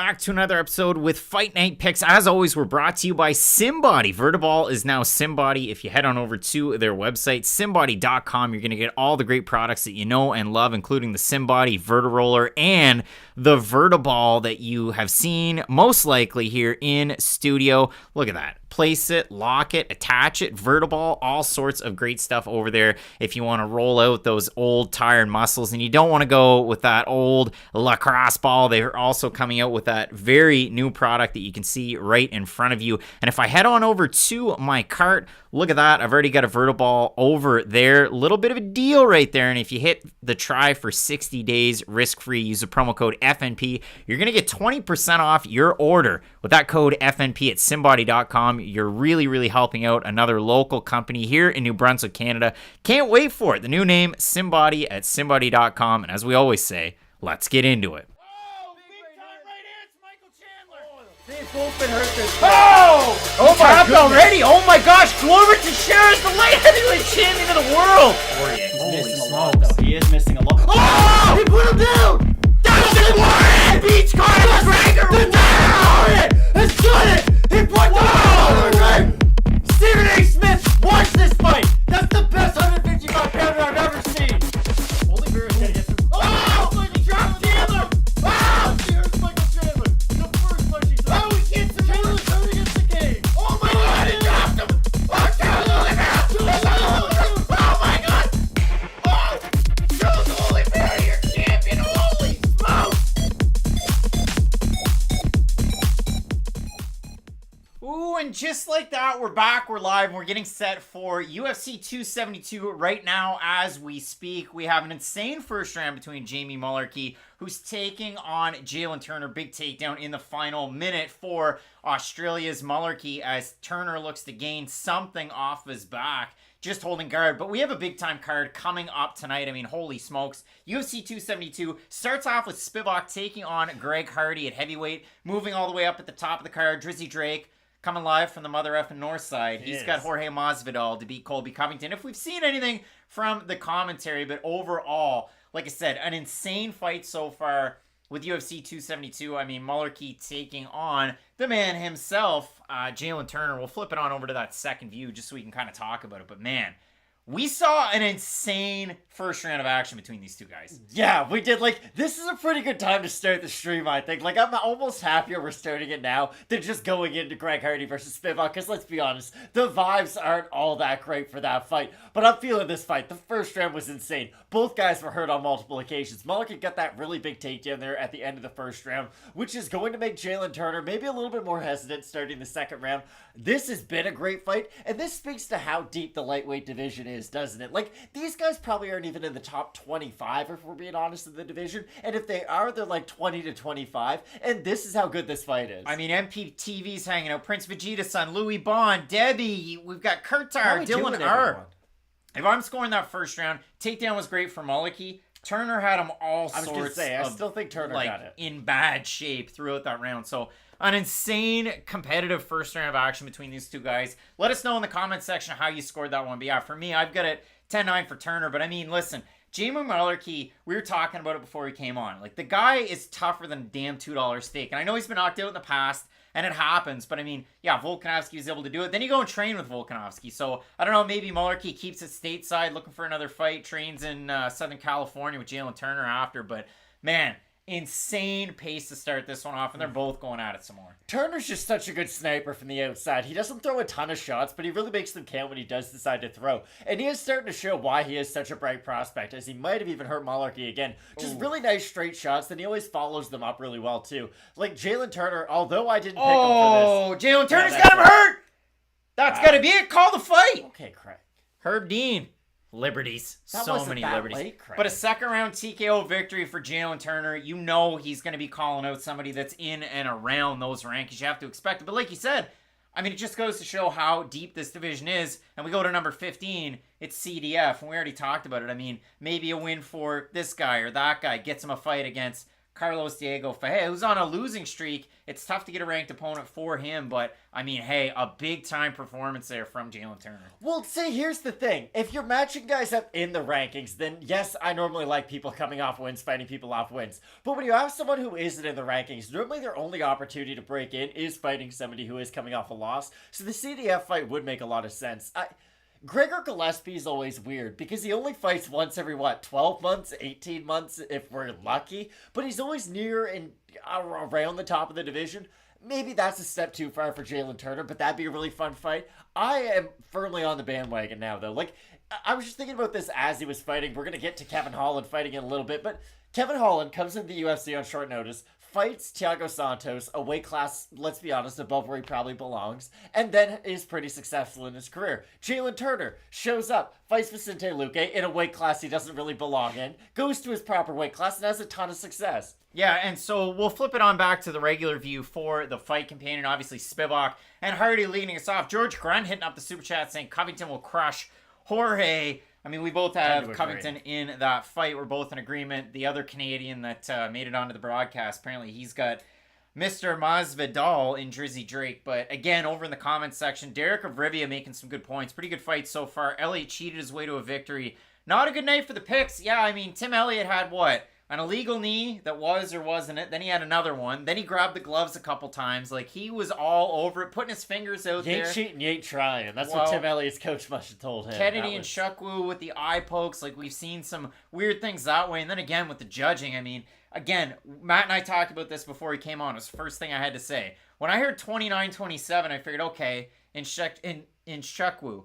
back to another episode with Fight Night Picks. As always, we're brought to you by SimBody. Vertiball is now SimBody. If you head on over to their website, simbody.com, you're going to get all the great products that you know and love, including the SimBody Vertiroller and the Vertiball that you have seen most likely here in studio. Look at that. Place it, lock it, attach it, Vertiball, all sorts of great stuff over there if you want to roll out those old tired muscles and you don't want to go with that old lacrosse ball. They're also coming out with that very new product that you can see right in front of you. And if I head on over to my cart, look at that. I've already got a Vertiball over there. Little bit of a deal right there. And if you hit the try for 60 days risk-free, use the promo code FNP, you're going to get 20% off your order with that code FNP at simbody.com. You're really, really helping out another local company here in New Brunswick, Canada. Can't wait for it. The new name, SimBody at simbody.com. And as we always say, let's get into it. They've both been hurt this Oh my God. Already? Oh my gosh, Glover Teixeira is the light heavyweight champion of the world. He's missing a lot, though. He is missing a lot. Oh! He put him down! Dustin Warren beats Conor McGregor! Has done it! He put down! Stephen A. Smith, watch this fight! That's the best 155-pounder I've ever seen! Holy Bear is gonna get some. Oh! Michael dropped Chandler! Oh! Here's Michael Chandler! The first punch he's done. Oh, he gets him! Chandler's turning against the game! Oh my God, he dropped him! Oh, Chandler, look out! Oh my God! Oh! Charles Holy Bear, you're champion! Holy smokes! Ooh, and just like that, we're back, we're live, and we're getting set for UFC 272 right now as we speak. We have an insane first round between Jamie Mullarkey, who's taking on Jalen Turner. Big takedown in the final minute for Australia's Mullarkey as Turner looks to gain something off his back, just holding guard. But we have a big-time card coming up tonight. I mean, holy smokes. UFC 272 starts off with Spivak taking on Greg Hardy at heavyweight, moving all the way up at the top of the card. Drizzy Drake coming live from the mother effing north side. He's got Jorge Masvidal to beat Colby Covington. If we've seen anything from the commentary, but overall, like I said, an insane fight so far with UFC 272. I mean, Mullarkey taking on the man himself, Jalen Turner. We'll flip it on over to that second view just so we can kind of talk about it. But man, we saw an insane first round of action between these two guys. Yeah, we did. Like, this is a pretty good time to start the stream, I think. Like, I'm almost happier we're starting it now than just going into Greg Hardy versus Spivak, because let's be honest, the vibes aren't all that great for that fight. But I'm feeling this fight. The first round was insane. Both guys were hurt on multiple occasions. Mullarkey got that really big takedown there at the end of the first round, which is going to make Jalen Turner maybe a little bit more hesitant starting the second round. This has been a great fight, and this speaks to how deep the lightweight division is, doesn't it? Like, these guys probably aren't even in the top 25, if we're being honest, in the division. And if they are, they're like 20 to 25. And this is how good this fight is. I mean, MPTV's hanging out. Prince Vegeta's son, Louis Bond, Debbie. We've got Kurtar, Dylan R. If I'm scoring that first round, takedown was great for Mullarkey. Turner had him all sorts of... I was going to say, I still think Turner got it. In bad shape throughout that round. So, an insane competitive first round of action between these two guys. Let us know in the comment section how you scored that one. But yeah, for me, I've got it 10-9 for Turner. But I mean, listen, Jamie Mullarkey, we were talking about it before he came on. Like, the guy is tougher than a damn $2 steak. And I know he's been knocked out in the past, and it happens. But I mean, yeah, Volkanovski was able to do it. Then you go and train with Volkanovski. So, I don't know, maybe Mullarkey keeps it stateside, looking for another fight, trains in Southern California with Jalen Turner after. But, man, insane pace to start this one off, and they're both going at it some more. Turner's just such a good sniper from the outside. He doesn't throw a ton of shots, but he really makes them count when he does decide to throw. And he is starting to show why he is such a bright prospect, as he might have even hurt Mullarkey again. Just really nice straight shots, then he always follows them up really well, too. Like, Jalen Turner, although I didn't pick him for this... Jalen Turner's got him hurt! That's got to be it. Call the fight! Okay, Craig. Herb Dean. Liberties. So many liberties. Late, but a second round TKO victory for Jalen Turner. You know he's going to be calling out somebody that's in and around those rankings. You have to expect it. But like you said, I mean, it just goes to show how deep this division is. And we go to number 15, it's CDF. And we already talked about it. I mean, maybe a win for this guy or that guy gets him a fight against Carlos Diego Ferreira, who's on a losing streak. It's tough to get a ranked opponent for him, but I mean, hey, a big-time performance there from Jalen Turner. Well, see, here's the thing. If you're matching guys up in the rankings, then yes, I normally like people coming off wins, fighting people off wins. But when you have someone who isn't in the rankings, normally their only opportunity to break in is fighting somebody who is coming off a loss. So the CDF fight would make a lot of sense. Gregor Gillespie is always weird because he only fights once every, 12 months, 18 months if we're lucky. But he's always near and around the top of the division. Maybe that's a step too far for Jalen Turner, but that'd be a really fun fight. I am firmly on the bandwagon now, though. Like, I was just thinking about this as he was fighting. We're going to get to Kevin Holland fighting in a little bit, but Kevin Holland comes into the UFC on short notice, fights Thiago Santos, a weight class, let's be honest, above where he probably belongs, and then is pretty successful in his career. Jalen Turner shows up, fights Vicente Luque in a weight class he doesn't really belong in, goes to his proper weight class, and has a ton of success. Yeah, and so we'll flip it on back to the regular view for the fight companion. Obviously, Spivak and Hardy leading us off. George Grunt hitting up the super chat saying Covington will crush Jorge. I mean, we both have Covington in that fight. We're both in agreement. The other Canadian that made it onto the broadcast, apparently he's got Mr. Masvidal in Drizzy Drake. But again, over in the comments section, Derek of Rivia making some good points. Pretty good fight so far. Elliott cheated his way to a victory. Not a good night for the picks. Yeah, I mean, Tim Elliott had what? An illegal knee that was or wasn't it. Then he had another one. Then he grabbed the gloves a couple times. Like, he was all over it, putting his fingers out there. You ain't cheating, you ain't trying. That's what Tim Elliott's coach must have told him. Kennedy and Shukwu with the eye pokes. Like, we've seen some weird things that way. And then again, with the judging, I mean, again, Matt and I talked about this before he came on. It was the first thing I had to say. When I heard 29-27, I figured, okay, in Shukwu.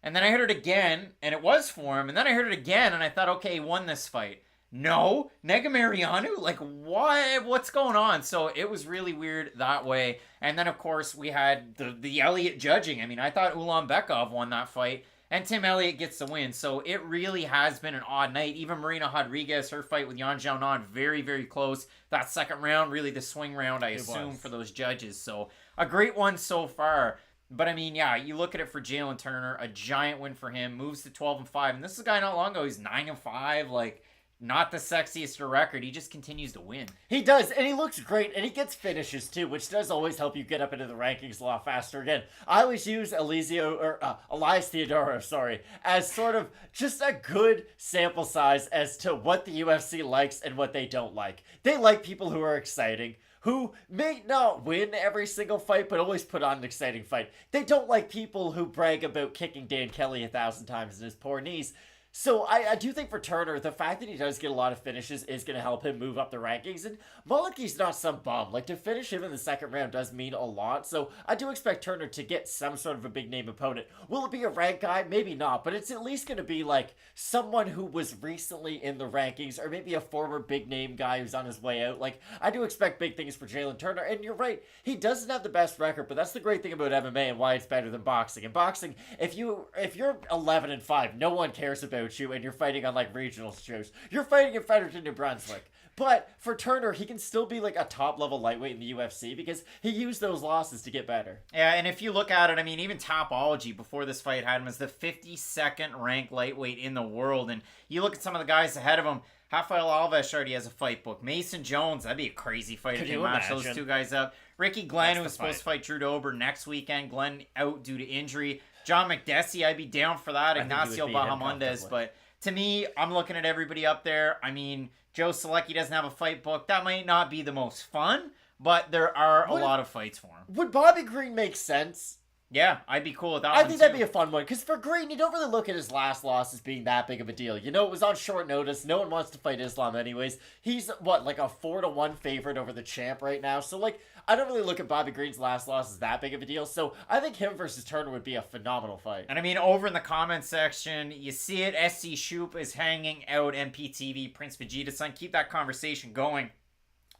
And then I heard it again, and it was for him. And then I heard it again, and I thought, okay, he won this fight. No, Negamarianu? Like, what? What's going on? So it was really weird that way. And then, of course, we had the Elliott judging. I mean, I thought Ulanbekov won that fight, and Tim Elliott gets the win. So it really has been an odd night. Even Marina Rodriguez, her fight with Yan Xiaonan, very, very close. That second round, really the swing round, I assume, for those judges. So a great one so far. But, I mean, yeah, you look at it for Jalen Turner, a giant win for him, moves to 12-5. And this is a guy not long ago, he's 9-5, like, not the sexiest record. He just continues to win. He does, and he looks great, and he gets finishes too, which does always help you get up into the rankings a lot faster. Again, I always use Elias Theodorou, as sort of just a good sample size as to what the UFC likes and what they don't like. They like people who are exciting, who may not win every single fight, but always put on an exciting fight. They don't like people who brag about kicking Dan Kelly 1,000 times in his poor knees. So I do think for Turner, the fact that he does get a lot of finishes is going to help him move up the rankings. And Mulliky's not some bum. Like, to finish him in the second round does mean a lot. So I do expect Turner to get some sort of a big name opponent. Will it be a ranked guy? Maybe not. But it's at least going to be like someone who was recently in the rankings, or maybe a former big name guy who's on his way out. Like, I do expect big things for Jalen Turner. And you're right, he doesn't have the best record, but that's the great thing about MMA and why it's better than boxing. In boxing, if you're 11-5, no one cares about you, and you're fighting on like regional shows. You're fighting in Fredericton, New Brunswick. But for Turner, he can still be like a top level lightweight in the UFC because he used those losses to get better. Yeah, and if you look at it, I mean, even Topology before this fight had him as the 52nd ranked lightweight in the world. And you look at some of the guys ahead of him. Rafael Alves already has a fight book. Mason Jones, that'd be a crazy fight if you match those two guys up. Ricky Glenn, who was supposed to fight Drew Dober next weekend. Glenn out due to injury. John McDessie, I'd be down for that. Ignacio Bahamondes, but to me, I'm looking at everybody up there. I mean, Joe Selecki doesn't have a fight book. That might not be the most fun, but there are a lot of fights for him. Would Bobby Green make sense? Yeah, I'd be cool with that one, I think that'd be a fun one, because for Green, you don't really look at his last loss as being that big of a deal. You know, it was on short notice. No one wants to fight Islam anyways. He's, like a 4-1 favorite over the champ right now. So, like, I don't really look at Bobby Green's last loss as that big of a deal. So, I think him versus Turner would be a phenomenal fight. And, I mean, over in the comment section, you see it. SC Shoop is hanging out. MPTV, Prince Vegeta son. Keep that conversation going.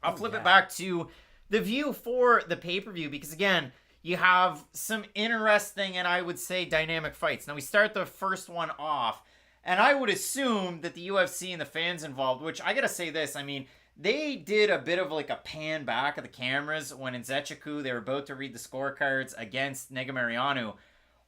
I'll flip it back to the view for the pay-per-view, because, again, you have some interesting and I would say dynamic fights. Now, we start the first one off, and I would assume that the UFC and the fans involved, which I gotta say this, I mean, they did a bit of like a pan back of the cameras when in Zechiku they were about to read the scorecards against Negamarianu.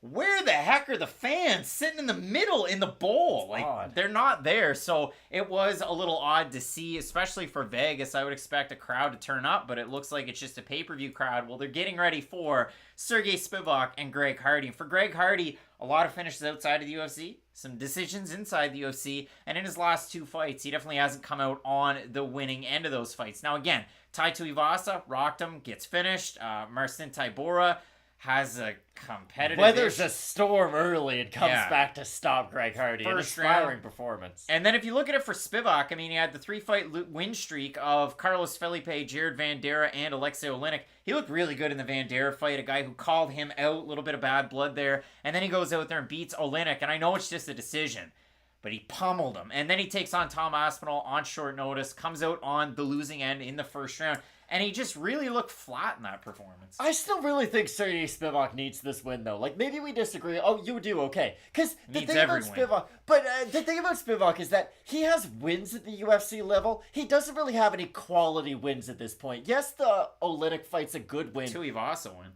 where the heck are the fans sitting in the middle in the bowl? Like, odd. they're not there. So it was a little odd to see, especially for Vegas. I would expect a crowd to turn up, but it looks like it's just a pay-per-view crowd. Well, they're getting ready for Sergey Spivak and Greg Hardy. For Greg Hardy, a lot of finishes outside of the UFC, some decisions inside the UFC, and in his last 2 fights, he definitely hasn't come out on the winning end of those fights. Now, again, Tai Tuivasa rocked him, gets finished. Marcin Tybura has a competitive Weathers a storm early and comes back to stop Greg Hardy. An inspiring performance. And then if you look at it for Spivak, I mean, he had the 3-fight win streak of Carlos Felipe, Jared Vanderaa, and Oleksiejczuk Olenek. He looked really good in the Vanderaa fight, a guy who called him out, a little bit of bad blood there. And then he goes out there and beats Olenek, and I know it's just a decision, but he pummeled him. And then he takes on Tom Aspinall on short notice, comes out on the losing end in the first round. And he just really looked flat in that performance. I still really think Sergey Spivak needs this win, though. Like, maybe we disagree. Oh, you do? Okay. Because the thing about Spivak... But the thing about Spivak is that he has wins at the UFC level. He doesn't really have any quality wins at this point. Yes, the Olenek fight's a good win. Tuivasa win.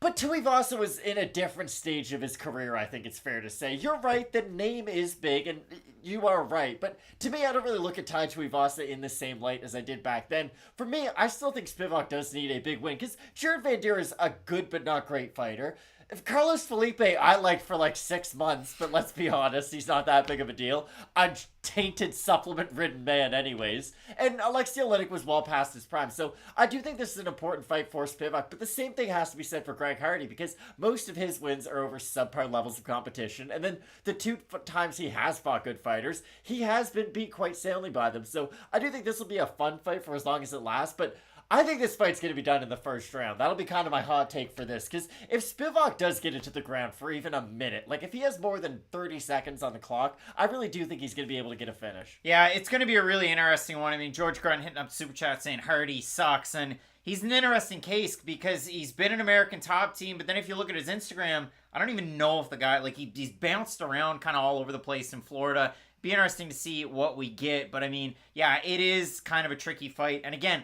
But Tuivasa was in a different stage of his career, I think it's fair to say. You're right, the name is big, and you are right. But to me, I don't really look at Tai Tuivasa in the same light as I did back then. For me, I still think Spivak does need a big win, because Jared Vanderaa is a good but not great fighter. If Carlos Felipe, I liked for like 6 months, but let's be honest, he's not that big of a deal. A tainted, supplement-ridden man anyways. And Oleksiejczuk Olenek was well past his prime. So I do think this is an important fight for Spivak, but the same thing has to be said for Greg Hardy, because most of his wins are over subpar levels of competition. And then the 2 times he has fought good fighters, he has been beat quite soundly by them. So I do think this will be a fun fight for as long as it lasts, but I think this fight's going to be done in the first round. That'll be kind of my hot take for this. Because if Spivak does get into the ground for even a minute, like if he has more than 30 seconds on the clock, I really do think he's going to be able to get a finish. Yeah, it's going to be a really interesting one. I mean, George Grunt hitting up Super Chat saying Hardy sucks. And he's an interesting case because he's been an American top team. But then if you look at his Instagram, I don't even know if the guy, like he's bounced around kind of all over the place in Florida. Be interesting to see what we get. But I mean, yeah, it is kind of a tricky fight. And again,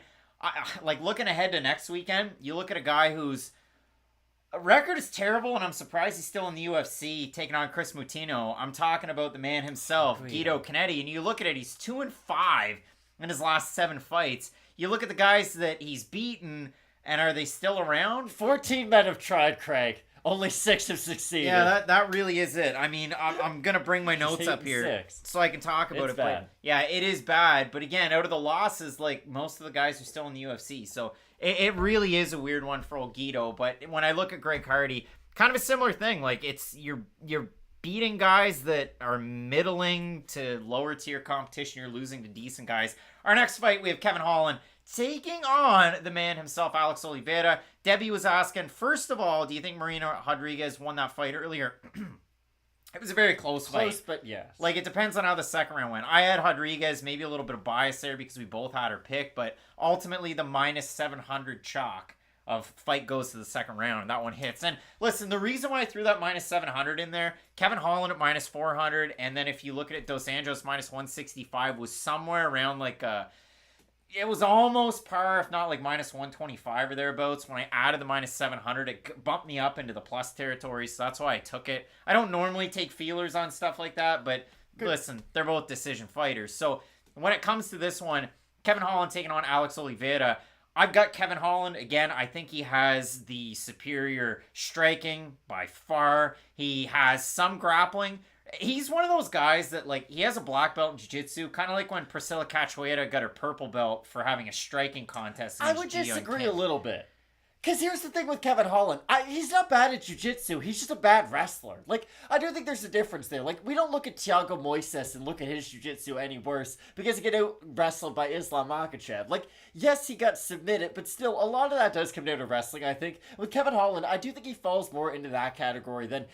like looking ahead to next weekend, you look at a guy whose record is terrible, and I'm surprised he's still in the UFC taking on Chris Moutinho. I'm talking about the man himself, Guido Canetti, and you look at it, he's 2-5 in his last 7 fights. You look at the guys that he's beaten, and are they still around? 14 men have tried, Craig. Only 6 have succeeded. Yeah, that really is it. I mean, I'm going to bring my notes up here 6. so I can talk about it. Bad. But yeah, it is bad. But again, out of the losses, like most of the guys are still in the UFC. So it really is a weird one for old Guido. But when I look at Greg Hardy, kind of a similar thing. Like it's you're beating guys that are middling to lower tier competition. You're losing to decent guys. Our next fight, we have Kevin Holland taking on the man himself, Alex Oliveira. Debbie was asking, first of all, do you think Marina Rodriguez won that fight earlier? It was a very close fight. Close, but yes. Like, it depends on how the second round went. I had Rodriguez, maybe a little bit of bias there because we both had her pick, but ultimately the minus 700 chalk of fight goes to the second round, and that one hits. And listen, the reason why I threw that minus 700 in there, Kevin Holland at minus 400, and then if you look at it, Dos Anjos minus 165 was somewhere around like it was almost par, if not like minus 125 or thereabouts. When I added the minus 700, it bumped me up into the plus territory, so that's why I took it. I don't normally take feelers on stuff like that, but listen, they're both decision fighters. So when it comes to this one, Kevin Holland taking on Alex Oliveira, I've got Kevin Holland. Again, I think he has the superior striking by far. He has some grappling. He's one of those guys that, like, he has a black belt in jiu-jitsu, kind of like when Priscilla Cachoeira got her purple belt for having a striking contest. I would disagree a little bit. Because here's the thing with Kevin Holland. He's not bad at jiu-jitsu. He's just a bad wrestler. Like, I do think there's a difference there. Like, we don't look at Thiago Moises and look at his jiu-jitsu any worse because he got out-wrestled by Islam Makhachev. Like, yes, he got submitted, but still, a lot of that does come down to wrestling, I think. With Kevin Holland, I do think he falls more into that category than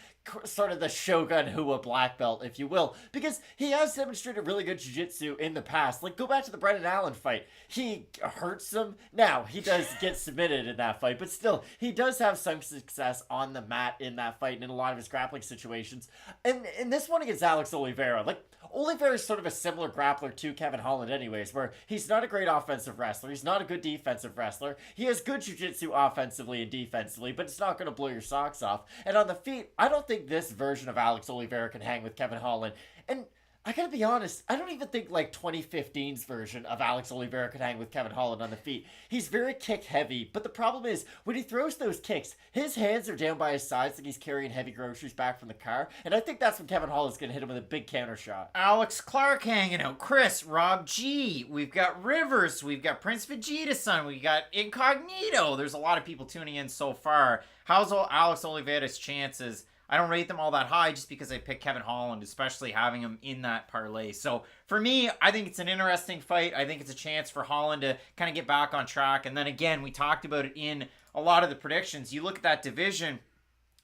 sort of the Shogun Hua black belt, if you will, because he has demonstrated really good jiu-jitsu in the past. Like, go back to the Brendan Allen fight. He hurts him. Now, he does get submitted in that fight, but still, he does have some success on the mat in that fight and in a lot of his grappling situations. And in this one against Alex Oliveira, like, Oliveira is sort of a similar grappler to Kevin Holland anyways, where he's not a great offensive wrestler, he's not a good defensive wrestler, he has good jiu-jitsu offensively and defensively, but it's not going to blow your socks off. And on the feet, I don't think this version of Alex Oliveira can hang with Kevin Holland. And I gotta be honest, I don't even think like 2015's version of Alex Oliveira could hang with Kevin Holland on the feet. He's very kick heavy, but the problem is when he throws those kicks, his hands are down by his sides like he's carrying heavy groceries back from the car, and I think that's when Kevin Holland's gonna hit him with a big counter shot. Alex Clark hanging out, Chris, Rob G, we've got Rivers, we've got Prince Vegeta-san, we got Incognito. There's a lot of people tuning in so far. How's Alex Oliveira's chances? I don't rate them all that high just because I picked Kevin Holland, especially having him in that parlay. So for me, I think it's an interesting fight. I think it's a chance for Holland to kind of get back on track. And then again, we talked about it in a lot of the predictions. You look at that division,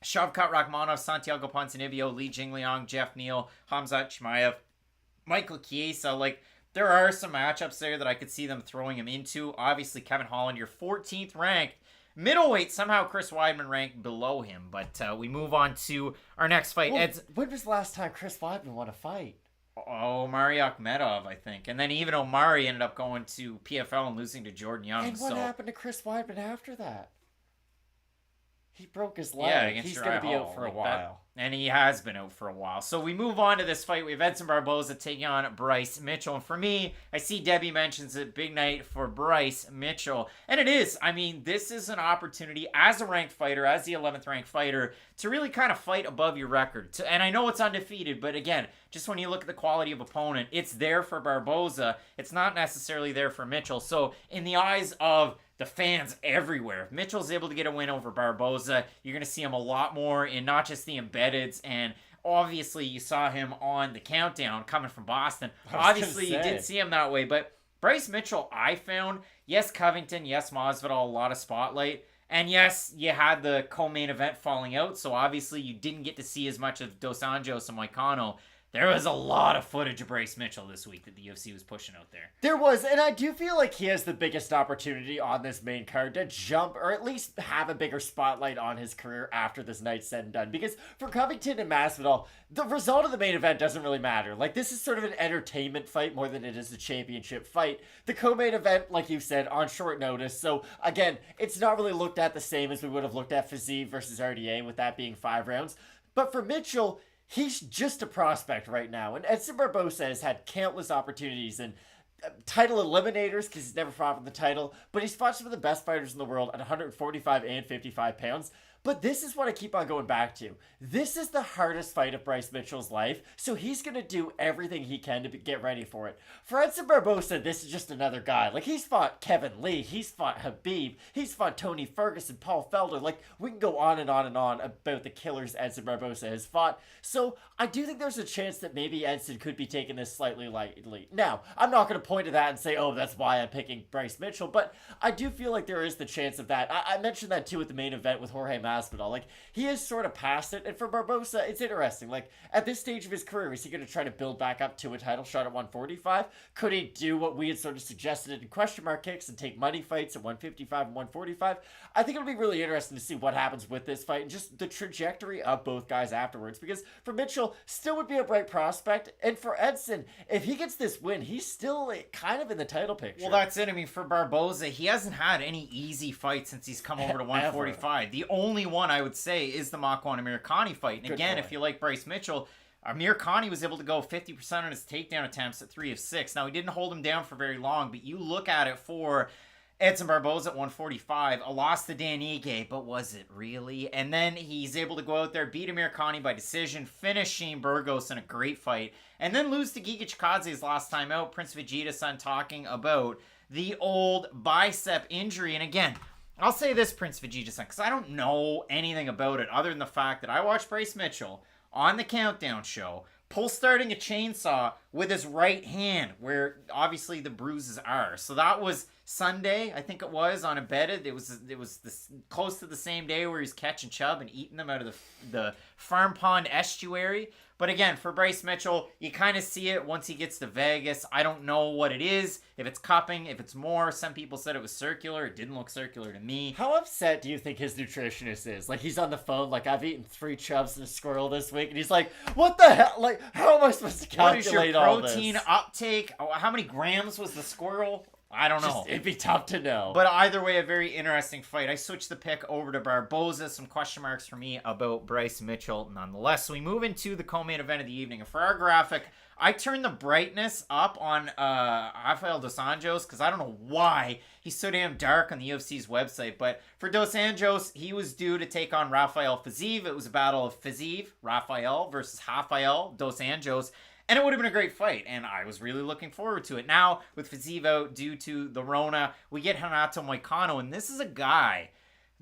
Shavkat Rakhmonov, Santiago Ponzinibbio, Li Jingliang, Jeff Neal, Khamzat Chimaev, Michael Chiesa. Like, there are some matchups there that I could see them throwing him into. Obviously, Kevin Holland, your 14th ranked. Middleweight, somehow Chris Weidman ranked below him, but we move on to our next fight. Well, when was the last time Chris Weidman won a fight? Omari Akhmedov, I think. And then even Omari ended up going to PFL and losing to Jordan Young. And what happened to Chris Weidman after that? He broke his leg. Yeah, he's going to be out for a while. And he has been out for a while. So we move on to this fight. We have Edson Barboza taking on Bryce Mitchell. And for me, I see Debbie mentions it, big night for Bryce Mitchell. And it is. I mean, this is an opportunity as a ranked fighter, as the 11th ranked fighter, to really kind of fight above your record. And I know it's undefeated, but again, just when you look at the quality of opponent, it's there for Barboza. It's not necessarily there for Mitchell. So in the eyes of the fans everywhere, if Mitchell's able to get a win over Barboza, you're going to see him a lot more in not just the embeddeds, and obviously you saw him on the countdown coming from Boston. Obviously you did see him that way, but Bryce Mitchell, I found, yes, Covington, yes, Masvidal, a lot of spotlight, and yes, you had the co-main event falling out, so obviously you didn't get to see as much of Dos Anjos and Moicano. There was a lot of footage of Bryce Mitchell this week that the UFC was pushing out there. There was, and I do feel like he has the biggest opportunity on this main card to jump, or at least have a bigger spotlight on his career after this night's said and done. Because for Covington and Masvidal, the result of the main event doesn't really matter. Like, this is sort of an entertainment fight more than it is a championship fight. The co-main event, like you said, on short notice. So, again, it's not really looked at the same as we would have looked at Fiziev versus RDA, with that being 5 rounds. But for Mitchell, he's just a prospect right now. And Edson Barboza has had countless opportunities and title eliminators because he's never fought for the title. But he's fought some of the best fighters in the world at 145 and 55 pounds. But this is what I keep on going back to. This is the hardest fight of Bryce Mitchell's life, so he's going to do everything he can to get ready for it. For Edson Barboza, this is just another guy. Like, he's fought Kevin Lee, he's fought Khabib, he's fought Tony Ferguson, Paul Felder. Like, we can go on and on and on about the killers Edson Barboza has fought. So, I do think there's a chance that maybe Edson could be taking this slightly lightly. Now, I'm not going to point to that and say, oh, that's why I'm picking Bryce Mitchell, but I do feel like there is the chance of that. I mentioned that too at the main event with Jorge Masvidal. Like, he is sort of past it, and for Barboza, it's interesting. Like, at this stage of his career, is he going to try to build back up to a title shot at 145? Could he do what we had sort of suggested in question mark kicks and take money fights at 155 and 145? I think it'll be really interesting to see what happens with this fight and just the trajectory of both guys afterwards, because for Mitchell, still would be a bright prospect, and for Edson, if he gets this win, he's still kind of in the title picture. Well, that's it. I mean, for Barboza, he hasn't had any easy fights since he's come over to 145. The only one I would say is the Makwan Amir Khani fight. And again, if you like Bryce Mitchell, Amir Khani was able to go 50% on his takedown attempts at 3 of 6. Now, he didn't hold him down for very long, but you look at it for Edson Barboza at 145, a loss to Dan Ige, but was it really? And then he's able to go out there, beat Amir Khani by decision, finish Shane Burgos in a great fight, and then lose to Giga Chikadze his last time out. Prince Vegeta-san talking about the old bicep injury. And again, I'll say this, Prince Vegeta-san, because I don't know anything about it other than the fact that I watched Bryce Mitchell on the Countdown show pull starting a chainsaw with his right hand, where obviously the bruises are. So that was Sunday, I think it was, on Embedded. It was close to the same day where he's catching chub and eating them out of the farm pond estuary. But again, for Bryce Mitchell, you kind of see it once he gets to Vegas. I don't know what it is, if it's cupping, if it's more. Some people said it was circular. It didn't look circular to me. How upset do you think his nutritionist is? Like, he's on the phone, like, I've eaten 3 chubs and a squirrel this week, and he's like, what the hell? Like, how am I supposed to calculate all this? What is your protein uptake? How many grams was the squirrel? I don't know. It'd be tough to know. But either way, a very interesting fight. I switched the pick over to Barboza. Some question marks for me about Bryce Mitchell nonetheless. So we move into the co-main event of the evening. And for our graphic, I turned the brightness up on Rafael Dos Anjos because I don't know why he's so damn dark on the UFC's website. But for Dos Anjos, he was due to take on Rafael Fiziev. It was a battle of Fiziev, Rafael, versus Rafael Dos Anjos. And it would have been a great fight, and I was really looking forward to it. Now, with Fiziev out due to the Rona, we get Renato Moicano, and this is a guy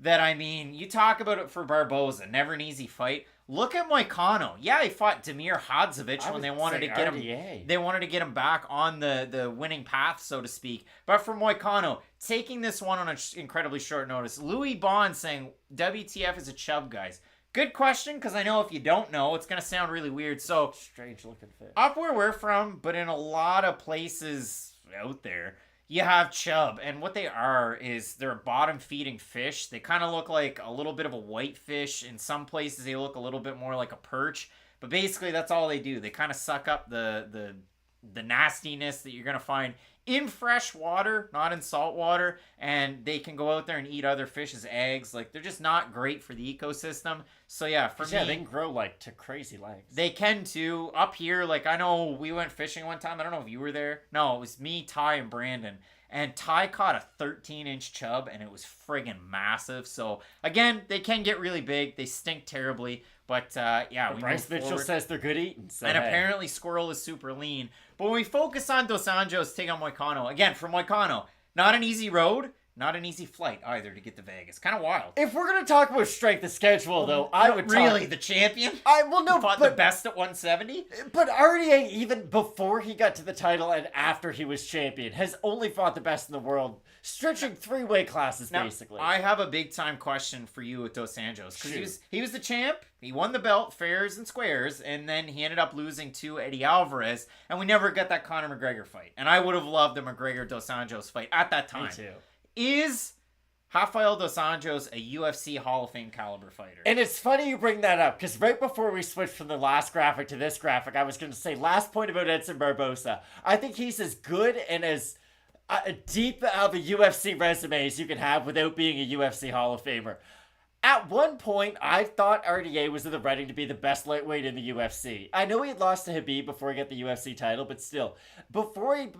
that, I mean, you talk about it for Barboza, never an easy fight. Look at Moicano. Yeah, he fought Damir Hadzovic when they wanted to get him. They wanted to get him back on the winning path, so to speak. But for Moicano, taking this one on an incredibly short notice, Louis Bond saying WTF is a chub, guys. Good question, because I know if you don't know, it's going to sound really weird. So, strange looking fish. Up where we're from, but in a lot of places out there, you have chub. And what they are is they're a bottom-feeding fish. They kind of look like a little bit of a whitefish. In some places, they look a little bit more like a perch. But basically, that's all they do. They kind of suck up the nastiness that you're going to find in fresh water, not in salt water, and they can go out there and eat other fish's eggs. Like, they're just not great for the ecosystem. So yeah, for me, they can grow like to crazy lengths. They can too. Up here, like, I know we went fishing one time. I don't know if you were there. No, it was me, Ty, and Brandon. And Ty caught a 13-inch chub, and it was friggin' massive. So again, they can get really big. They stink terribly. But yeah, but Bryce Mitchell says they're good eating. So and apparently Squirrel is super lean. But when we focus on Dos Anjos taking on Moicano, again, for Moicano, not an easy road, not an easy flight either to get to Vegas. Kind of wild. If we're going to talk about strength of schedule, though, I would really the champion? Fought the best at 170? But RDA, even before he got to the title and after he was champion, has only fought the best in the world, stretching 3 weight classes, basically. I have a big-time question for you with Dos Anjos. Because he was the champ. He won the belt fairs and squares, and then he ended up losing to Eddie Alvarez, and we never got that Conor McGregor fight. And I would have loved the McGregor-Dos Anjos fight at that time. Me too. Is Rafael Dos Anjos a UFC Hall of Fame caliber fighter? And it's funny you bring that up, because right before we switched from the last graphic to this graphic, I was going to say, last point about Edson Barboza. I think he's as good and as deep of a UFC resume as you can have without being a UFC Hall of Famer. At one point, I thought RDA was in the running to be the best lightweight in the UFC. I know he had lost to Khabib before he got the UFC title, but still, before he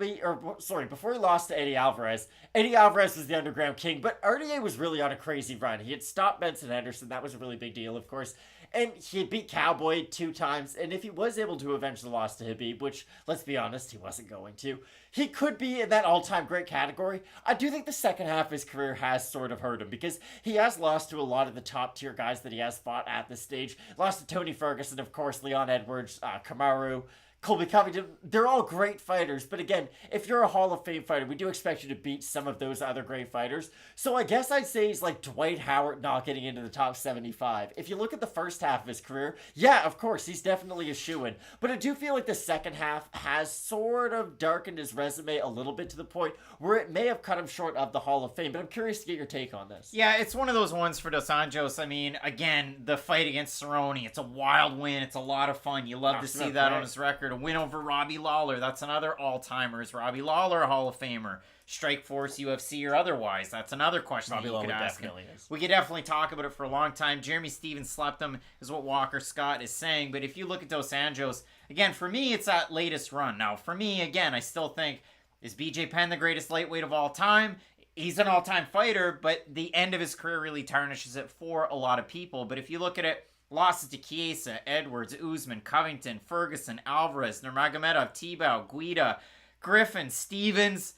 lost to Eddie Alvarez was the underground king, but RDA was really on a crazy run. He had stopped Benson Henderson, that was a really big deal, of course, and he had beat Cowboy 2 times, and if he was able to avenge the loss to Khabib, which, let's be honest, he wasn't going to, he could be in that all-time great category. I do think the second half of his career has sort of hurt him, because he has lost to a lot of the top-tier guys that he has fought at this stage. Lost to Tony Ferguson, of course, Leon Edwards, Kamaru, Colby Covington. They're all great fighters, but again, if you're a Hall of Fame fighter, we do expect you to beat some of those other great fighters. So I guess I'd say he's like Dwight Howard not getting into the top 75. If you look at the first half of his career, yeah, of course, he's definitely a shoo-in. But I do feel like the second half has sort of darkened his resume a little bit to the point where it may have cut him short of the Hall of Fame. But I'm curious to get your take on this. Yeah, it's one of those ones for Dos Anjos. I mean, again, the fight against Cerrone, it's a wild win. It's a lot of fun. You love to see that on his record. A win over Robbie Lawler, that's another all-timer. Is Robbie Lawler a Hall of Famer? Strikeforce, UFC, or otherwise? That's another question Robbie you could Lawler ask him. Is. We could definitely talk about it for a long time. Jeremy Stevens slept him, is what Walker Scott is saying. But if you look at Dos Anjos, again, for me, it's that latest run. Now, for me, again, I still think, is BJ Penn the greatest lightweight of all time? He's an all-time fighter, but the end of his career really tarnishes it for a lot of people. But if you look at it, losses to Chiesa, Edwards, Usman, Covington, Ferguson, Alvarez, Nurmagomedov, Tebow, Guida, Griffin, Stevens.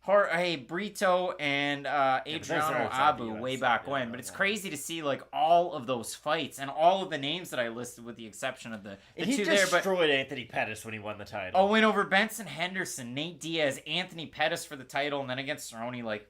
Jorge Brito and those Adriano are outside the Abu UFC, way back yeah, when. But it's yeah. crazy to see like all of those fights and all of the names that I listed, with the exception of the He two there. But destroyed Anthony Pettis when he won the title. a win over Benson Henderson, Nate Diaz, Anthony Pettis for the title, and then against Cerrone, like.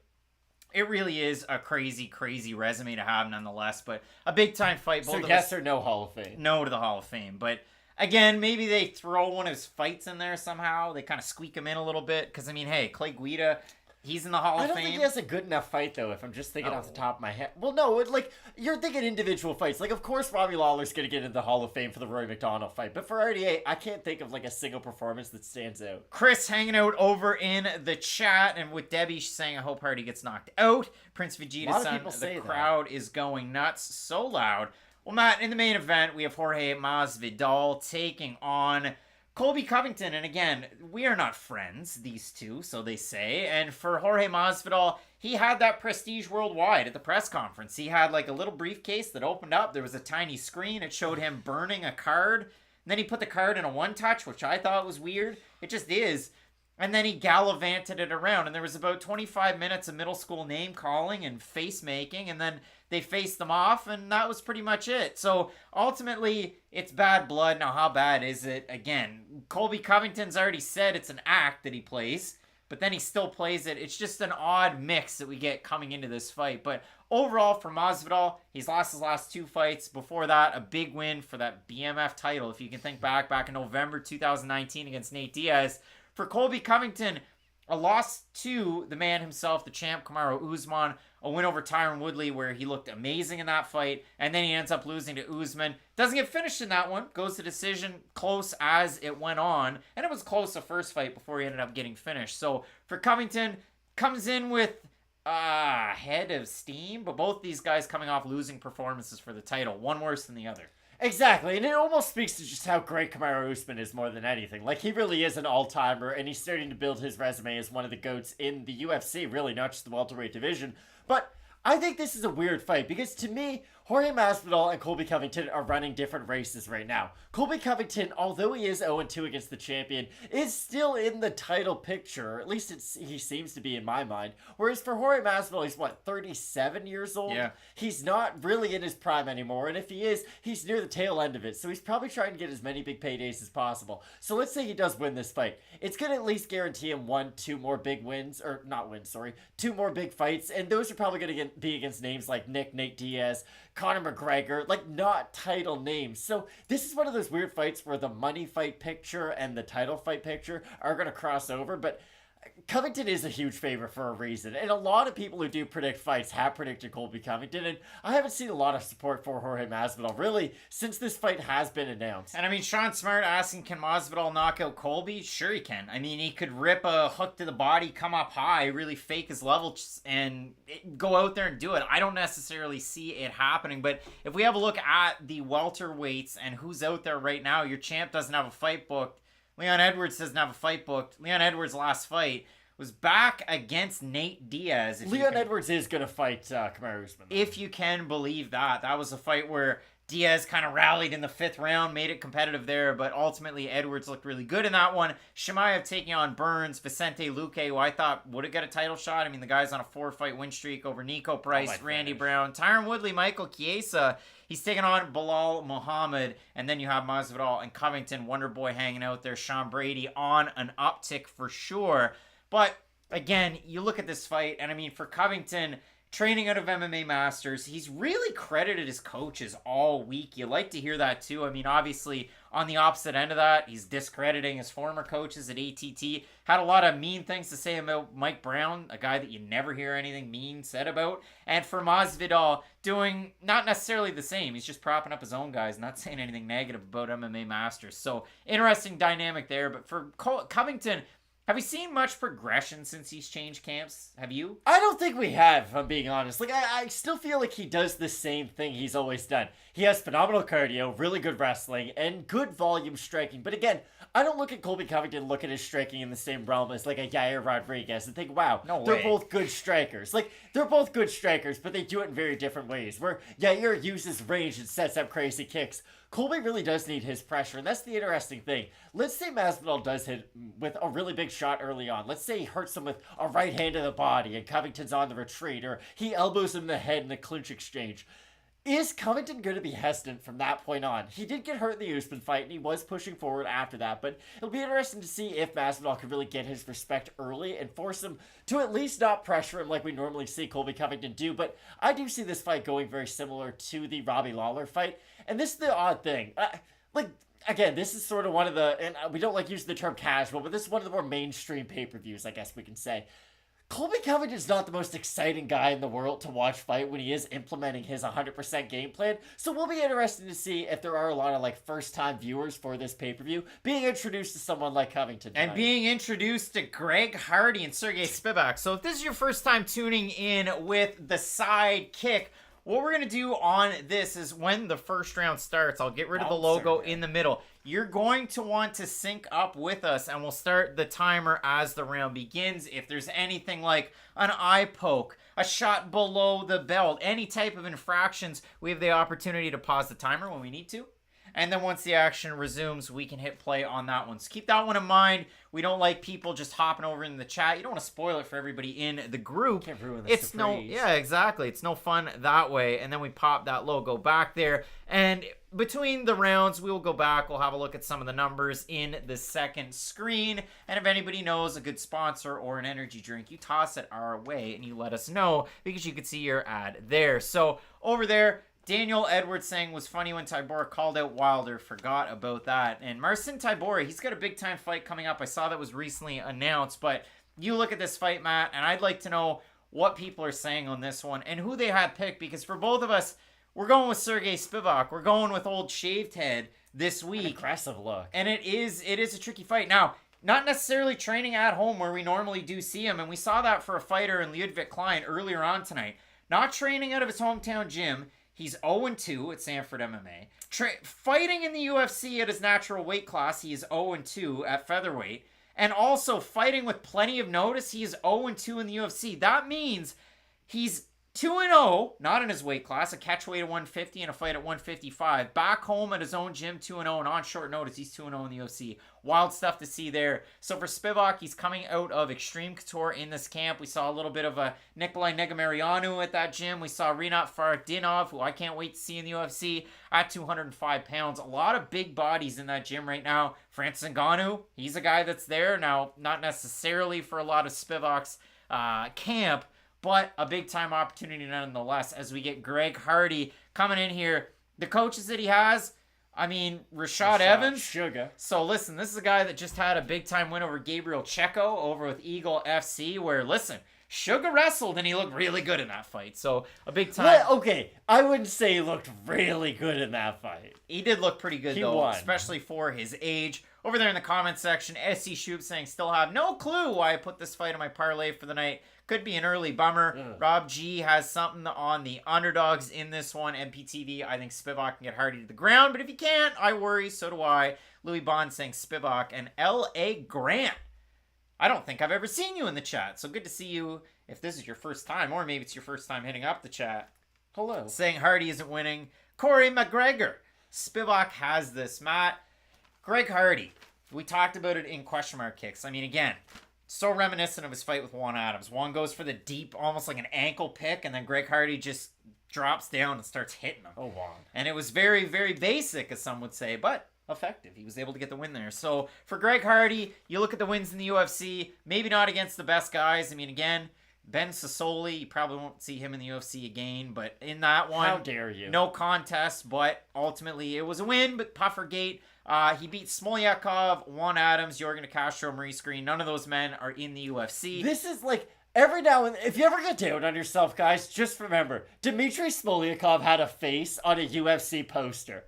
It really is a crazy, crazy resume to have, nonetheless. But a big time fight. So yes or no Hall of Fame? No to the Hall of Fame. But again, maybe they throw one of his fights in there somehow. They kind of squeak him in a little bit. Because, I mean, hey, Clay Guida, he's in the Hall of Fame. I don't think he has a good enough fight, though, if I'm just thinking off the top of my head. Well, no, like, you're thinking individual fights. Like, of course, Robbie Lawler's going to get into the Hall of Fame for the Roy McDonald fight. But for RDA, I can't think of, like, a single performance that stands out. Chris hanging out over in the chat. And with Debbie, she's saying, I hope Hardy gets knocked out. Prince Vegeta's son, the crowd is going nuts. So loud. Well, Matt, in the main event, we have Jorge Masvidal taking on Colby Covington. And again, we are not friends, these two, so they say. And for Jorge Masvidal, he had that prestige worldwide at the press conference. He had like a little briefcase that opened up. There was a tiny screen. It showed him burning a card. And then he put the card in a one-touch, which I thought was weird. It just is. And then he gallivanted it around. And there was about 25 minutes of middle school name calling and face making. And then they faced them off. And that was pretty much it. So ultimately, it's bad blood. Now, how bad is it? Again, Colby Covington's already said it's an act that he plays. But then he still plays it. It's just an odd mix that we get coming into this fight. But overall, for Masvidal, he's lost his last two fights. Before that, a big win for that BMF title. If you can think back in November 2019 against Nate Diaz. For Colby Covington, a loss to the man himself, the champ, Kamaru Usman. A win over Tyron Woodley where he looked amazing in that fight. And then he ends up losing to Usman. Doesn't get finished in that one. Goes to decision, close as it went on. And it was close the first fight before he ended up getting finished. So for Covington, comes in with head of steam. But both these guys coming off losing performances for the title. One worse than the other. Exactly, and it almost speaks to just how great Kamaru Usman is more than anything. Like, he really is an all-timer, and he's starting to build his resume as one of the GOATs in the UFC, really, not just the welterweight division. But I think this is a weird fight, because to me, Jorge Masvidal and Colby Covington are running different races right now. Colby Covington, although he is 0-2 against the champion, is still in the title picture, or at least he seems to be in my mind. Whereas for Jorge Masvidal, he's 37 years old? Yeah. He's not really in his prime anymore, and if he is, he's near the tail end of it, so he's probably trying to get as many big paydays as possible. So let's say he does win this fight. It's going to at least guarantee him two more big fights, and those are probably going to be against names like Nate Diaz, Conor McGregor, like not title names. So this is one of those weird fights where the money fight picture and the title fight picture are going to cross over, but Covington is a huge favorite for a reason, and a lot of people who do predict fights have predicted Colby Covington, and I haven't seen a lot of support for Jorge Masvidal, really, since this fight has been announced. And I mean, Sean Smart asking, can Masvidal knock out Colby? Sure he can. I mean, he could rip a hook to the body, come up high, really fake his level, and go out there and do it. I don't necessarily see it happening, but if we have a look at the welterweights and who's out there right now, your champ doesn't have a fight booked. Leon Edwards doesn't have a fight booked. Leon Edwards' last fight was back against Nate Diaz. Leon Edwards is going to fight Kamaru Usman. If you can believe that. That was a fight where Diaz kind of rallied in the 5th round, made it competitive there, but ultimately Edwards looked really good in that one. Chimaev taking on Burns, Vicente Luque, who I thought would have got a title shot. I mean, the guy's on a 4-fight win streak over Nico Price, Randy Brown, Tyron Woodley, Michael Chiesa. He's taking on Bilal Muhammad, and then you have Masvidal and Covington, Wonder Boy hanging out there, Sean Brady on an uptick for sure. But again, you look at this fight, and I mean, for Covington, training out of MMA Masters, he's really credited his coaches all week. You like to hear that too. I mean, obviously, on the opposite end of that, he's discrediting his former coaches at ATT. Had a lot of mean things to say about Mike Brown, a guy that you never hear anything mean said about. And for Masvidal, doing not necessarily the same. He's just propping up his own guys, not saying anything negative about MMA Masters. So, interesting dynamic there. But for Covington, have you seen much progression since he's changed camps? Have you? I don't think we have, if I'm being honest. Like, I still feel like he does the same thing he's always done. He has phenomenal cardio, really good wrestling, and good volume striking. But again, I don't look at Colby Covington, look at his striking in the same realm as like a Yair Rodriguez and think, wow, they're both good strikers. Like, they're both good strikers, but they do it in very different ways. Where Yair uses range and sets up crazy kicks. Colby really does need his pressure, and that's the interesting thing. Let's say Masvidal does hit with a really big shot early on. Let's say he hurts him with a right hand to the body and Covington's on the retreat, or he elbows him in the head in a clinch exchange. Is Covington going to be hesitant from that point on? He did get hurt in the Usman fight, and he was pushing forward after that, but it'll be interesting to see if Masvidal can really get his respect early and force him to at least not pressure him like we normally see Colby Covington do. But I do see this fight going very similar to the Robbie Lawler fight, and this is the odd thing. Again, this is sort of one of the, and we don't like using the term casual, but this is one of the more mainstream pay-per-views, I guess we can say. Colby Covington's not the most exciting guy in the world to watch fight when he is implementing his 100% game plan. So we'll be interested to see if there are a lot of first-time viewers for this pay-per-view being introduced to someone like Covington tonight. And being introduced to Greg Hardy and Sergey Spivak. So if this is your first time tuning in with the Sidekick, what we're going to do on this is when the first round starts, I'll get rid of the logo in the middle. You're going to want to sync up with us, and we'll start the timer as the round begins. If there's anything like an eye poke, a shot below the belt, any type of infractions, we have the opportunity to pause the timer when we need to. And then once the action resumes, we can hit play on that one. So keep that one in mind. We don't like people just hopping over in the chat. You don't want to spoil it for everybody in the group. Can't ruin the surprise. Yeah, exactly. It's no fun that way. And then we pop that logo back there. And between the rounds, we will go back. We'll have a look at some of the numbers in the second screen. And if anybody knows a good sponsor or an energy drink, you toss it our way and you let us know because you could see your ad there. So over there, Daniel Edwards saying was funny when Tybura called out Wilder. Forgot about that. And Marcin Tybura, he's got a big-time fight coming up. I saw that was recently announced. But you look at this fight, Matt, and I'd like to know what people are saying on this one and who they had picked. Because for both of us, we're going with Sergey Spivak. We're going with old shaved head this week. An aggressive look. And it is a tricky fight. Now, not necessarily training at home where we normally do see him. And we saw that for a fighter in Ludwig Klein earlier on tonight. Not training out of his hometown gym. He's 0-2 at Sanford MMA. Fighting in the UFC at his natural weight class, he is 0-2 at featherweight. And also fighting with plenty of notice, he is 0-2 in the UFC. That means he's 2-0, not in his weight class, a catchweight at 150 and a fight at 155. Back home at his own gym, 2-0, and on short notice, he's 2-0 in the UFC. Wild stuff to see there. So for Spivak, he's coming out of Extreme Couture in this camp. We saw a little bit of a Nikolai Negumereanu at that gym. We saw Rinat Faradinov, who I can't wait to see in the UFC, at 205 pounds. A lot of big bodies in that gym right now. Francis Ngannou, he's a guy that's there. Now, not necessarily for a lot of Spivak's camp, but a big-time opportunity nonetheless as we get Greg Hardy coming in here. The coaches that he has, Rashad Evans. Sugar. So listen, this is a guy that just had a big-time win over Gabriel Checo over with Eagle FC, where, listen, Sugar wrestled and he looked really good in that fight. So a big-time... Well, okay, I wouldn't say he looked really good in that fight. He did look pretty good, He though, won. especially for his age. Over there in the comment section, SC Shoop saying, still have no clue why I put this fight in my parlay for the night. Could be an early bummer. Ugh. Rob G has something on the underdogs in this one. MPTV, I think Spivak can get Hardy to the ground, but if he can't, I worry. So do I. Louis Bond saying Spivak and L.A. Grant. I don't think I've ever seen you in the chat, so good to see you if this is your first time, or maybe it's your first time hitting up the chat. Hello. Saying Hardy isn't winning. Corey McGregor. Spivak has this. Matt, Greg Hardy. We talked about it in question mark kicks. Again, so reminiscent of his fight with Juan Adams. Juan goes for the deep, almost like an ankle pick, and then Greg Hardy just drops down and starts hitting him. Oh, Juan. And it was very, very basic, as some would say, but effective. He was able to get the win there. So for Greg Hardy, you look at the wins in the UFC, maybe not against the best guys. Again, Ben Sassoli, you probably won't see him in the UFC again, but in that one, How dare you? no contest, but ultimately it was a win, but Puffergate, he beat Smolyakov, Juan Adams, Jorgen De Castro, Maurice Green. None of those men are in the UFC. This is every now and then, if you ever get down on yourself, guys, just remember, Dmitry Smolyakov had a face on a UFC poster.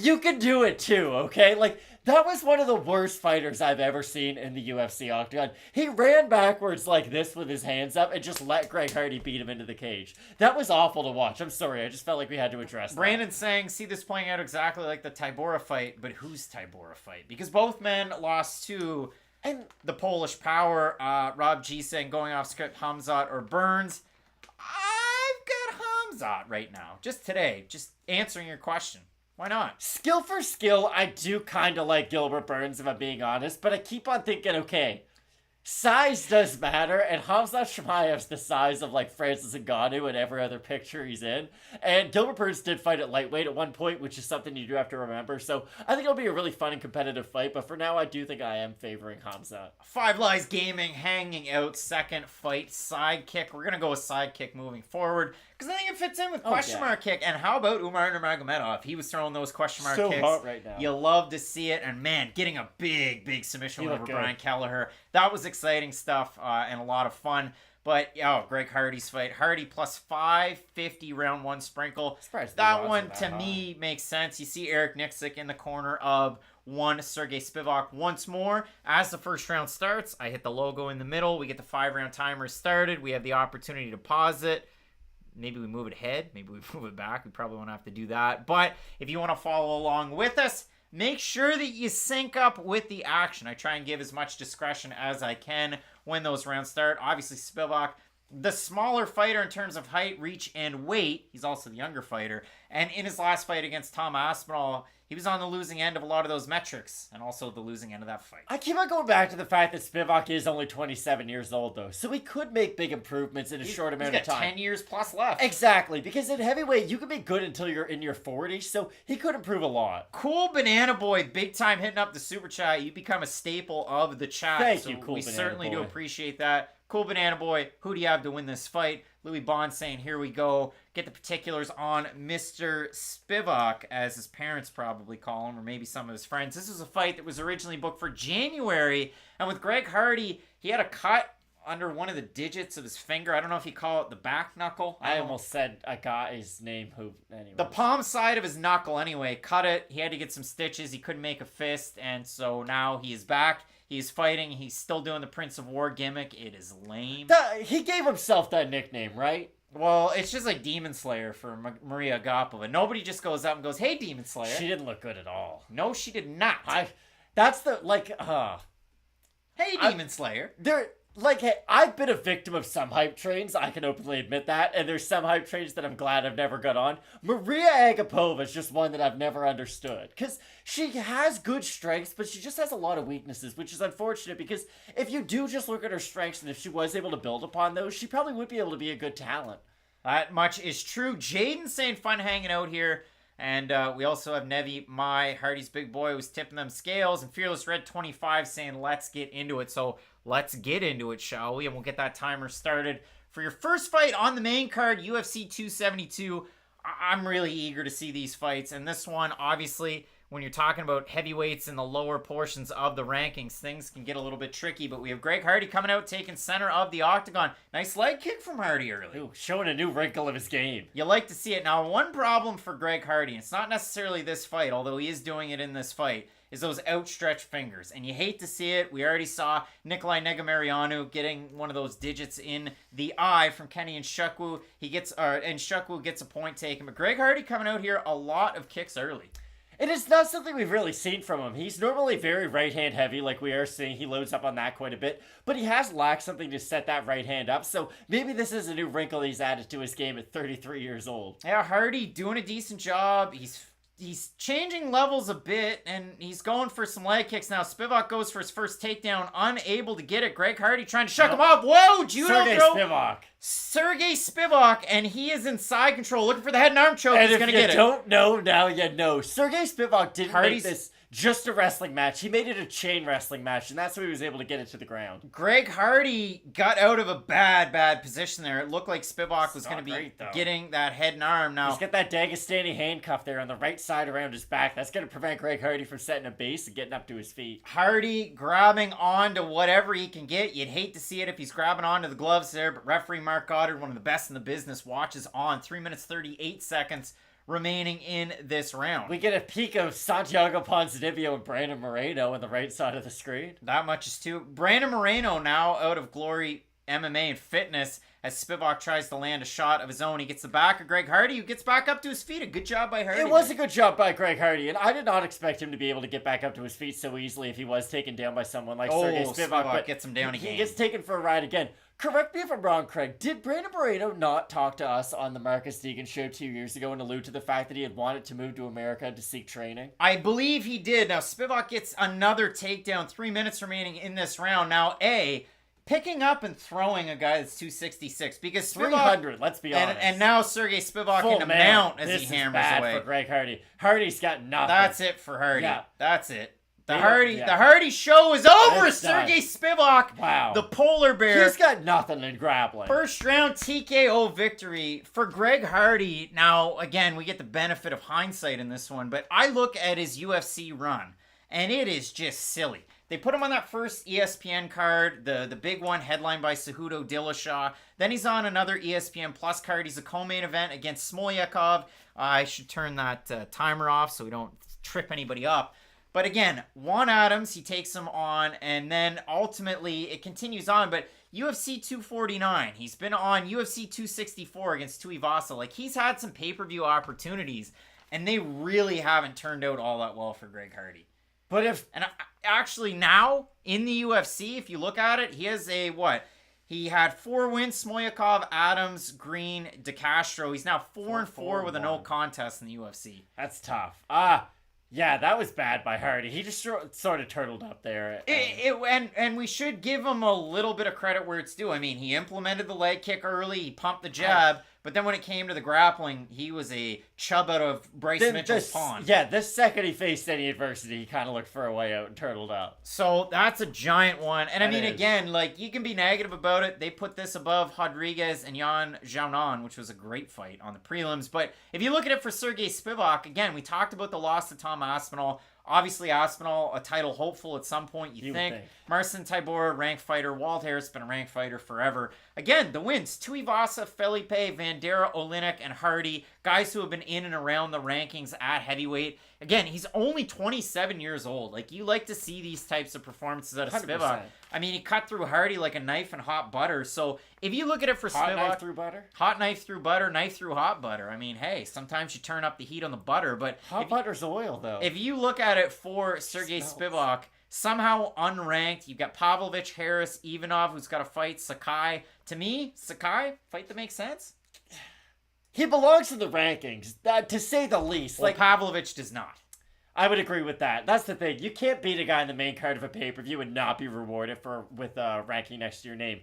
You can do it too, okay? That was one of the worst fighters I've ever seen in the UFC octagon. He ran backwards like this with his hands up and just let Greg Hardy beat him into the cage. That was awful to watch. I'm sorry. I just felt like we had to address Brandon saying, see this playing out exactly like the Tybura fight, but whose Tybura fight? Because both men lost to the Polish power. Rob G saying, going off script, Hamzat or Burns. I've got Hamzat right now. Just today. Just answering your question. Why not? Skill for skill, I do kind of like Gilbert Burns, if I'm being honest, but I keep on thinking, okay, size does matter, and Khamzat Chimaev's the size of, like, Francis Ngannou in every other picture he's in. And Gilbert Burns did fight at lightweight at one point, which is something you do have to remember. So I think it'll be a really fun and competitive fight, but for now, I do think I am favoring Khamzat. Five Lies Gaming hanging out second fight Sidekick. We're going to go with Sidekick moving forward because I think it fits in with question mark kick. And how about Umar Nurmagomedov? He was throwing those question mark kicks. So hot right now. You love to see it. And man, getting a big submission over Brian Kelleher. That was exciting stuff and a lot of fun. But, Greg Hardy's fight. Hardy plus 550 round one sprinkle. That one, to me, makes sense. You see Eric Nixick in the corner of one Sergey Spivak once more. As the first round starts, I hit the logo in the middle. We get the 5-round timer started. We have the opportunity to pause it. Maybe we move it ahead. Maybe we move it back. We probably won't have to do that. But if you want to follow along with us, make sure that you sync up with the action. I try and give as much discretion as I can when those rounds start. Obviously, Spivak, the smaller fighter in terms of height, reach, and weight. He's also the younger fighter. And in his last fight against Tom Aspinall, he was on the losing end of a lot of those metrics and also the losing end of that fight. I keep on going back to the fact that Spivak is only 27 years old, though, so he could make big improvements in a short amount of time. 10 years plus left. Exactly, because in heavyweight, you can be good until you're in your 40s, so he could improve a lot. Cool Banana Boy, big time hitting up the super chat. You become a staple of the chat. Thank you, Cool Banana Boy. We certainly do appreciate that. Cool Banana Boy, who do you have to win this fight? Louis Bond saying, here we go. Get the particulars on Mr. Spivak, as his parents probably call him, or maybe some of his friends. This was a fight that was originally booked for January, and with Greg Hardy, he had a cut under one of the digits of his finger. I don't know if you call it the back knuckle. I almost said I got his name. Anyway. The palm side of his knuckle, anyway. Cut it. He had to get some stitches. He couldn't make a fist, and so now he is back. He's fighting. He's still doing the Prince of War gimmick. It is lame. He gave himself that nickname, right? Well, it's just like Demon Slayer for Maria Agapova. Nobody just goes up and goes, hey, Demon Slayer. She didn't look good at all. No, she did not. Hey, Demon Slayer. I've been a victim of some hype trains. I can openly admit that. And there's some hype trains that I'm glad I've never got on. Maria Agapova is just one that I've never understood. Because she has good strengths, but she just has a lot of weaknesses, which is unfortunate. Because if you do just look at her strengths, and if she was able to build upon those, she probably would be able to be a good talent. That much is true. Jaden saying fun hanging out here. And we also have Nevi, Hardy's big boy, who's tipping them scales. And Fearless Red 25 saying, let's get into it. So let's get into it, shall we? And we'll get that timer started. For your first fight on the main card, UFC 272, I'm really eager to see these fights. And this one, obviously, when you're talking about heavyweights in the lower portions of the rankings, things can get a little bit tricky. But we have Greg Hardy coming out, taking center of the octagon. Nice leg kick from Hardy early. Ooh, showing a new wrinkle of his game. You like to see it. Now, one problem for Greg Hardy, it's not necessarily this fight, although he is doing it in this fight, is those outstretched fingers. And you hate to see it. We already saw Nikolai Negumereanu getting one of those digits in the eye from Kenny Nshukwu. Nshukwu gets a point taken. But Greg Hardy coming out here, a lot of kicks early. It is not something we've really seen from him. He's normally very right-hand heavy, like we are seeing. He loads up on that quite a bit. But he has lacked something to set that right hand up. So maybe this is a new wrinkle he's added to his game at 33 years old. Yeah, Hardy doing a decent job. He's changing levels a bit, and he's going for some leg kicks now. Spivak goes for his first takedown, unable to get it. Greg Hardy trying to shuck him off. Whoa, judo throw. Sergey Spivak, and he is in side control, looking for the head and arm choke. And he's going to get it. If you don't know, now you know. Sergey Spivak didn't make this just a wrestling match. He made it a chain wrestling match, and that's how he was able to get it to the ground. Greg Hardy got out of a bad position there. It looked like Spivak was going to be getting that head and arm. Now he's got that Dagestani handcuff there on the right side around his back. That's going to prevent Greg Hardy from setting a base and getting up to his feet. Hardy grabbing onto whatever he can get. You'd hate to see it if he's grabbing onto the gloves there, but referee Mark Goddard, one of the best in the business, watches on. 3 minutes 38 seconds remaining in this round. We get a peek of Santiago Ponzinibbio and Brandon Moreno on the right side of the screen. That much is too. Brandon Moreno now out of Glory MMA and Fitness as Spivak tries to land a shot of his own. He gets the back of Greg Hardy, who gets back up to his feet. A good job by Hardy. It was a good job by Greg Hardy, and I did not expect him to be able to get back up to his feet so easily if he was taken down by someone like Sergey Spivak. But gets him down again. He gets taken for a ride again. Correct me if I'm wrong, Craig. Did Brandon Moreno not talk to us on the Marcus Deegan show 2 years ago and allude to the fact that he had wanted to move to America to seek training? I believe he did. Now, Spivak gets another takedown, 3 minutes remaining in this round. Now, picking up and throwing a guy that's 266 because Spivak, 300, let's be honest. And now Sergey Spivak Full in the man. mount as This he is hammers bad away. for Greg Hardy. Hardy's got nothing. That's it for Hardy. Yeah. That's it. The Yeah. Hardy show is over. It's Sergey done. Spivak, Wow. the polar bear. He's got nothing in grappling. First round TKO victory for Greg Hardy. Now, again, we get the benefit of hindsight in this one, but I look at his UFC run, and it is just silly. They put him on that first ESPN card, the big one, headlined by Cejudo Dillashaw. Then he's on another ESPN Plus card. He's a co-main event against Smolyakov. I should turn that timer off so we don't trip anybody up. But again, Juan Adams, he takes him on, and then ultimately it continues on. But UFC 249, he's been on UFC 264 against Tuivasa. Like, he's had some pay-per-view opportunities, and they really haven't turned out all that well for Greg Hardy. But actually now, in the UFC, if you look at it, he has He had 4 wins, Smolyakov, Adams, Green, DeCastro. He's now 4-4 with a no contest in the UFC. That's tough. Yeah, that was bad by Hardy. He just sort of turtled up there. And we should give him a little bit of credit where it's due. I mean, he implemented the leg kick early. He pumped the jab. But then when it came to the grappling, he was a chub out of Bryce Mitchell's pond. Yeah, this second he faced any adversity, he kind of looked for a way out and turtled up. So that's a giant one. And I mean, again, like, you can be negative about it. They put this above Rodriguez and Yan Xiaonan, which was a great fight on the prelims. But if you look at it for Sergey Spivak, again, we talked about the loss to Tom Aspinall. Obviously, Aspinall, a title hopeful at some point, you think. Marcin Tybura, ranked fighter. Walt Harris, been a ranked fighter forever. Again, the wins. Tuivasa, Felipe, Vandera, Oleinik, and Hardy. Guys who have been in and around the rankings at heavyweight. Again, he's only 27 years old. Like, you like to see these types of performances out of 100%. Spivak. I mean, he cut through Hardy like a knife in hot butter. So, if you look at it for Spivak... Hot knife through butter? Hot knife through butter, knife through hot butter. I mean, hey, sometimes you turn up the heat on the butter, but... Hot butter's oil, though. If you look at it for Sergey Spivak, somehow unranked, you've got Pavlovich, Harris, Ivanov, who's got to fight Sakai. To me, Sakai, fight that makes sense? He belongs in the rankings, to say the least. Well, like, Pavlovich does not. I would agree with that. That's the thing. You can't beat a guy in the main card of a pay-per-view and not be rewarded with ranking next to your name.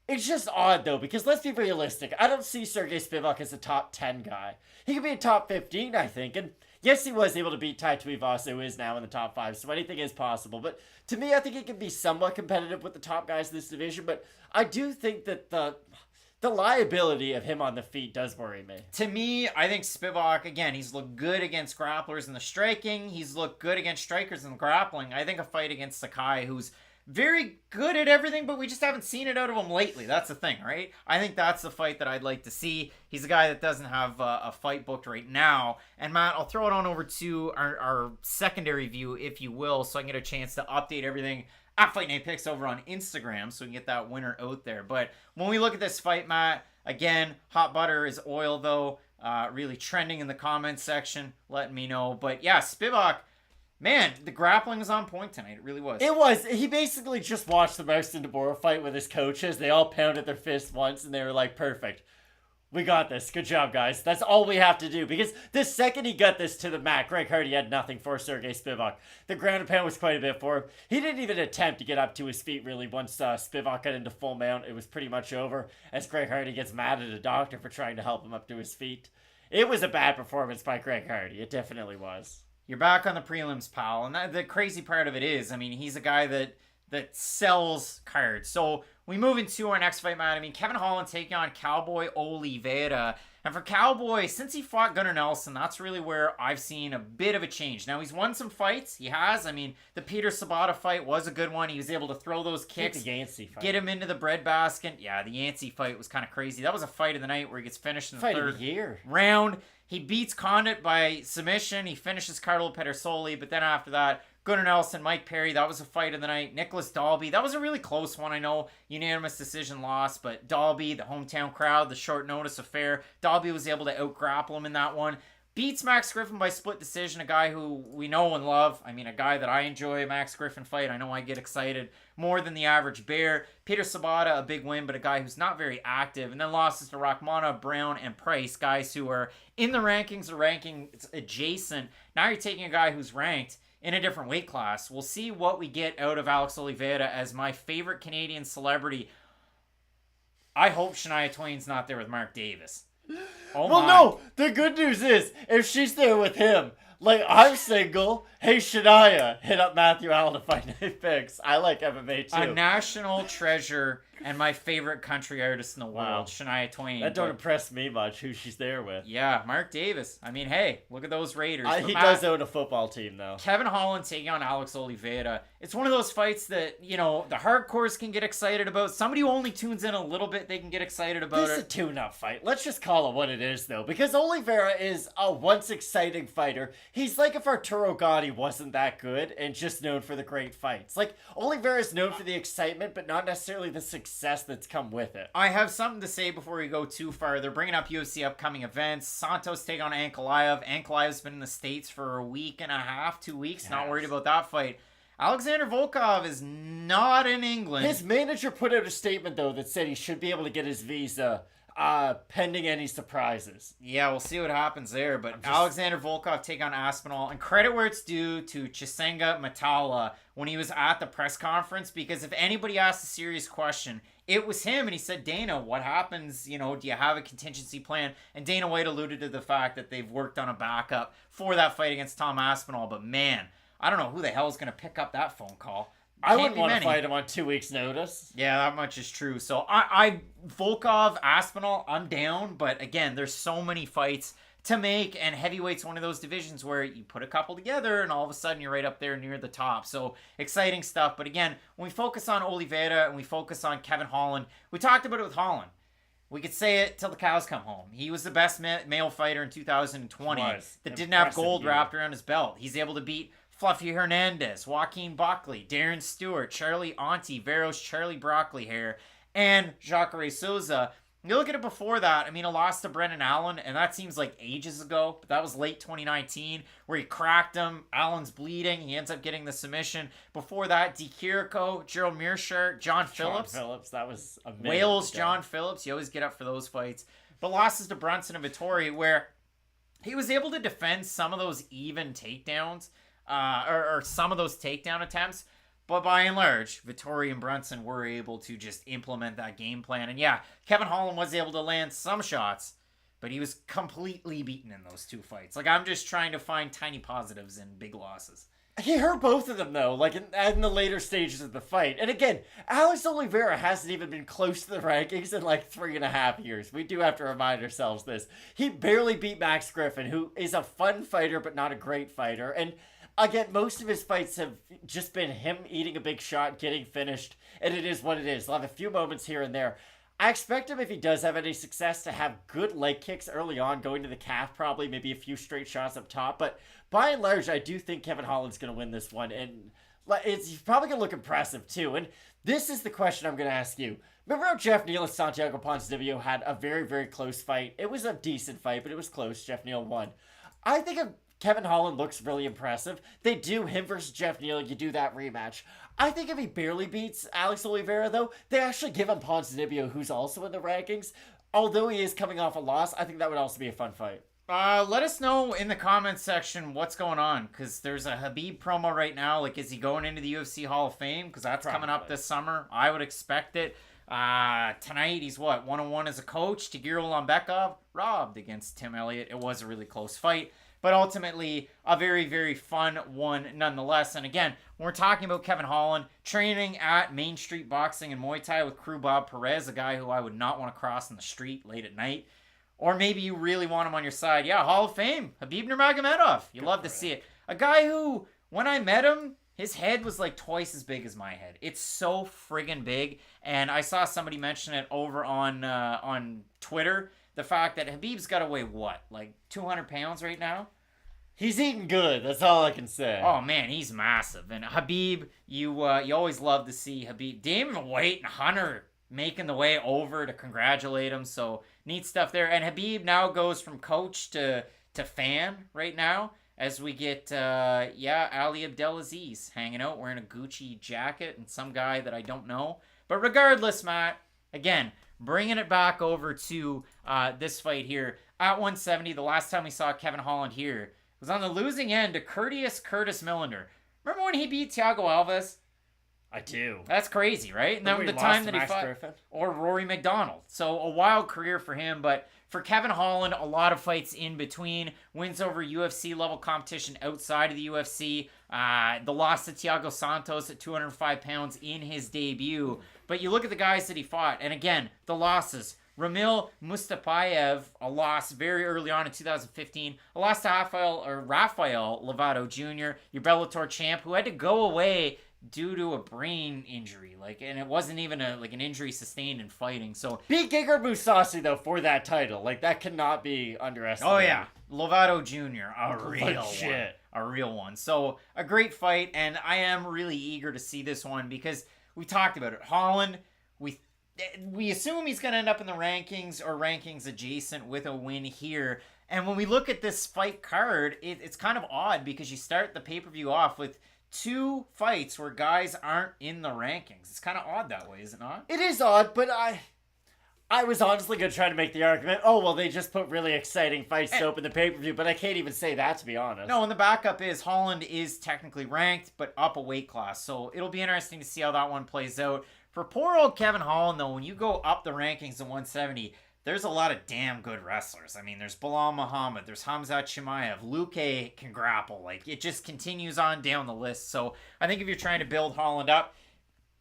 It's just odd, though, because let's be realistic. I don't see Sergey Spivak as a top 10 guy. He could be a top 15, I think, and yes, he was able to beat Tai Tuivasa, who is now in the top 5, so anything is possible. But to me, I think he can be somewhat competitive with the top guys in this division, but I do think that the liability of him on the feet does worry me. To me, I think Spivak, again, he's looked good against grapplers in the striking. He's looked good against strikers in the grappling. I think a fight against Sakai, who's very good at everything, but we just haven't seen it out of him lately. That's the thing, right? I think that's the fight that I'd like to see. He's a guy that doesn't have a fight booked right now. And Matt, I'll throw it on over to our secondary view, if you will, so I can get a chance to update everything at Fight Night Picks over on Instagram, so we can get that winner out there. But when we look at this fight, Matt, again, hot butter is oil, though. Really trending in the comments section, letting me know. But yeah, Spivak, man, the grappling was on point tonight. It really was. It was. He basically just watched the Marston DeBoer fight with his coaches. They all pounded their fists once, and they were like, perfect. We got this. Good job, guys. That's all we have to do. Because the second he got this to the mat, Greg Hardy had nothing for Sergey Spivak. The ground and pound was quite a bit for him. He didn't even attempt to get up to his feet, really. Once Spivak got into full mount, it was pretty much over. As Greg Hardy gets mad at a doctor for trying to help him up to his feet. It was a bad performance by Greg Hardy. It definitely was. You're back on the prelims, pal. And the crazy part of it is, I mean, he's a guy that sells cards. So we move into our next fight, man. I mean, Kevin Holland taking on Cowboy Oliveira. And for Cowboy, since he fought Gunnar Nelson, that's really where I've seen a bit of a change. Now, he's won some fights. He has. I mean, the Peter Sabata fight was a good one. He was able to throw those kicks, the Yancey fight, get him into the breadbasket. Yeah, the Yancey fight was kind of crazy. That was a fight of the night where he gets finished in the third round. He beats Condit by submission. He finishes Carlo Pedersoli, but then after that, Gunnar Nelson, Mike Perry, that was a fight of the night. Nicholas Dalby, that was a really close one, I know. Unanimous decision loss, but Dalby, the hometown crowd, the short notice affair, Dalby was able to out-grapple him in that one. beats Max Griffin by split decision, a guy who we know and love. I mean, a guy that I enjoy a Max Griffin fight. I know I get excited more than the average bear. Peter Sabata, a big win, but a guy who's not very active. And then losses to Rachmanov, Brown, and Price, guys who are in the rankings or rankings adjacent. Now you're taking a guy who's ranked in a different weight class. We'll see what we get out of Alex Oliveira as my favorite Canadian celebrity. I hope Shania Twain's not there with Mark Davis. Oh well, my. no. The good news is, if she's there with him, like, I'm single. Hey, Shania, hit up Matthew Allen to find Night Picks. I like MMA too. A national treasure and my favorite country artist in the world, Wow. Shania Twain. That don't impress me much, who she's there with. Yeah, Mark Davis. I mean, hey, look at those Raiders. He does own a football team, though. Kevin Holland taking on Alex Oliveira. It's one of those fights that, the hardcores can get excited about. Somebody who only tunes in a little bit, they can get excited about This is it. a tune-up fight. Let's just call it what it is, though. Because Oliveira is a once exciting fighter. He's like if Arturo Gatti wasn't that good and just known for the great fights. Like, Oliveira is known for the excitement, but not necessarily the success that's come with it. I have something to say before we go too far. They're bringing up UFC upcoming events. Santos take on Ankalaev. Ankalaev's been in the States for a week and a half, 2 weeks. Yes. Not worried about that fight. Alexander Volkov is not in England. His manager put out a statement, though, that said he should be able to get his visa pending any surprises. Yeah, we'll see what happens there. But Alexander Volkov take on Aspinall. And credit where it's due to Chisenga Matala when he was at the press conference. Because if anybody asked a serious question, it was him. And he said, Dana, what happens? Do you have a contingency plan? And Dana White alluded to the fact that they've worked on a backup for that fight against Tom Aspinall. But man, I don't know who the hell is going to pick up that phone call. I wouldn't want to fight him on 2 weeks' notice. Yeah, that much is true. So I Volkov, Aspinall, I'm down. But again, there's so many fights to make, and heavyweight's one of those divisions where you put a couple together and all of a sudden you're right up there near the top. So exciting stuff. But again, when we focus on Oliveira and we focus on Kevin Holland, we talked about it with Holland. We could say it till the cows come home. He was the best male fighter in 2020 that didn't have gold wrapped around his belt. He's able to beat Fluffy Hernandez, Joaquin Buckley, Darren Stewart, Charlie Auntie, Veros, Charlie Broccoli Hair, and Jacare Souza. You look at it before that, I mean, a loss to Brendan Allen, and that seems like ages ago, but that was late 2019, where he cracked him. Allen's bleeding. He ends up getting the submission. Before that, D. Kiriko, Gerald Mearshart, John Phillips. That was amazing. Wales, John Phillips. You always get up for those fights. But losses to Brunson and Vittori, where he was able to defend some of those even takedowns, or some of those takedown attempts. But by and large, Vittori and Brunson were able to just implement that game plan. And yeah, Kevin Holland was able to land some shots, but he was completely beaten in those two fights. Like, I'm just trying to find tiny positives in big losses. He hurt both of them, though, like in the later stages of the fight. And again, Alex Oliveira hasn't even been close to the rankings in like 3.5 years. We do have to remind ourselves this. He barely beat Max Griffin, who is a fun fighter, but not a great fighter. And again, most of his fights have just been him eating a big shot, getting finished, and it is what it is. He'll have a few moments here and there. I expect him, if he does have any success, to have good leg kicks early on, going to the calf probably, maybe a few straight shots up top. But by and large, I do think Kevin Holland's going to win this one, and he's probably going to look impressive too. And this is the question I'm going to ask you. Remember how Jeff Neal and Santiago Ponzinibbio had a very, very close fight? It was a decent fight, but it was close. Jeff Neal won. I think Kevin Holland looks really impressive. They do him versus Jeff Neal. You do that rematch. I think if he barely beats Alex Oliveira, though, they actually give him Ponzinibbio, who's also in the rankings. Although he is coming off a loss, I think that would also be a fun fight. Let us know in the comments section what's going on, because there's a Khabib promo right now. Like, is he going into the UFC Hall of Fame? Because that's coming up this summer. I would expect it. Tonight, he's 1-1 as a coach. Tagiro Lambekov robbed against Tim Elliott. It was a really close fight, but ultimately a very, very fun one nonetheless. And again, when we're talking about Kevin Holland training at Main Street Boxing and Muay Thai with Crew Bob Perez, a guy who I would not want to cross in the street late at night. Or maybe you really want him on your side. Yeah, Hall of Fame, Khabib Nurmagomedov. You love to see it. A guy who, when I met him, his head was like twice as big as my head. It's so friggin' big. And I saw somebody mention it over on Twitter. The fact that Khabib's got to weigh what? Like 200 pounds right now? He's eating good. That's all I can say. Oh, man, he's massive. And Khabib, you always love to see Khabib. Damon White and Hunter making the way over to congratulate him. So neat stuff there. And Khabib now goes from coach to to fan right now as we get, Ali Abdelaziz hanging out wearing a Gucci jacket and some guy that I don't know. But regardless, Matt, again, bringing it back over to this fight here. At 170, the last time we saw Kevin Holland here was on the losing end to Curtis Millender. Remember when he beat Thiago Alves? I do. That's crazy, right? And then the time that he fought, or Rory McDonald. So a wild career for him, but for Kevin Holland, a lot of fights in between. Wins over UFC level competition outside of the UFC. The loss to Thiago Santos at 205 pounds in his debut. But you look at the guys that he fought, and again, the losses. Ramil Mustafayev, a loss very early on in 2015. A loss to Rafael Lovato Jr., your Bellator champ, who had to go away due to a brain injury, and it wasn't even an injury sustained in fighting. So beat Gegard Mousasi though for that title, that cannot be underestimated. Oh yeah, Lovato Jr., a real one. So a great fight, and I am really eager to see this one because we talked about it. Holland, we assume he's going to end up in the rankings or rankings adjacent with a win here. And when we look at this fight card, it's kind of odd because you start the pay-per-view off with 2 fights where guys aren't in the rankings. It's kind of odd that way, is it not? It is odd, but I was honestly going to try to make the argument, they just put really exciting fights to open the pay-per-view, but I can't even say that, to be honest. No, and the backup is Holland is technically ranked, but up a weight class. So it'll be interesting to see how that one plays out. For poor old Kevin Holland, though, when you go up the rankings to 170, there's a lot of damn good wrestlers. I mean, there's Bilal Muhammad, there's Hamzat Chimaev, Luque can grapple. It just continues on down the list. So I think if you're trying to build Holland up,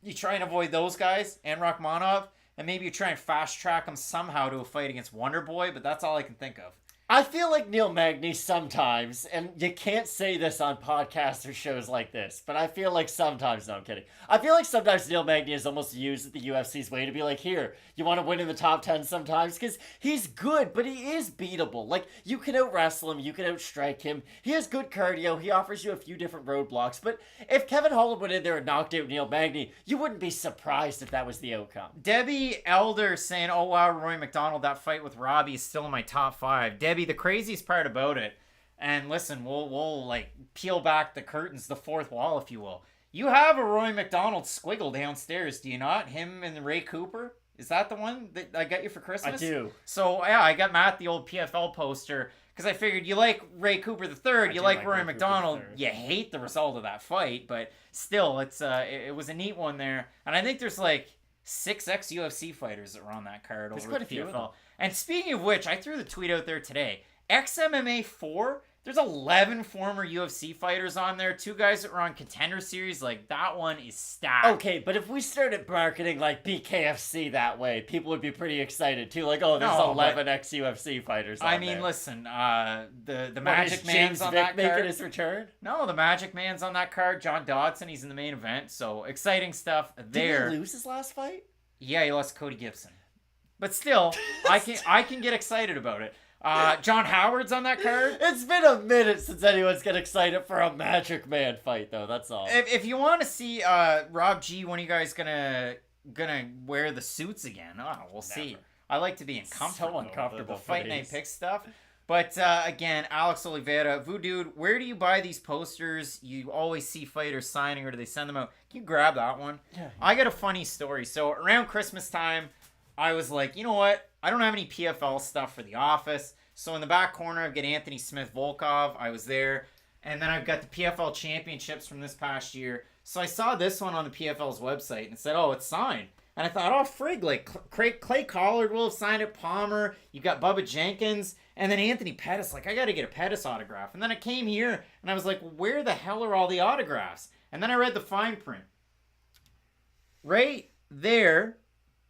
you try and avoid those guys and Rakhmonov, and maybe you try and fast track him somehow to a fight against Wonder Boy, but that's all I can think of. I feel like Neil Magny sometimes, and you can't say this on podcasts or shows like this, but I feel like sometimes, no, I'm kidding. I feel like sometimes Neil Magny is almost used the UFC's way to be like, here, you want to win in the top 10 sometimes? Because he's good, but he is beatable. You can out-wrestle him, you can outstrike him. He has good cardio, he offers you a few different roadblocks, but if Kevin Holland went in there and knocked out Neil Magny, you wouldn't be surprised if that was the outcome. Debbie Elder saying, oh wow, Roy McDonald, that fight with Robbie is still in my top 5. Debbie, the craziest part about it, and listen, we'll peel back the curtains, the fourth wall, if you will. You have a Roy McDonald squiggle downstairs, do you not? Him and Ray Cooper? Is that the one that I got you for Christmas? I do. So yeah, I got Matt the old PFL poster because I figured you like Ray Cooper III, you like Roy McDonald, you hate the result of that fight, but still, it was a neat one there, and I think there's 6 ex-UFC fighters that were on that card over the PFL. And speaking of which, I threw the tweet out there today. XMMA 4, there's 11 former UFC fighters on there. 2 guys that were on Contender Series. That one is stacked. Okay, but if we started marketing BKFC that way, people would be pretty excited too. There's 11 ex-UFC fighters on there. Listen, the Magic Man's on that card. Making his return? No, the Magic Man's on that card. John Dodson, he's in the main event. So, exciting stuff there. Did he lose his last fight? Yeah, he lost to Cody Gibson. But still, I can get excited about it. John Howard's on that card. It's been a minute since anyone's get excited for a Magic Man fight, though. That's all. If you want to see Rob G, when are you guys gonna wear the suits again? Oh, we'll see. I like to be uncomfortable. So uncomfortable. The Fight Night Pick stuff. But again, Alex Oliveira, Voodoo, where do you buy these posters? You always see fighters signing, or do they send them out? Can you grab that one? Yeah. I got a funny story. So around Christmas time, I was like, you know what? I don't have any PFL stuff for the office. So in the back corner, I've got Anthony Smith-Volkov. I was there. And then I've got the PFL championships from this past year. So I saw this one on the PFL's website and it said, oh, it's signed. And I thought, oh, frig, Clay Collard will have signed it, Palmer. You got Bubba Jenkins. And then Anthony Pettis, I got to get a Pettis autograph. And then I came here and I was like, where the hell are all the autographs? And then I read the fine print. Right there.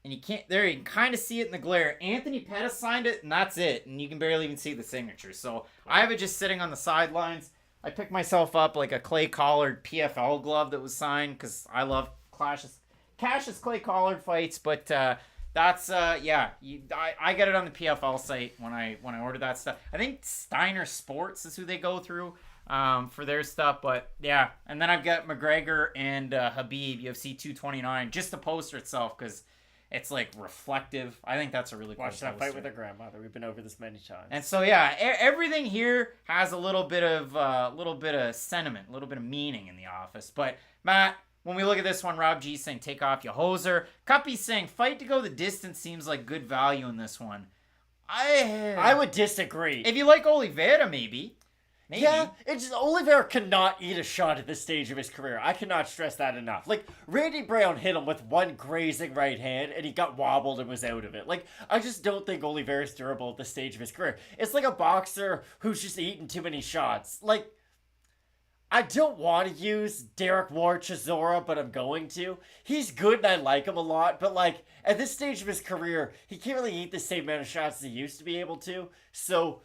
And you can kind of see it in the glare. Anthony Pettis signed it, and that's it. And you can barely even see the signature. So I have it just sitting on the sidelines. I picked myself up a Clay Collard PFL glove that was signed because I love Cassius Clay Collard fights. But that's I get it on the PFL site when I order that stuff. I think Steiner Sports is who they go through for their stuff. But yeah, and then I've got McGregor and Habib UFC 229, just the poster itself because It's like reflective. I think that's a really cool Watch that poster. fight with her grandmother. We've been over this many times. And so yeah, everything here has a little bit of sentiment, a little bit of meaning in the office. But Matt, when we look at this one, Rob G saying take off your hoser. Cuppy saying fight to go the distance seems like good value in this one. I would disagree. If you like Oliveira, maybe. Yeah, it's just Oliveira cannot eat a shot at this stage of his career. I cannot stress that enough. Like, Randy Brown hit him with one grazing right hand, and he got wobbled and was out of it. Like, I just don't think Oliveira's durable at this stage of his career. It's like a boxer who's just eating too many shots. Like, I don't want to use Derek Ward Chisora, but I'm going to. He's good and I like him a lot, but like, at this stage of his career, he can't really eat the same amount of shots as he used to be able to. So,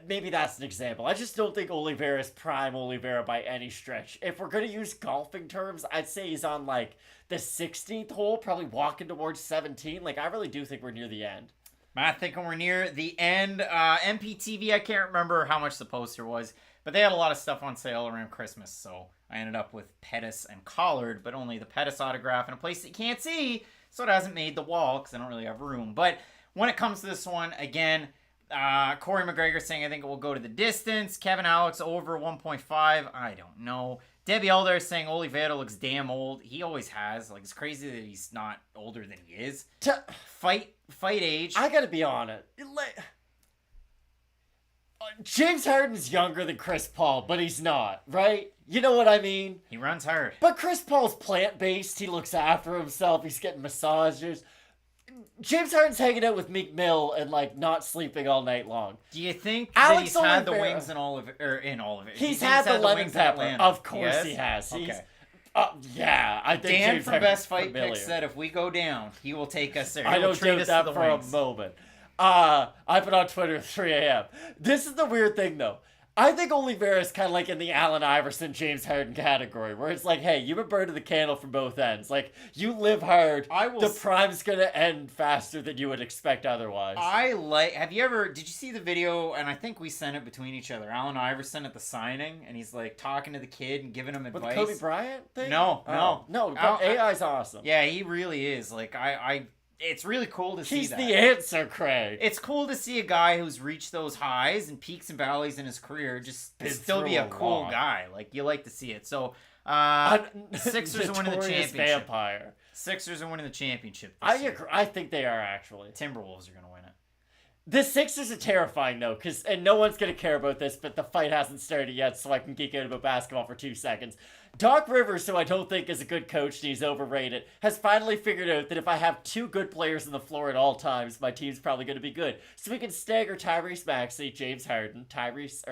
maybe that's an example. I just don't think Oliveira is prime Oliveira by any stretch. If we're going to use golfing terms, I'd say he's on like the 16th hole, probably walking towards 17. Like, I really do think we're near the end. Matt thinking we're near the end. MPTV, I can't remember how much the poster was, but they had a lot of stuff on sale around Christmas, so I ended up with Pettis and Collard, but only the Pettis autograph in a place that you can't see, so it hasn't made the wall because I don't really have room. But when it comes to this one, again, Corey McGregor saying I think it will go to the distance. Kevin Alex over 1.5. I don't know. Debbie Elder saying Oliveira looks damn old. He always has. Like, it's crazy that he's not older than he is. Fight age. I gotta be honest. James Harden's younger than Chris Paul, but he's not, right? You know what I mean? He runs hard. But Chris Paul's plant-based. He looks after himself. He's getting massages. James Harden's hanging out with Meek Mill and, like, not sleeping all night long. Do you think Alex that he's had the Oliveira- wings in all of it? He's had the lemon wings in pepper. Atlanta? Of course Yes? he has. He's, Okay. yeah, I think Dan James from Harden's Best Fight familiar. Pick said if we go down, he will take us there. He I will don't treat doubt us that to the for wings. a moment. I've been on Twitter at 3 a.m. This is the weird thing, though. I think Oliveira is kind of like in the Allen Iverson, James Harden category, where it's like, hey, you've been burning the candle from both ends. Like, you live hard. The prime's going to end faster than you would expect otherwise. Did you see the video, and I think we sent it between each other, Allen Iverson at the signing, and he's like talking to the kid and giving him advice. With the Kobe Bryant thing? No. AI's awesome. Yeah, he really is. Like, it's really cool to see He's that. the answer, Craig. It's cool to see a guy who's reached those highs and peaks and valleys in his career just still be a cool guy. Like, you like to see it. So, Sixers are winning the championship. Vampire. Sixers are winning the championship I this year. agree. I think they are, actually. Timberwolves are going to win it. The Sixers are terrifying, though, and no one's going to care about this, but the fight hasn't started yet, so I can geek out about basketball for 2 seconds. Doc Rivers, who I don't think is a good coach and he's overrated, has finally figured out that if I have 2 good players on the floor at all times, my team's probably going to be good. So we can stagger Tyrese Maxey, James Harden, Tobias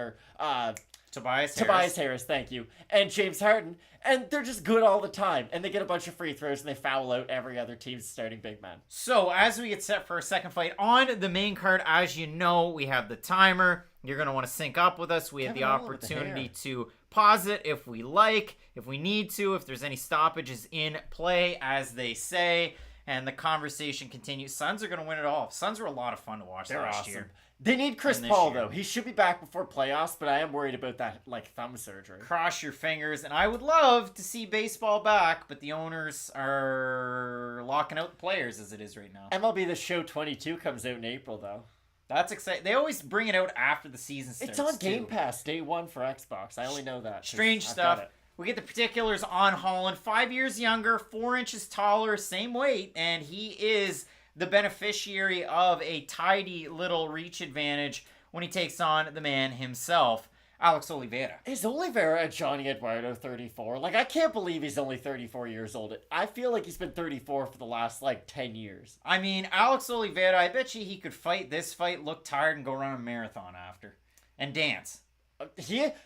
Harris, thank you, and James Harden, and they're just good all the time, and they get a bunch of free throws and they foul out every other team's starting big man. So, as we get set for a second fight on the main card, as you know, we have the timer. You're going to want to sync up with us. We have the opportunity to pause it if we like, if we need to, if there's any stoppages in play, as they say, and the conversation continues. Suns are going to win it all. Suns were a lot of fun to watch last year. They need Chris Paul, though. He should be back before playoffs, but I am worried about that, like, thumb surgery. Cross your fingers. And I would love to see baseball back, but the owners are locking out the players as it is right now. MLB The Show 22 comes out in April, though. That's exciting. They always bring it out after the season starts. It's on Game Pass, day 1 for Xbox. I only know that. Strange stuff. We get the particulars on Holland. 5 years younger, 4 inches taller, same weight, and he is the beneficiary of a tidy little reach advantage when he takes on the man himself, Alex Oliveira. Is Oliveira a Johnny Eduardo 34? Like, I can't believe he's only 34 years old. I feel like he's been 34 for the last, 10 years. I mean, Alex Oliveira, I bet you he could fight this fight, look tired, and go run a marathon after. And dance.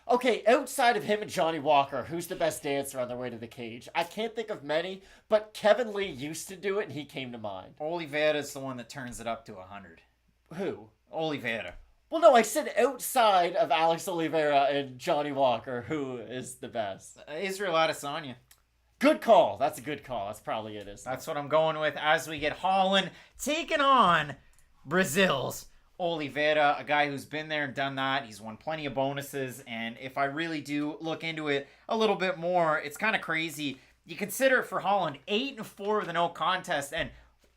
Okay, outside of him and Johnny Walker, who's the best dancer on their way to the cage? I can't think of many, but Kevin Lee used to do it, and he came to mind. Oliveira's the one that turns it up to 100. Who? Oliveira. Well, no, I said outside of Alex Oliveira and Johnny Walker, who is the best? Israel Adesanya. Good call. That's a good call. That's probably it. That's what I'm going with as we get Holland taking on Brazil's Oliveira, a guy who's been there and done that. He's won plenty of bonuses, and if I really do look into it a little bit more, it's kind of crazy. You consider it for Holland, 8-4 with a no contest, and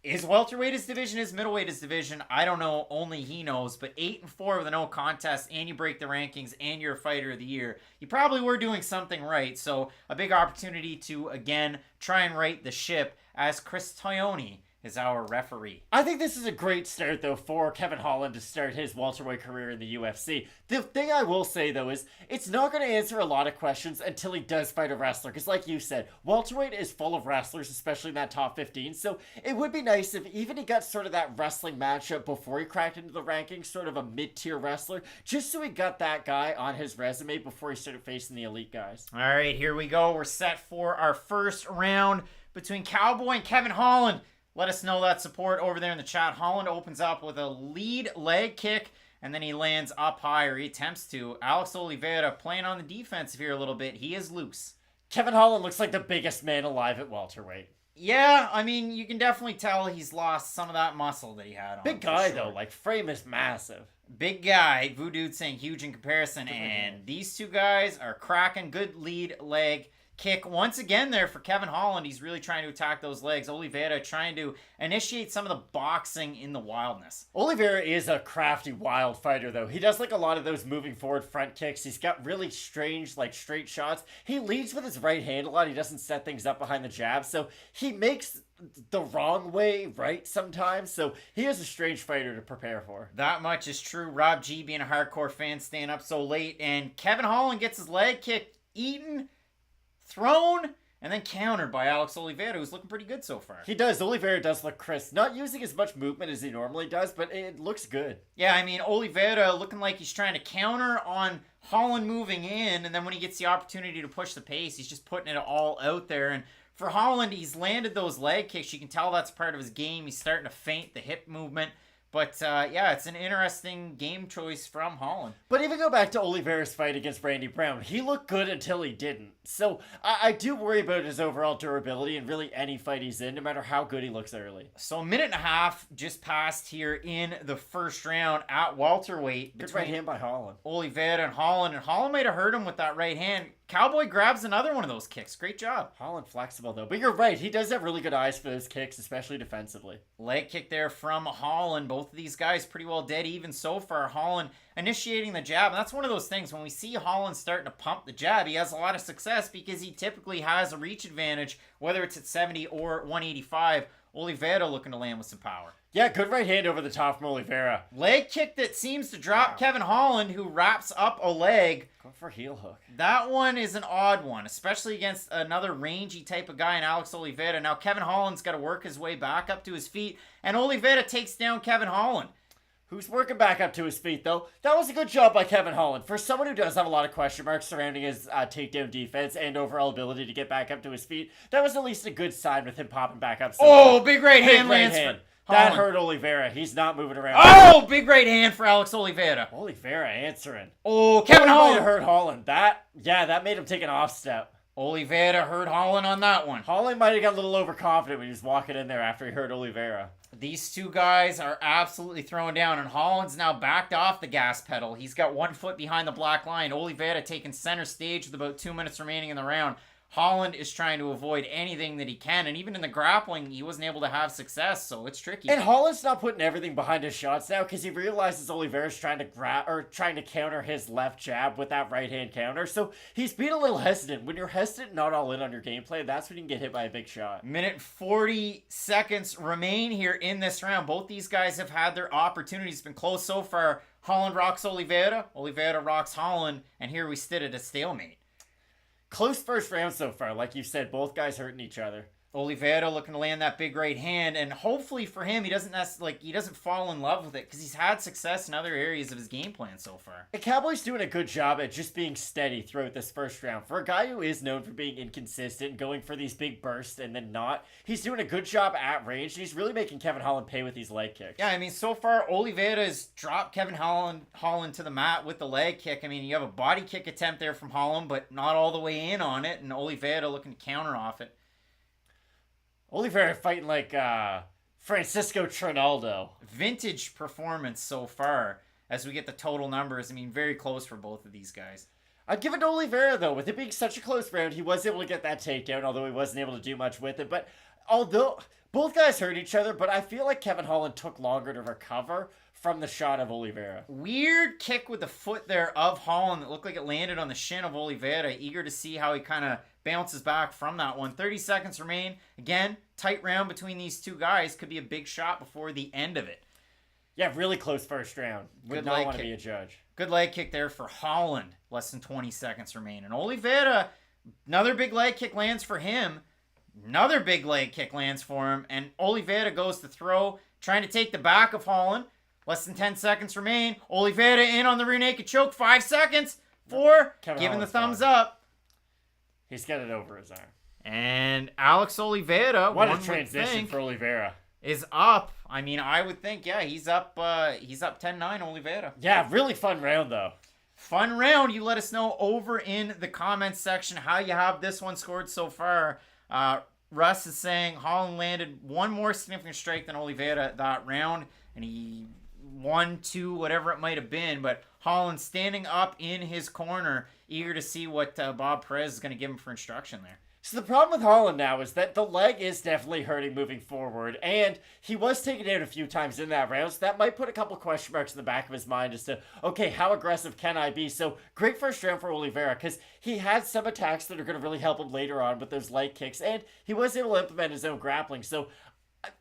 Is welterweight his division? Is middleweight his division? I don't know. Only he knows. But 8-4 with a no contest, and you break the rankings, and you're a fighter of the year. You probably were doing something right. So a big opportunity to, again, try and right the ship as Chris Tognoni is our referee. I think this is a great start, though, for Kevin Holland to start his welterweight career in the UFC. The thing I will say, though, is it's not going to answer a lot of questions until he does fight a wrestler. Because like you said, welterweight is full of wrestlers, especially in that top 15. So it would be nice if even he got sort of that wrestling matchup before he cracked into the rankings, sort of a mid-tier wrestler, just so he got that guy on his resume before he started facing the elite guys. All right, here we go. We're set for our first round between Cowboy and Kevin Holland. Let us know that support over there in the chat. Holland opens up with a lead leg kick, and then he lands up high, or he attempts to. Alex Oliveira playing on the defensive here a little bit. He is loose. Kevin Holland looks like the biggest man alive at welterweight. Yeah, I mean, you can definitely tell he's lost some of that muscle that he had on. Big guy, though. Like, frame is massive. Big guy. Voodoo saying huge in comparison. And these two guys are cracking. Good lead leg kick once again there for Kevin Holland. He's really trying to attack those legs. Oliveira trying to initiate some of the boxing in the wildness. Oliveira is a crafty, wild fighter, though. He does like a lot of those moving forward front kicks. He's got really strange, like, straight shots. He leads with his right hand a lot. He doesn't set things up behind the jab, so he makes the wrong way right sometimes. So he is a strange fighter to prepare for. That much is true. Rob G being a hardcore fan, staying up so late, and Kevin Holland gets his leg kick eaten, thrown, and then countered by Alex Oliveira, who's looking pretty good so far. He does. Oliveira does look crisp. Not using as much movement as he normally does, but it looks good. Yeah, I mean, Oliveira looking like he's trying to counter on Holland moving in, and then when he gets the opportunity to push the pace, he's just putting it all out there. And for Holland, he's landed those leg kicks. You can tell that's part of his game. He's starting to feint the hip movement. But, yeah, it's an interesting game choice from Holland. But even go back to Oliveira's fight against Randy Brown, he looked good until he didn't. So I do worry about his overall durability in really any fight he's in, no matter how good he looks early. So a minute and a half just passed here in the first round at welterweight. Good right hand by Holland. Oliveira and Holland might have hurt him with that right hand. Cowboy grabs another one of those kicks. Great job. Holland flexible, though. But you're right. He does have really good eyes for those kicks, especially defensively. Leg kick there from Holland. Both of these guys pretty well dead even so far. Holland initiating the jab. And that's one of those things. When we see Holland starting to pump the jab, he has a lot of success because he typically has a reach advantage, whether it's at 70 or 185. Oliveira looking to land with some power. Yeah, good right hand over the top from Oliveira. Leg kick that seems to drop Kevin Holland, who wraps up a leg. Going for a heel hook. That one is an odd one, especially against another rangy type of guy in Alex Oliveira. Now, Kevin Holland's got to work his way back up to his feet, and Oliveira takes down Kevin Holland. Who's working back up to his feet, though. That was a good job by Kevin Holland. For someone who does have a lot of question marks surrounding his takedown defense and overall ability to get back up to his feet, that was at least a good sign with him popping back up. So big right hand lands for that hurt Oliveira. He's not moving around. Oh, big right hand for Alex Oliveira. Oliveira answering. Oh, Kevin Holland hurt Holland. That made him take an off step. Oliveira hurt Holland on that one. Holland might have got a little overconfident when he was walking in there after he hurt Oliveira. These two guys are absolutely throwing down, and Holland's now backed off the gas pedal. He's got 1 foot behind the black line. Oliveira taking center stage with about 2 minutes remaining in the round. Holland is trying to avoid anything that he can, and even in the grappling, he wasn't able to have success, so it's tricky. And Holland's not putting everything behind his shots now because he realizes Oliveira's trying to counter his left jab with that right hand counter, so he's being a little hesitant. When you're hesitant, not all in on your gameplay, that's when you can get hit by a big shot. Minute 40 seconds remain here in this round. Both these guys have had their opportunities. It's been close so far. Holland rocks Oliveira. Oliveira rocks Holland, and here we stood at a stalemate. Close first round so far. Like you said, both guys hurting each other. Oliveira looking to land that big right hand, and hopefully for him, he doesn't fall in love with it because he's had success in other areas of his game plan so far. The Cowboy's doing a good job at just being steady throughout this first round. For a guy who is known for being inconsistent and going for these big bursts and then not, he's doing a good job at range, and he's really making Kevin Holland pay with these leg kicks. Yeah, I mean, so far, Oliveira has dropped Kevin Holland to the mat with the leg kick. I mean, you have a body kick attempt there from Holland, but not all the way in on it, and Oliveira looking to counter off it. Oliveira fighting like Francisco Trinaldo. Vintage performance so far as we get the total numbers. I mean, very close for both of these guys. I'd give it to Oliveira, though. With it being such a close round, he was able to get that takedown, although he wasn't able to do much with it. But although both guys hurt each other, but I feel like Kevin Holland took longer to recover from the shot of Oliveira. Weird kick with the foot there of Holland that looked like it landed on the shin of Oliveira. Eager to see how he kind of bounces back from that one. 30 seconds remain. Again, tight round between these two guys. Could be a big shot before the end of it. Yeah, really close first round. Would not want to be a judge. Good leg kick there for Holland. Less than 20 seconds remain. And Oliveira, another big leg kick lands for him. Another big leg kick lands for him. And Oliveira goes to throw, trying to take the back of Holland. Less than 10 seconds remain. Oliveira in on the rear naked choke. 5 seconds. 4. Giving the thumbs up. He's got it over his arm. And Alex Oliveira, what a transition for Oliveira, is up. I mean, I would think, yeah, he's up 10-9, Oliveira. Yeah, really fun round, though. Fun round. You let us know over in the comments section how you have this one scored so far. Russ is saying Holland landed one more significant strike than Oliveira that round, and he 1, 2, whatever it might have been, but Holland standing up in his corner, eager to see what Bob Perez is going to give him for instruction there. So the problem with Holland now is that the leg is definitely hurting moving forward, and he was taken out a few times in that round, so that might put a couple question marks in the back of his mind as to, okay, how aggressive can I be? So great first round for Oliveira, because he had some attacks that are going to really help him later on with those leg kicks, and he was able to implement his own grappling, so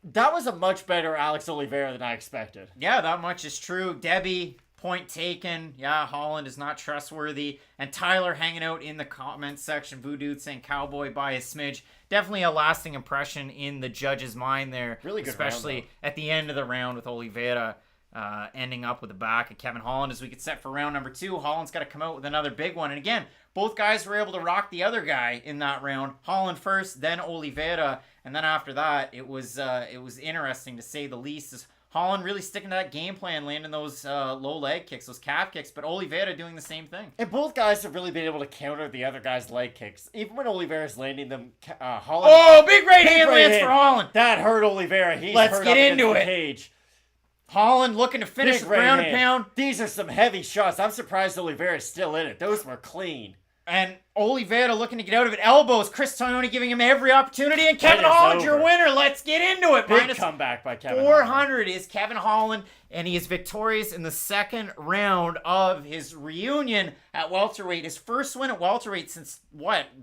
that was a much better Alex Oliveira than I expected. Yeah, that much is true. Debbie, point taken. Yeah, Holland is not trustworthy. And Tyler hanging out in the comments section. Voodoo saying Cowboy by a smidge. Definitely a lasting impression in the judge's mind there. Really good especially round, at the end of the round with Oliveira ending up with the back of Kevin Holland as we get set for round number 2. Holland's got to come out with another big one. And again, both guys were able to rock the other guy in that round. Holland first, then Oliveira. And then after that, it was interesting to say the least. As Holland really sticking to that game plan, landing those low leg kicks, those calf kicks, but Oliveira doing the same thing. And both guys have really been able to counter the other guy's leg kicks. Even when Oliveira's landing them, Holland... Oh, big right hand lands for Holland. That hurt Oliveira. Let's get into it. Cage. Holland looking to finish the ground and pound. These are some heavy shots. I'm surprised Oliveira's still in it. Those were clean. And Oliveira looking to get out of it. Elbows. Chris Tognoni giving him every opportunity. And Kevin Holland, your winner. Let's get into it. Big comeback by Kevin 400 is Kevin Holland. And he is victorious in the second round of his reunion at welterweight. His first win at welterweight since,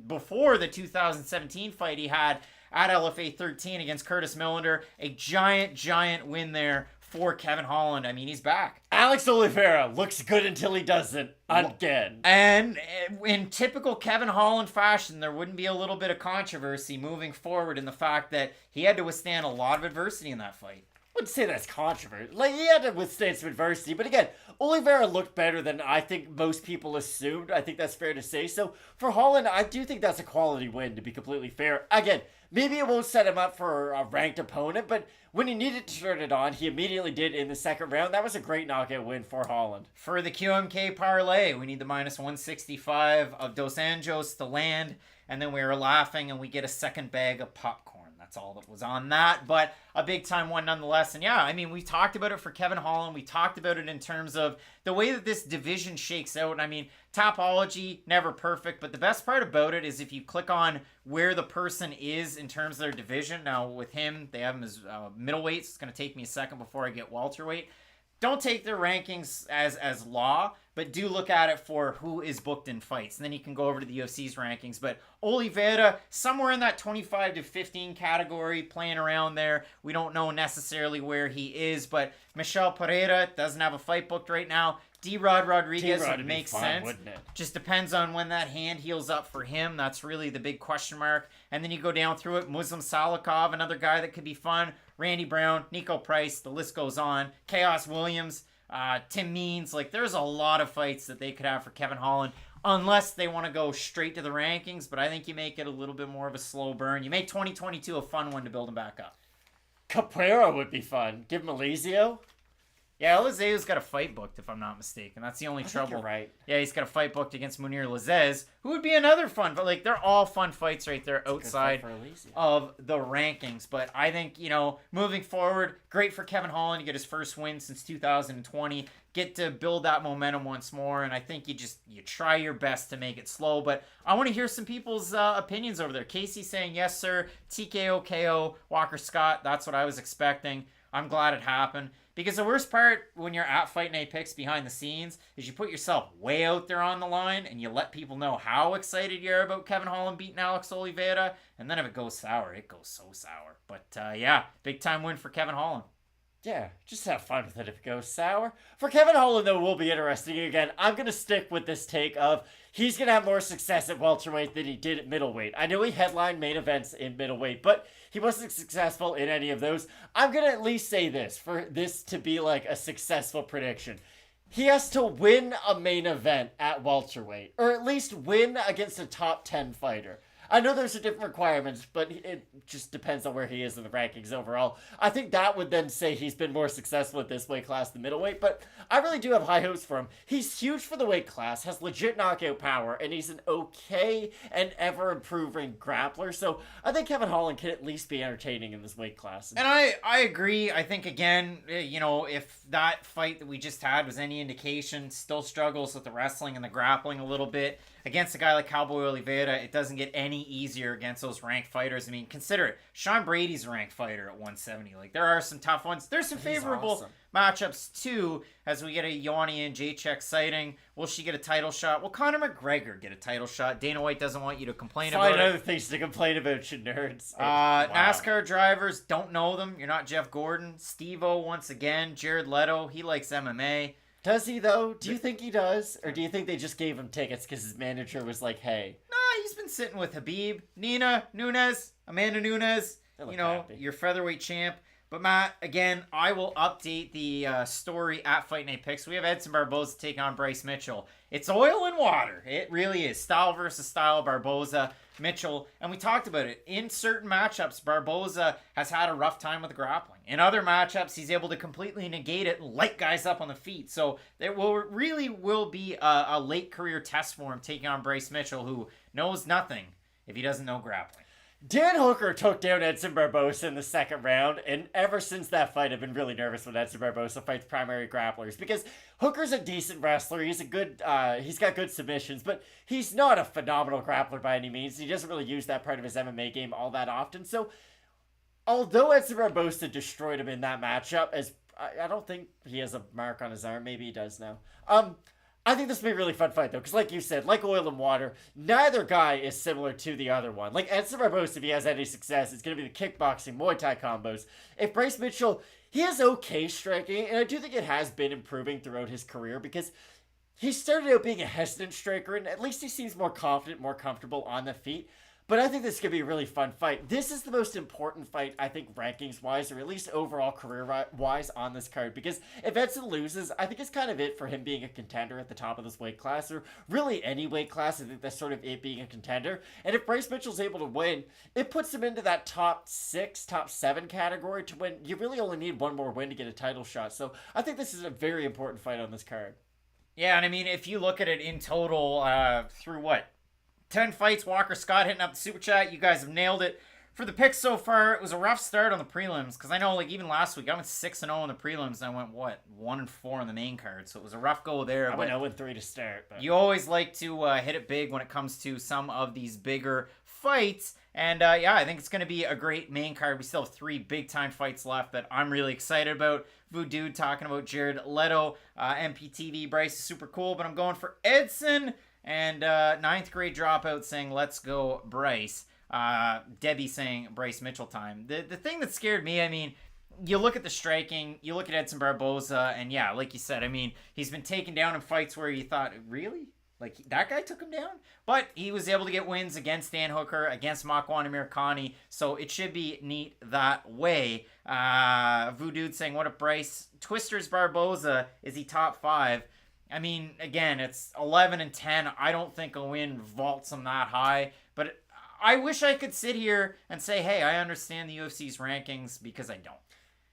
before the 2017 fight he had at LFA 13 against Curtis Millender. A giant win there for Kevin Holland. I mean, he's back. Alex Oliveira looks good until he doesn't again. And in typical Kevin Holland fashion, there wouldn't be a little bit of controversy moving forward in the fact that he had to withstand a lot of adversity in that fight. I wouldn't say that's controversial. Like, he had to withstand some adversity. But again, Oliveira looked better than I think most people assumed. I think that's fair to say. So for Holland, I do think that's a quality win, to be completely fair. Again, maybe it won't set him up for a ranked opponent, but when he needed to turn it on, he immediately did in the second round. That was a great knockout win for Holland. For the QMK parlay, we need the minus 165 of Dos Anjos to land, and then we were laughing and we get a second bag of popcorn. That's all that was on that, but a big time one nonetheless. And yeah, I mean, we talked about it for Kevin Holland. We talked about it in terms of the way that this division shakes out. I mean, Topology, never perfect, but the best part about it is if you click on where the person is in terms of their division. Now, with him, they have him as middleweight, so it's going to take me a second before I get welterweight. Don't take their rankings as law, but do look at it for who is booked in fights. And then you can go over to the UFC's rankings. But Oliveira, somewhere in that 25 to 15 category, playing around there. We don't know necessarily where he is, but Michał Pereira doesn't have a fight booked right now. D-Rod Rodriguez would make sense. Wouldn't it? Just depends on when that hand heals up for him. That's really the big question mark. And then you go down through it. Muslim Salikov, another guy that could be fun. Randy Brown, Nico Price, the list goes on. Chaos Williams, Tim Means. Like, there's a lot of fights that they could have for Kevin Holland, unless they want to go straight to the rankings. But I think you make it a little bit more of a slow burn. You make 2022 a fun one to build him back up. Capoeira would be fun. Give him Elizeo. Yeah, Elizeo's got a fight booked, if I'm not mistaken. That's the only trouble. You're right. Yeah, he's got a fight booked against Munir Lazez, who would be another fun. But like, they're all fun fights right there outside of the rankings. But I think, moving forward, great for Kevin Holland to get his first win since 2020. get to build that momentum once more. And I think you try your best to make it slow. But I want to hear some people's opinions over there. Casey saying, yes, sir. TKO, KO, Walker Scott. That's what I was expecting. I'm glad it happened. Because the worst part when you're at Fight Night Picks behind the scenes is you put yourself way out there on the line and you let people know how excited you are about Kevin Holland beating Alex Oliveira. And then if it goes sour, it goes so sour. But yeah, big time win for Kevin Holland. Yeah, just have fun with it if it goes sour. For Kevin Holland, though, will be interesting. Again, I'm going to stick with this take of he's going to have more success at welterweight than he did at middleweight. I know he headlined main events in middleweight, but he wasn't successful in any of those. I'm going to at least say this, for this to be like a successful prediction. He has to win a main event at welterweight, or at least win against a top 10 fighter. I know there's a different requirements, but it just depends on where he is in the rankings overall. I think that would then say he's been more successful at this weight class than middleweight, but I really do have high hopes for him. He's huge for the weight class, has legit knockout power, and he's an okay and ever-improving grappler, so I think Kevin Holland can at least be entertaining in this weight class. And I agree. I think, again, if that fight that we just had was any indication, still struggles with the wrestling and the grappling a little bit. Against a guy like Cowboy Oliveira, it doesn't get any easier against those ranked fighters. I mean, consider it. Sean Brady's a ranked fighter at 170. Like, there are some tough ones. There's some favorable matchups, too, as we get a Yoni and Jacek sighting. Will she get a title shot? Will Conor McGregor get a title shot? Dana White doesn't want you to complain about it. Find other things to complain about, you nerds. Wow. NASCAR drivers, don't know them. You're not Jeff Gordon. Steve-O, once again. Jared Leto, he likes MMA. Does he, though? Do you think he does? Or do you think they just gave him tickets because his manager was like, hey? Nah, he's been sitting with Khabib, Nina, Nunes, Amanda Nunes, happy. Your featherweight champ. But, Matt, again, I will update the story at Fight Night Picks. We have Edson Barboza taking on Bryce Mitchell. It's oil and water. It really is. Style versus style, Barboza, Mitchell. And we talked about it. In certain matchups, Barboza has had a rough time with the grappling. In other matchups, he's able to completely negate it and light guys up on the feet. So there really will be a late career test for him taking on Bryce Mitchell, who knows nothing if he doesn't know grappling. Dan Hooker took down Edson Barboza in the second round, and ever since that fight, I've been really nervous when Edson Barboza fights primary grapplers, because Hooker's a decent wrestler. He's he's got good submissions, but he's not a phenomenal grappler by any means. He doesn't really use that part of his MMA game all that often. So, although Edson Barboza destroyed him in that matchup, I don't think he has a mark on his arm. Maybe he does now. I think this will be a really fun fight, though, because like you said, like oil and water, neither guy is similar to the other one. Like Edson Barboza, if he has any success, it's going to be the kickboxing, Muay Thai combos. If Bryce Mitchell, he has okay striking, and I do think it has been improving throughout his career, because he started out being a hesitant striker, and at least he seems more confident, more comfortable on the feet. But I think this is going to be a really fun fight. This is the most important fight, I think, rankings-wise, or at least overall career-wise on this card. Because if Edson loses, I think it's kind of it for him being a contender at the top of this weight class, or really any weight class. I think that's sort of it being a contender. And if Bryce Mitchell's able to win, it puts him into that top 6, top 7 category to win. You really only need one more win to get a title shot. So I think this is a very important fight on this card. Yeah, and I mean, if you look at it in total, through what? 10 fights, Walker Scott hitting up the super chat. You guys have nailed it. For the picks so far, it was a rough start on the prelims, because I know, like, even last week, I went 6-0 in the prelims, and I went, 1-4 on the main card, so it was a rough go there. I went 0-3 to start. But you always like to hit it big when it comes to some of these bigger fights, and yeah, I think it's going to be a great main card. We still have 3 big-time fights left that I'm really excited about. Voodoo talking about Jared Leto, MPTV, Bryce is super cool, but I'm going for Edson. And 9th grade dropout saying, let's go Bryce. Debbie saying Bryce Mitchell time. The thing that scared me, I mean, you look at the striking, you look at Edson Barboza, and yeah, like you said, I mean, he's been taken down in fights where you thought, really? Like, that guy took him down? But he was able to get wins against Dan Hooker, against Makwan Amirkhani, so it should be neat that way. Voodoo saying, what if Bryce twisters Barboza? Is he top 5? I mean, again, it's 11-10. I don't think a win vaults him that high. But I wish I could sit here and say, hey, I understand the UFC's rankings, because I don't.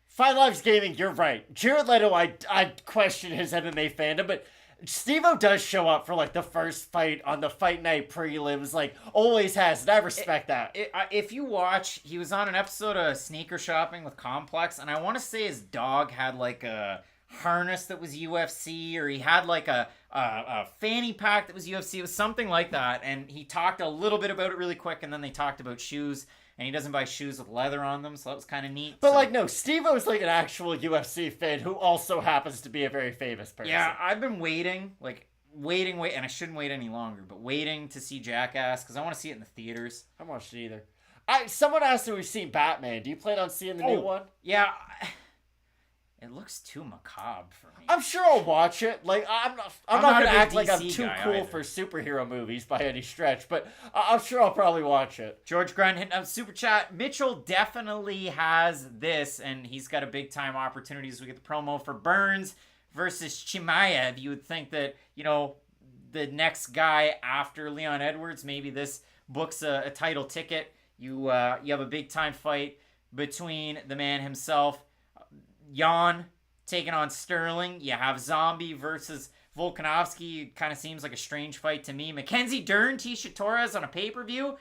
Five Lives Gaming, you're right. Jared Leto, I question his MMA fandom, but Steve-O does show up for, like, the first fight on the Fight Night prelims, like, always has, and I respect that. If you watch, he was on an episode of Sneaker Shopping with Complex, and I want to say his dog had, like, a harness that was UFC, or he had like a fanny pack that was UFC. It was something like that. And he talked a little bit about it really quick, and then they talked about shoes. And he doesn't buy shoes with leather on them, so that was kind of neat. But, so, like, no, Steve-O's, like, an actual UFC fan who also happens to be a very famous person. Yeah, I've been waiting, and I shouldn't wait any longer, but waiting to see Jackass, because I want to see it in the theaters. I haven't watched it either. Someone asked if we've seen Batman. Do you plan on seeing the new one? Yeah. It looks too macabre for me. I'm sure I'll watch it. Like, I'm not going to act like I'm DC too guy cool either. for superhero movies by any stretch, but I'm sure I'll probably watch it. George Grunt hitting up Super Chat. Mitchell definitely has this, and he's got a big-time opportunity as we get the promo for Burns versus Chimaev. You would think that, the next guy after Leon Edwards, maybe this books a title ticket. You have a big-time fight between the man himself, Jan, taking on Sterling. You have Zombie versus Volkanovski. Kind of seems like a strange fight to me. Mackenzie Dern, Tisha Torres on a pay-per-view.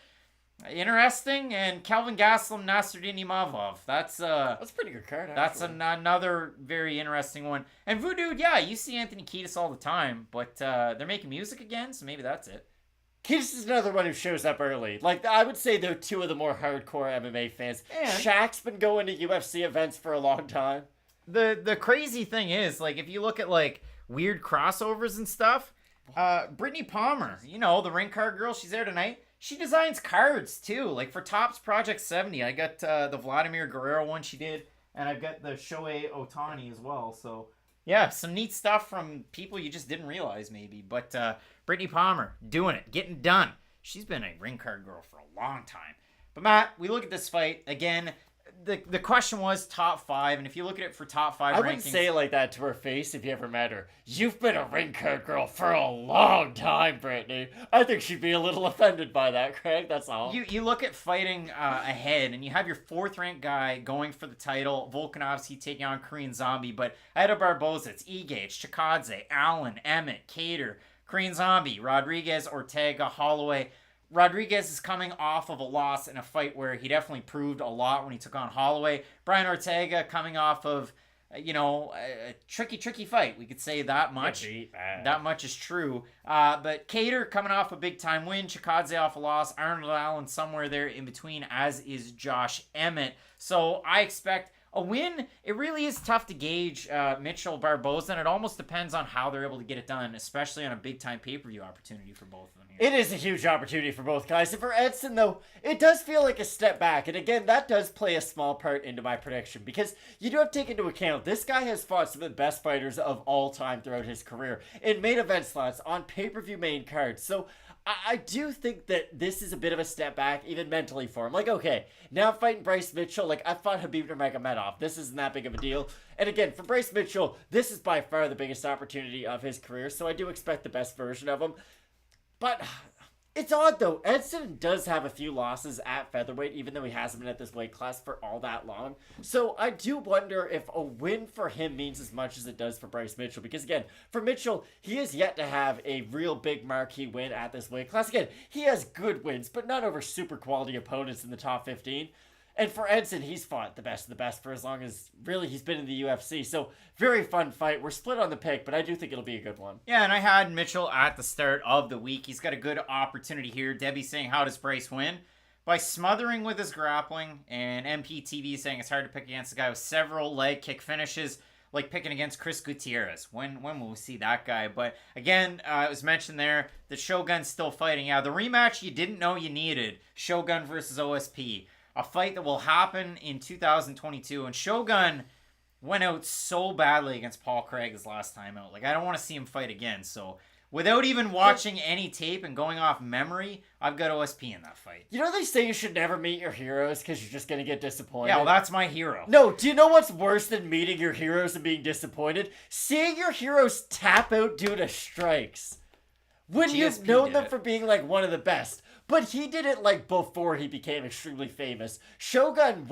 Interesting. And Kelvin Gastelum, Nasruddin Imavov. That's a pretty good card, That's another very interesting one. And Voodoo, yeah, you see Anthony Kiedis all the time, but they're making music again, so maybe that's it. Kiedis is another one who shows up early. Like, I would say they're two of the more hardcore MMA fans. And Shaq's been going to UFC events for a long time. The crazy thing is, like, if you look at, like, weird crossovers and stuff, Brittany Palmer, the ring card girl, she's there tonight. She designs cards, too. Like, for Topps Project 70, I got the Vladimir Guerrero one she did, and I've got the Shohei Ohtani as well. So, yeah, some neat stuff from people you just didn't realize, maybe. But Brittany Palmer, doing it, getting done. She's been a ring card girl for a long time. But, Matt, we look at this fight, again, the question was top 5, and if you look at it for top 5 rankings... I wouldn't say it like that to her face if you ever met her. You've been a ring card girl for a long time, Brittany. I think she'd be a little offended by that, Craig, that's all. You look at fighting ahead, and you have your 4th-ranked guy going for the title, Volkanovski taking on Korean Zombie, but ahead of Barboza, it's Igage, Chikadze, Allen, Emmett, Cater, Korean Zombie, Rodriguez, Ortega, Holloway... Rodriguez is coming off of a loss in a fight where he definitely proved a lot when he took on Holloway. Brian Ortega coming off of, a tricky fight. We could say that much. That much is true. But Cater coming off a big-time win. Chikadze off a loss. Arnold Allen somewhere there in between, as is Josh Emmett. So I expect a win. It really is tough to gauge Mitchell Barboza, and it almost depends on how they're able to get it done, especially on a big-time pay-per-view opportunity for both of them here. It is a huge opportunity for both guys. And for Edson, though, it does feel like a step back. And again, that does play a small part into my prediction, because you do have to take into account this guy has fought some of the best fighters of all time throughout his career in main event slots, on pay-per-view main cards. So I do think that this is a bit of a step back, even mentally for him. Like, okay, now I'm fighting Bryce Mitchell. Like, I fought Khabib Nurmagomedov. This isn't that big of a deal. And again, for Bryce Mitchell, this is by far the biggest opportunity of his career, so I do expect the best version of him. But it's odd, though. Edson does have a few losses at featherweight, even though he hasn't been at this weight class for all that long. So I do wonder if a win for him means as much as it does for Bryce Mitchell. Because again, for Mitchell, he has yet to have a real big marquee win at this weight class. Again, he has good wins, but not over super quality opponents in the top 15. And for Edson, he's fought the best of the best for as long as, really, he's been in the UFC. So, very fun fight. We're split on the pick, but I do think it'll be a good one. Yeah, and I had Mitchell at the start of the week. He's got a good opportunity here. Debbie saying, how does Bryce win? By smothering with his grappling, and MPTV saying it's hard to pick against a guy with several leg kick finishes, like picking against Chris Gutierrez. When will we see that guy? But again, it was mentioned there that Shogun's still fighting. Yeah, the rematch you didn't know you needed. Shogun versus OSP. A fight that will happen in 2022. And Shogun went out so badly against Paul Craig his last time out. Like, I don't want to see him fight again. So, without even watching any tape and going off memory, I've got OSP in that fight. You know they say you should never meet your heroes because you're just going to get disappointed? Yeah, well, that's my hero. No, do you know what's worse than meeting your heroes and being disappointed? Seeing your heroes tap out due to strikes. When you've known them for being, like, one of the best. But he did it, like, before he became extremely famous. Shogun,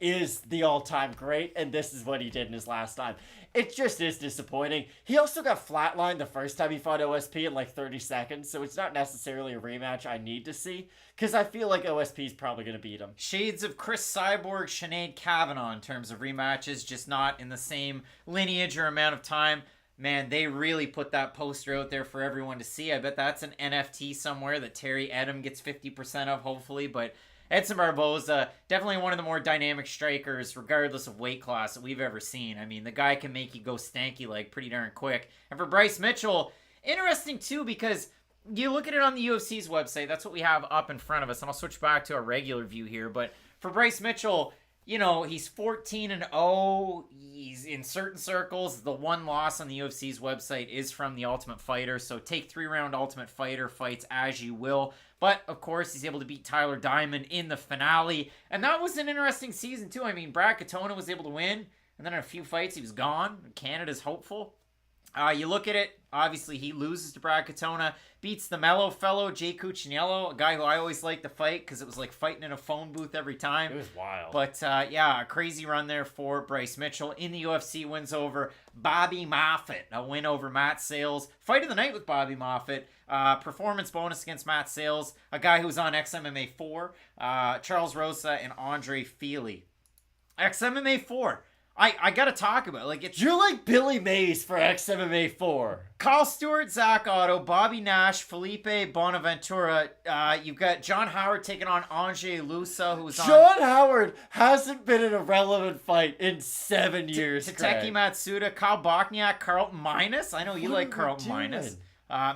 is the all-time great, and this is what he did in his last time. It just is disappointing. He also got flatlined the first time he fought OSP in like 30 seconds, so it's not necessarily a rematch I need to see, because I feel like OSP is probably going to beat him. Shades of Chris Cyborg, Sinead Kavanaugh in terms of rematches, just not in the same lineage or amount of time. Man, they really put that poster out there for everyone to see. I bet that's an NFT somewhere that Terry Edom gets 50% of, hopefully, but Edson Barboza, definitely one of the more dynamic strikers, regardless of weight class, that we've ever seen. I mean, the guy can make you go stanky like pretty darn quick. And for Bryce Mitchell, interesting too, because you look at it on the UFC's website, that's what we have up in front of us, and I'll switch back to our regular view here, but for Bryce Mitchell, you know, he's 14-0. He's in certain circles. The one loss on the UFC's website is from the Ultimate Fighter, so take 3-round Ultimate Fighter fights as you will. But, of course, he's able to beat Tyler Diamond in the finale. And that was an interesting season, too. I mean, Brad Katona was able to win, and then in a few fights he was gone. Canada's hopeful. You look at it, obviously he loses to Brad Katona, beats the mellow fellow, Jay Cuccinello, a guy who I always liked to fight because it was like fighting in a phone booth every time. It was wild. But, yeah, a crazy run there for Bryce Mitchell. In the UFC, wins over Bobby Moffett, a win over Matt Sales. Fight of the night with Bobby Moffett. Performance bonus against Matt Sales, a guy who was on XMMA 4, Charles Rosa and Andre Feely. XMMA 4. I gotta talk about it. Like, it's You're like Billy Mays for XMMA 4. Carl Stewart, Zach Otto, Bobby Nash, Felipe Bonaventura. You've got John Howard taking on Ange Lusa, who's on John Howard hasn't been in a relevant fight in 7 years. Tateki Matsuda, Kyle Bokniak, Carlton Minus. I know you What like are we Carlton doing? Minus.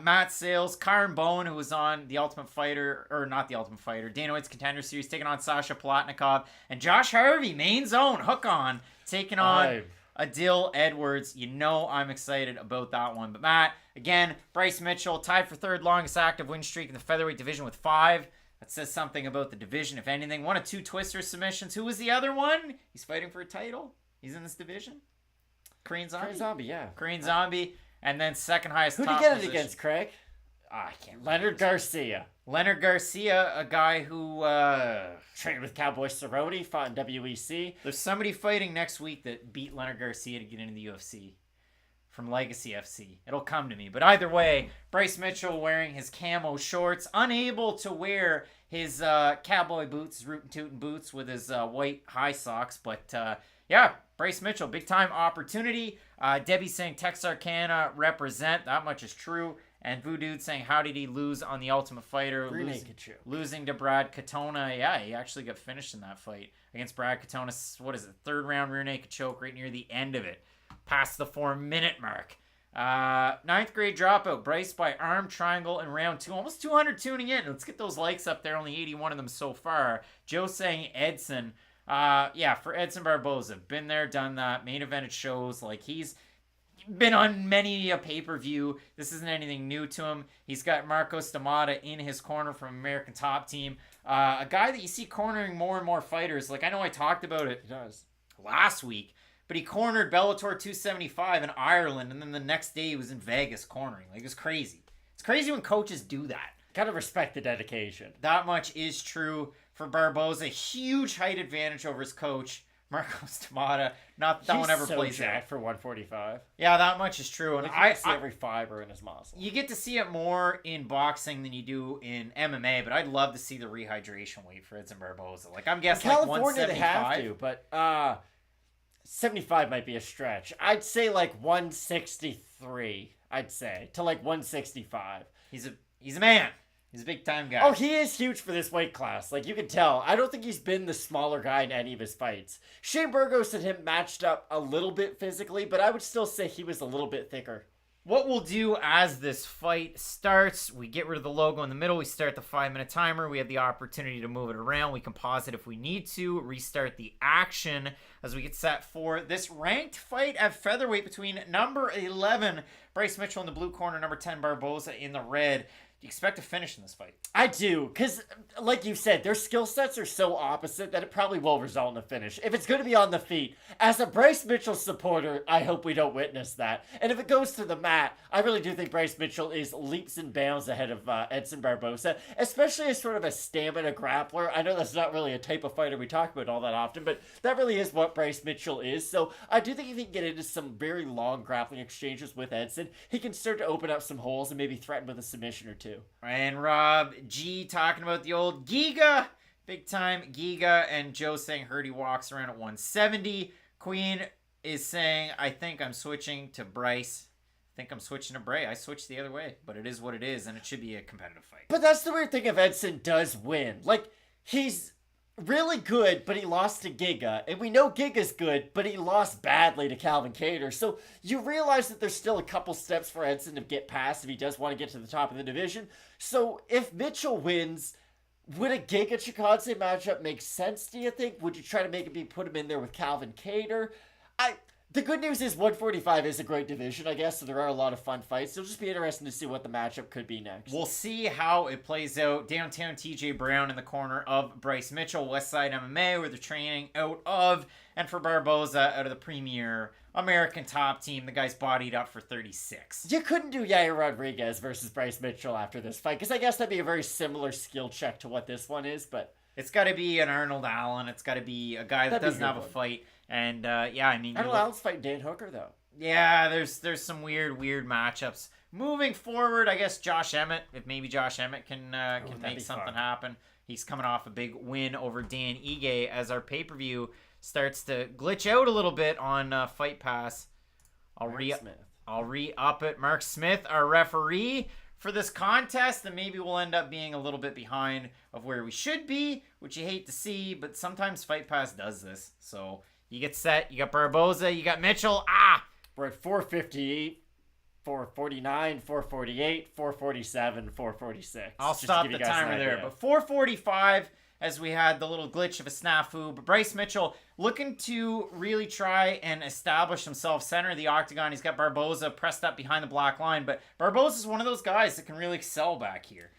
Matt Sales, Kyron Bowen, who was on The Ultimate Fighter, or not The Ultimate Fighter, Dana White's Contender Series, taking on Sasha Plotnikov, and Josh Harvey, main zone, hook on, taking on Adil Edwards. You know I'm excited about that one. But Matt, again, Bryce Mitchell, tied for third longest active win streak in the featherweight division with 5. That says something about the division, if anything. 1 of 2 Twister submissions. Who was the other one? He's fighting for a title. He's in this division. Korean Zombie? Korean Zombie, yeah. Korean Zombie. And then second highest Who top did you get it position. against, Craig? I can't remember. Leonard Garcia. Leonard Garcia, a guy who Trained with Cowboy Cerrone, fought in WEC. there's somebody fighting next week that beat Leonard Garcia to get into the UFC from Legacy FC. It'll come to me. But either way, Bryce Mitchell wearing his camo shorts, unable to wear his cowboy boots, his rootin' tootin' boots with his white high socks. But yeah, Bryce Mitchell, big time opportunity. Debbie saying Texarkana represent. That much is true. And Voodoo saying, how did he lose on The Ultimate Fighter? Losing to Brad Katona. Yeah, he actually got finished in that fight against Brad Katona. What is it? 3rd round rear naked choke right near the end of it. Past the 4-minute mark. 9th grade dropout. Bryce by arm triangle in round 2. Almost 200 tuning in. Let's get those likes up there. Only 81 of them so far. Joe saying Edson. Yeah, for Edson Barboza. Been there, done that. Main evented shows. Like, he's been on many a pay-per-view. This isn't anything new to him. He's got Marcos D'Amata in his corner from American Top Team. A guy that you see cornering more and more fighters. Like, I know I talked about it last week, but he cornered Bellator 275 in Ireland, and then the next day he was in Vegas cornering. Like, it's crazy. It's crazy when coaches do that. Gotta respect the dedication. That much is true for Barboza. Huge height advantage over his coach, Marcos D'Amata. Not that one ever plays jacked for 145. Yeah, that much is true. And Like, I see every fiber in his muscle. You get to see it more in boxing than you do in MMA, but I'd love to see the rehydration weight for Edson Barboza. Like, I'm guessing in like California, they 175. have to, but 75 might be a stretch. I'd say like 163. I'd say to like 165. He's a man. He's a big time guy. Oh, he is huge for this weight class. Like, you can tell. I don't think he's been the smaller guy in any of his fights. Shane Burgos and him matched up a little bit physically, but I would still say he was a little bit thicker. What we'll do as this fight starts, we get rid of the logo in the middle. We start the 5-minute timer. We have the opportunity to move it around. We can pause it if we need to. Restart the action as we get set for this ranked fight at featherweight between number 11, Bryce Mitchell in the blue corner, number 10, Barboza in the red. Do you expect a finish in this fight? I do, because, like you said, their skill sets are so opposite that it probably will result in a finish. If it's going to be on the feet, as a Bryce Mitchell supporter, I hope we don't witness that. And if it goes to the mat, I really do think Bryce Mitchell is leaps and bounds ahead of Edson Barboza, especially as sort of a stamina grappler. I know that's not really a type of fighter we talk about all that often, but that really is what Bryce Mitchell is. So I do think if he can get into some very long grappling exchanges with Edson, he can start to open up some holes and maybe threaten with a submission or two. And Rob G talking about the old Giga. Big time Giga. And Joe saying heard he walks around at 170. Queen is saying, I think I'm switching to Bryce. I think I'm switching to Bray. I switched the other way. But it is what it is, and it should be a competitive fight. But that's the weird thing if Edson does win. Like, he's really good, but he lost to Giga. And we know Giga's good, but he lost badly to Calvin Kattar. So you realize that there's still a couple steps for Edson to get past if he does want to get to the top of the division. So if Mitchell wins, would a Giga Chikadze matchup make sense, do you think? Would you try to make it put him in there with Calvin Kattar? The good news is 145 is a great division, I guess, so there are a lot of fun fights. It'll just be interesting to see what the matchup could be next. We'll see how it plays out. Downtown TJ Brown in the corner of Bryce Mitchell, Westside MMA, where they're training out of, and for Barboza out of the premier American top team. The guy's bodied up for 36. You couldn't do Yair Rodriguez versus Bryce Mitchell after this fight, because I guess that'd be a very similar skill check to what this one is, but... It's got to be an Arnold Allen. It's got to be a guy that doesn't have a fight. And, yeah, I mean... Arnold Allen's fighting Dan Hooker, though. Yeah, there's some weird matchups. Moving forward, I guess Josh Emmett, if maybe Josh Emmett can make something happen. He's coming off a big win over Dan Ige as our pay-per-view starts to glitch out a little bit on Fight Pass. I'll re-up it. Mark Smith, our referee for this contest, and maybe we'll end up being a little bit behind of where we should be, which you hate to see, but sometimes Fight Pass does this. So you get set, you got Barboza, you got Mitchell. We're at 458, 449, 448, 447, 446. I'll stop the timer there. But 445, as we had the little glitch of a snafu. But Bryce Mitchell looking to really try and establish himself center of the octagon. He's got Barboza pressed up behind the black line. But Barboza is one of those guys that can really excel back here.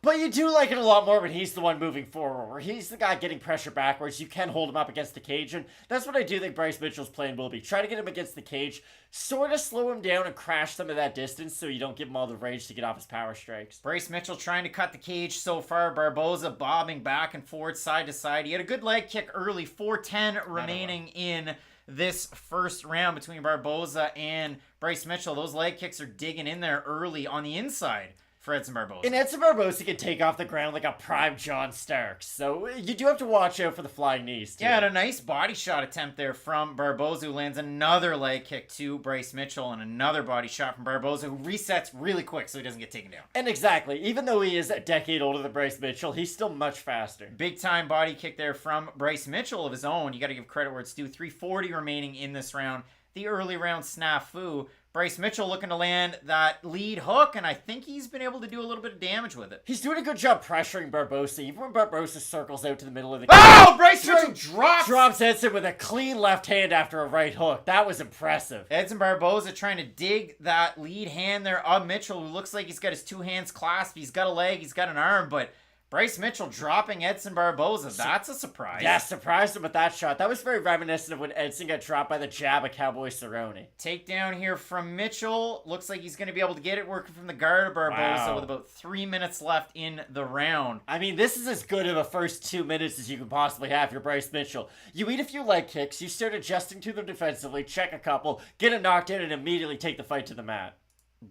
But you do like it a lot more when he's the one moving forward, where he's the guy getting pressure backwards. You can hold him up against the cage, and that's what I do think Bryce Mitchell's plan will be. Try to get him against the cage, sort of slow him down and crash some of that distance so you don't give him all the rage to get off his power strikes. Bryce Mitchell trying to cut the cage so far. Barboza bobbing back and forth, side to side. He had a good leg kick early, 4:10 remaining in this first round between Barboza and Bryce Mitchell. Those leg kicks are digging in there early on the inside for Edson Barboza. And Edson Barboza can take off the ground like a prime John Starks. So you do have to watch out for the flying knees, too. Yeah, and a nice body shot attempt there from Barboza, who lands another leg kick to Bryce Mitchell, and another body shot from Barboza, who resets really quick so he doesn't get taken down. And exactly. Even though he is a decade older than Bryce Mitchell, he's still much faster. Big time body kick there from Bryce Mitchell of his own. You got to give credit where it's due. 3:40 remaining in this round. The early round snafu. Bryce Mitchell looking to land that lead hook, and I think he's been able to do a little bit of damage with it. He's doing a good job pressuring Barboza, even when Barboza circles out to the middle of the cage. Bryce Mitchell drops Edson with a clean left hand after a right hook. That was impressive. Edson Barboza trying to dig that lead hand there of Mitchell, who looks like he's got his two hands clasped. He's got a leg, he's got an arm, but Bryce Mitchell dropping Edson Barboza. That's a surprise. Yeah, surprised him with that shot. That was very reminiscent of when Edson got dropped by the jab of Cowboy Cerrone. Takedown here from Mitchell. Looks like he's going to be able to get it working from the guard of Barboza with about 3 minutes left in the round. I mean, this is as good of a first 2 minutes as you can possibly have for Bryce Mitchell. You eat a few leg kicks, you start adjusting to them defensively, check a couple, get a knockdown, and immediately take the fight to the mat.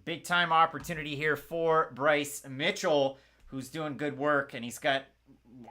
Big time opportunity here for Bryce Mitchell, who's doing good work, and he's got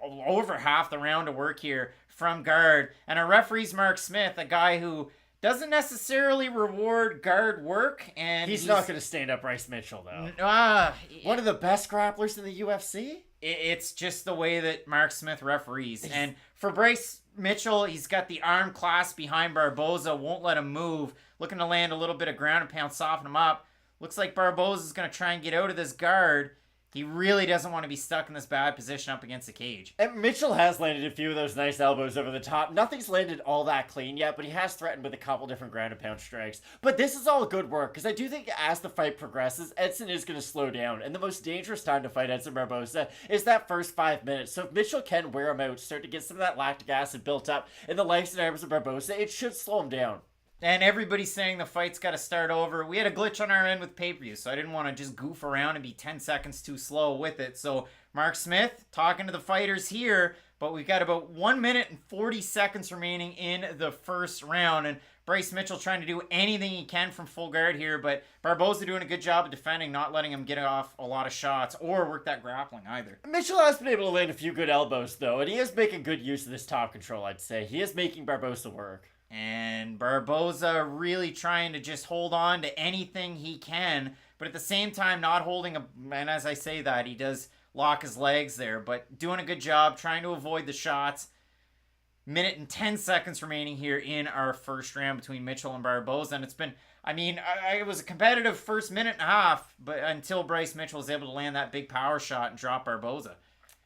over half the round to work here from guard. And our referee's Mark Smith, a guy who doesn't necessarily reward guard work, and he's not going to stand up Bryce Mitchell, though. One of the best grapplers in the UFC? It's just the way that Mark Smith referees. And for Bryce Mitchell, he's got the arm clasp behind Barboza, won't let him move, looking to land a little bit of ground and pound, soften him up. Looks like Barboza's going to try and get out of this guard. He really doesn't want to be stuck in this bad position up against the cage. And Mitchell has landed a few of those nice elbows over the top. Nothing's landed all that clean yet, but he has threatened with a couple different ground and pound strikes. But this is all good work, because I do think as the fight progresses, Edson is going to slow down. And the most dangerous time to fight Edson Barboza is that first 5 minutes. So if Mitchell can wear him out, start to get some of that lactic acid built up in the legs and arms of Barboza, it should slow him down. And everybody's saying the fight's got to start over. We had a glitch on our end with pay-per-view, so I didn't want to just goof around and be 10 seconds too slow with it. So Mark Smith talking to the fighters here, but we've got about 1 minute and 40 seconds remaining in the first round. And Bryce Mitchell trying to do anything he can from full guard here, but Barboza doing a good job of defending, not letting him get off a lot of shots or work that grappling either. Mitchell has been able to land a few good elbows, though, and he is making good use of this top control, I'd say. He is making Barboza work. And Barboza really trying to just hold on to anything he can, but at the same time not holding and as I say that, he does lock his legs there, but doing a good job trying to avoid the shots. Minute and 10 seconds remaining here in our first round between Mitchell and Barboza, and it's been, it was a competitive first minute and a half, but until Bryce Mitchell was able to land that big power shot and drop Barboza.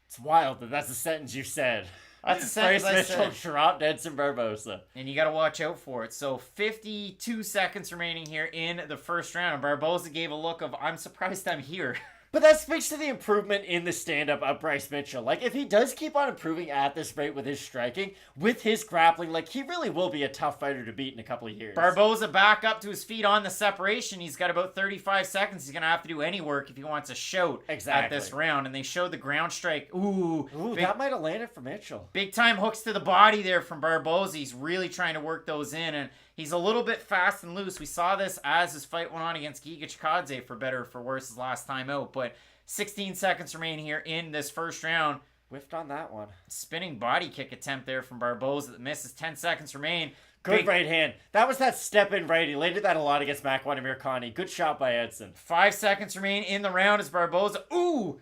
It's wild that that's the sentence you said. That's a sentence Bryce I Mitchell said. dropped Edson Barboza. And you got to watch out for it. So 52 seconds remaining here in the first round. And Barboza gave a look of, I'm surprised I'm here. But that speaks to the improvement in the stand-up of Bryce Mitchell. Like, if he does keep on improving at this rate with his striking, with his grappling, like, he really will be a tough fighter to beat in a couple of years. Barboza back up to his feet on the separation. He's got about 35 seconds. He's going to have to do any work if he wants a shout at this round. And they showed the ground strike. Ooh, that might have landed for Mitchell. Big time hooks to the body there from Barboza. He's really trying to work those in. And he's a little bit fast and loose. We saw this as his fight went on against Giga Chikadze, for better or for worse, his last time out. But 16 seconds remaining here in this first round. Whiffed on that one. Spinning body kick attempt there from Barboza that misses. 10 seconds remain. Good right hand. That was that step-in right. He landed that a lot against Makwan Amirkhani. Good shot by Edson. 5 seconds remain in the round as Barboza. Ooh!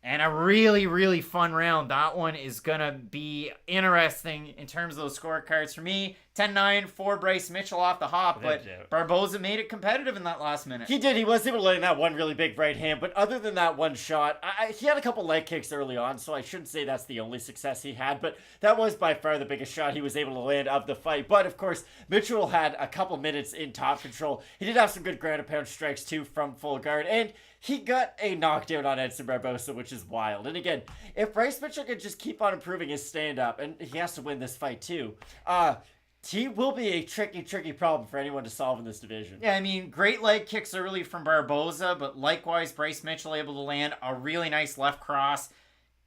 And a really, really fun round. That one is going to be interesting in terms of those scorecards. For me, 10-9 for Bryce Mitchell off the hop, but Barboza made it competitive in that last minute. He did. He was able to land that one really big right hand, but other than that one shot, he had a couple leg kicks early on, so I shouldn't say that's the only success he had, but that was by far the biggest shot he was able to land of the fight. But, of course, Mitchell had a couple minutes in top control. He did have some good ground and pound strikes, too, from full guard, and he got a knockdown on Edson Barboza, which is wild. And again, if Bryce Mitchell could just keep on improving his stand-up, and he has to win this fight too, he will be a tricky, tricky problem for anyone to solve in this division. Yeah, I mean, great leg kicks early from Barboza, but likewise, Bryce Mitchell able to land a really nice left cross,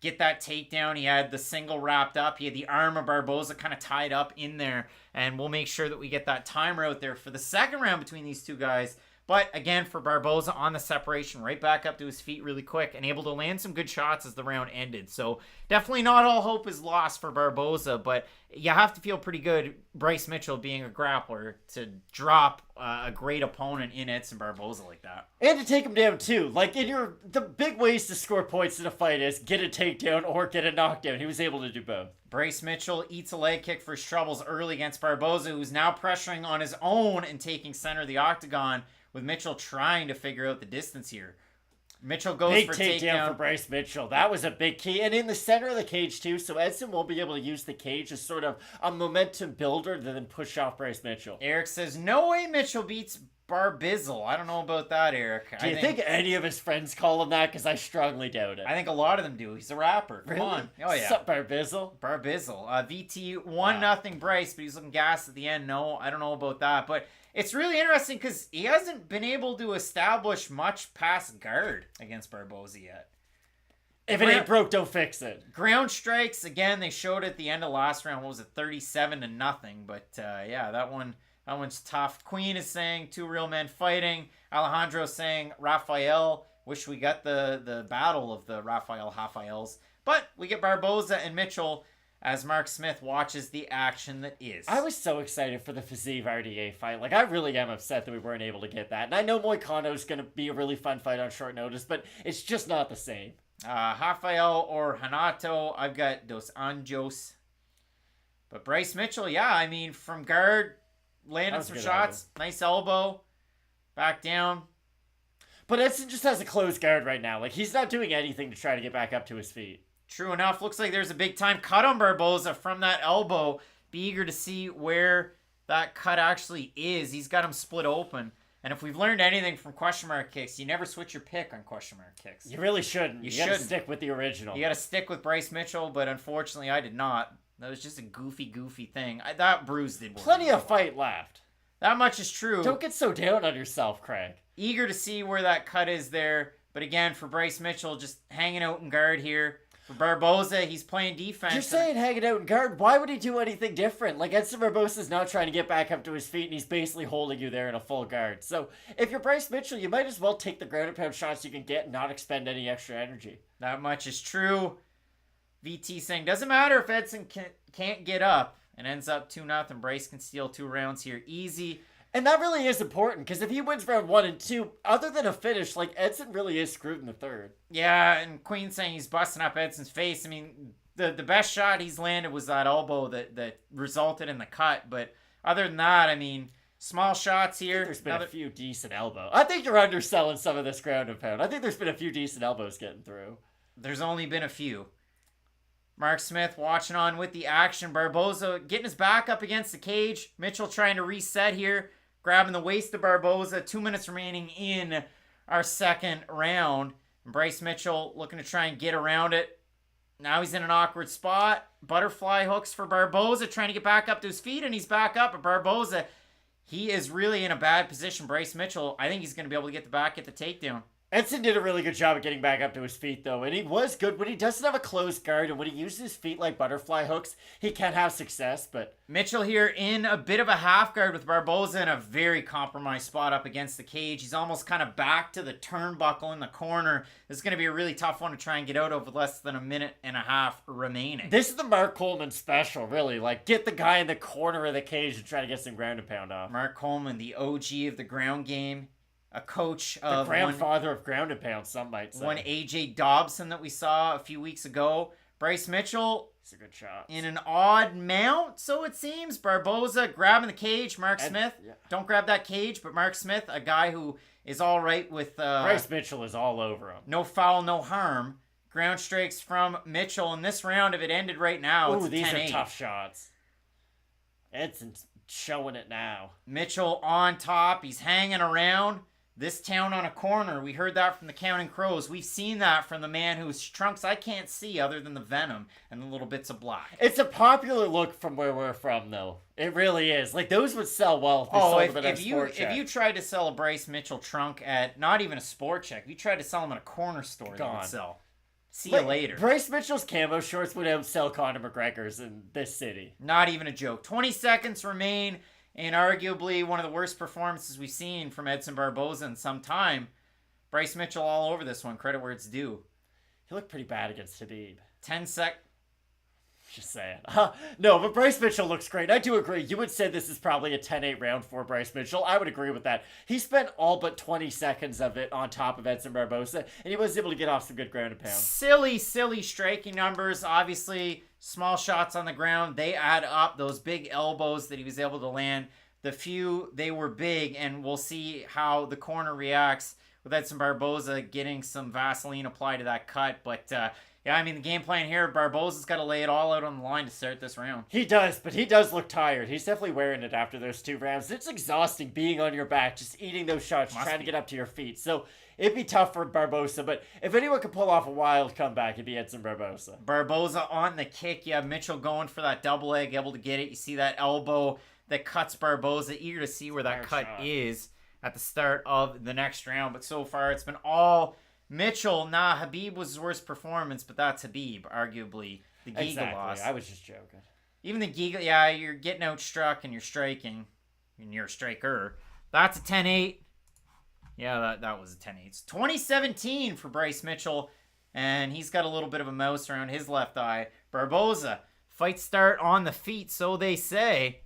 get that takedown. He had the single wrapped up. He had the arm of Barboza kind of tied up in there, and we'll make sure that we get that timer out there for the second round between these two guys. But again, for Barboza on the separation, right back up to his feet really quick and able to land some good shots as the round ended. So definitely not all hope is lost for Barboza, but you have to feel pretty good, Bryce Mitchell being a grappler, to drop a great opponent in Edson Barboza like that. And to take him down too. Like, the big ways to score points in a fight is get a takedown or get a knockdown. He was able to do both. Bryce Mitchell eats a leg kick for his troubles early against Barboza, who's now pressuring on his own and taking center of the octagon, with Mitchell trying to figure out the distance here. Mitchell goes big for takedown for Bryce Mitchell. That was a big key. And in the center of the cage, too, so Edson won't be able to use the cage as sort of a momentum builder to then push off Bryce Mitchell. Eric says, no way Mitchell beats Barbizzle. I don't know about that, Eric. Do you think any of his friends call him that? Because I strongly doubt it. I think a lot of them do. He's a rapper. Come on. Oh, yeah. Sup, Barbizzle? Barbizzle. VT 1-0 Bryce, but he's looking gassed at the end. No, I don't know about that. But it's really interesting because he hasn't been able to establish much past guard against Barboza yet. If it ain't broke, don't fix it. Ground strikes, again, they showed at the end of last round. What was it, 37-0? But yeah, that one's tough. Queen is saying 2 real men fighting. Alejandro saying Rafael. Wish we got the battle of the Rafaels. But we get Barboza and Mitchell as Mark Smith watches the action that is. I was so excited for the Fiziev RDA fight. Like, I really am upset that we weren't able to get that. And I know Moicano's going to be a really fun fight on short notice, but it's just not the same. Rafael or Hanato, I've got Dos Anjos. But Bryce Mitchell, yeah, I mean, from guard, landed some shots. Nice elbow. Back down. But Edson just has a closed guard right now. Like, he's not doing anything to try to get back up to his feet. True enough. Looks like there's a big time cut on Barboza from that elbow. Be eager to see where that cut actually is. He's got him split open. And if we've learned anything from question mark kicks, you never switch your pick on question mark kicks. You really shouldn't. You gotta shouldn't. stick with the original. You gotta stick with Bryce Mitchell, but unfortunately I did not. That was just a goofy thing. That bruise did work. Plenty of fight left. That much is true. Don't get so down on yourself, Craig. Eager to see where that cut is there. But again, for Bryce Mitchell, just hanging out in guard here. For Barboza, he's playing defense. You're saying hanging out in guard. Why would he do anything different? Like, Edson Barboza's not trying to get back up to his feet, and he's basically holding you there in a full guard. So, if you're Bryce Mitchell, you might as well take the ground and pound shots you can get and not expend any extra energy. That much is true. VT saying, doesn't matter if Edson can't get up and ends up 2-0. Bryce can steal 2 rounds here easy. And that really is important, because if he wins round 1 and 2, other than a finish, like, Edson really is screwed in the third. Yeah, and Queen saying he's busting up Edson's face. I mean, the best shot he's landed was that elbow that resulted in the cut. But other than that, I mean, small shots here. There's been a few decent elbows. I think you're underselling some of this ground and pound. I think there's been a few decent elbows getting through. There's only been a few. Mark Smith watching on with the action. Barboza getting his back up against the cage. Mitchell trying to reset here. Grabbing the waist of Barboza. 2 minutes remaining in our second round. And Bryce Mitchell looking to try and get around it. Now he's in an awkward spot. Butterfly hooks for Barboza. Trying to get back up to his feet. And he's back up. But Barboza, he is really in a bad position. Bryce Mitchell, I think he's going to be able to get the takedown. Edson did a really good job of getting back up to his feet, though, and he was good when he doesn't have a closed guard, and when he uses his feet like butterfly hooks, he can have success, but... Mitchell here in a bit of a half guard with Barboza in a very compromised spot up against the cage. He's almost kind of back to the turnbuckle in the corner. This is going to be a really tough one to try and get out of with less than a minute and a half remaining. This is the Mark Coleman special, really. Like, get the guy in the corner of the cage and try to get some ground and pound off. Mark Coleman, the OG of the ground game. A coach of... The grandfather of ground and pound, some might say. One AJ Dobson that we saw a few weeks ago. Bryce Mitchell... It's a good shot. In an odd mount, so it seems. Barboza grabbing the cage. Mark Smith. Yeah. Don't grab that cage, but Mark Smith, a guy who is all right with... Bryce Mitchell is all over him. No foul, no harm. Ground strikes from Mitchell. In this round, if it ended right now, it's 10-8. These are tough shots. Edson's showing it now. Mitchell on top. He's hanging around. This town on a corner. We heard that from the Counting Crows. We've seen that from the man whose trunks I can't see other than the venom and the little bits of black. It's a popular look from where we're from, though. It really is. Like, those would sell well if you tried to sell a Bryce Mitchell trunk at not even a Sport Check, if you tried to sell them at a corner store, they would sell. See you later. Bryce Mitchell's camo shorts would outsell Conor McGregor's in this city. Not even a joke. 20 seconds remain. And arguably one of the worst performances we've seen from Edson Barboza in some time. Bryce Mitchell all over this one. Credit where it's due. He looked pretty bad against Habib. 10 sec. Just saying. No, but Bryce Mitchell looks great. I do agree. You would say this is probably a 10-8 round for Bryce Mitchell. I would agree with that. He spent all but 20 seconds of it on top of Edson Barboza, and he was able to get off some good ground and pound. Silly striking numbers. Obviously, small shots on the ground, they add up. Those big elbows that he was able to land, the few, they were big, and we'll see how the corner reacts with Edson Barboza getting some Vaseline applied to that cut. But, yeah, I mean, the game plan here, Barboza's got to lay it all out on the line to start this round. He does, but he does look tired. He's definitely wearing it after those 2 rounds. It's exhausting being on your back, just eating those shots, trying to get up to your feet. So it'd be tough for Barboza, but if anyone could pull off a wild comeback, it'd be Edson Barboza. Barboza on the kick. You have Mitchell going for that double leg, able to get it. You see that elbow that cuts Barboza. Eager to see where that cut is at the start of the next round. But so far, it's been all Mitchell. Habib was his worst performance, but that's Habib, arguably. The Giga loss. I was just joking. Even the Giga, yeah, you're getting outstruck and you're striking, and you're a striker. That's a 10-8. Yeah, that was a 10-8. It's 2017 for Bryce Mitchell, and he's got a little bit of a mouse around his left eye. Barboza, fight start on the feet, so they say.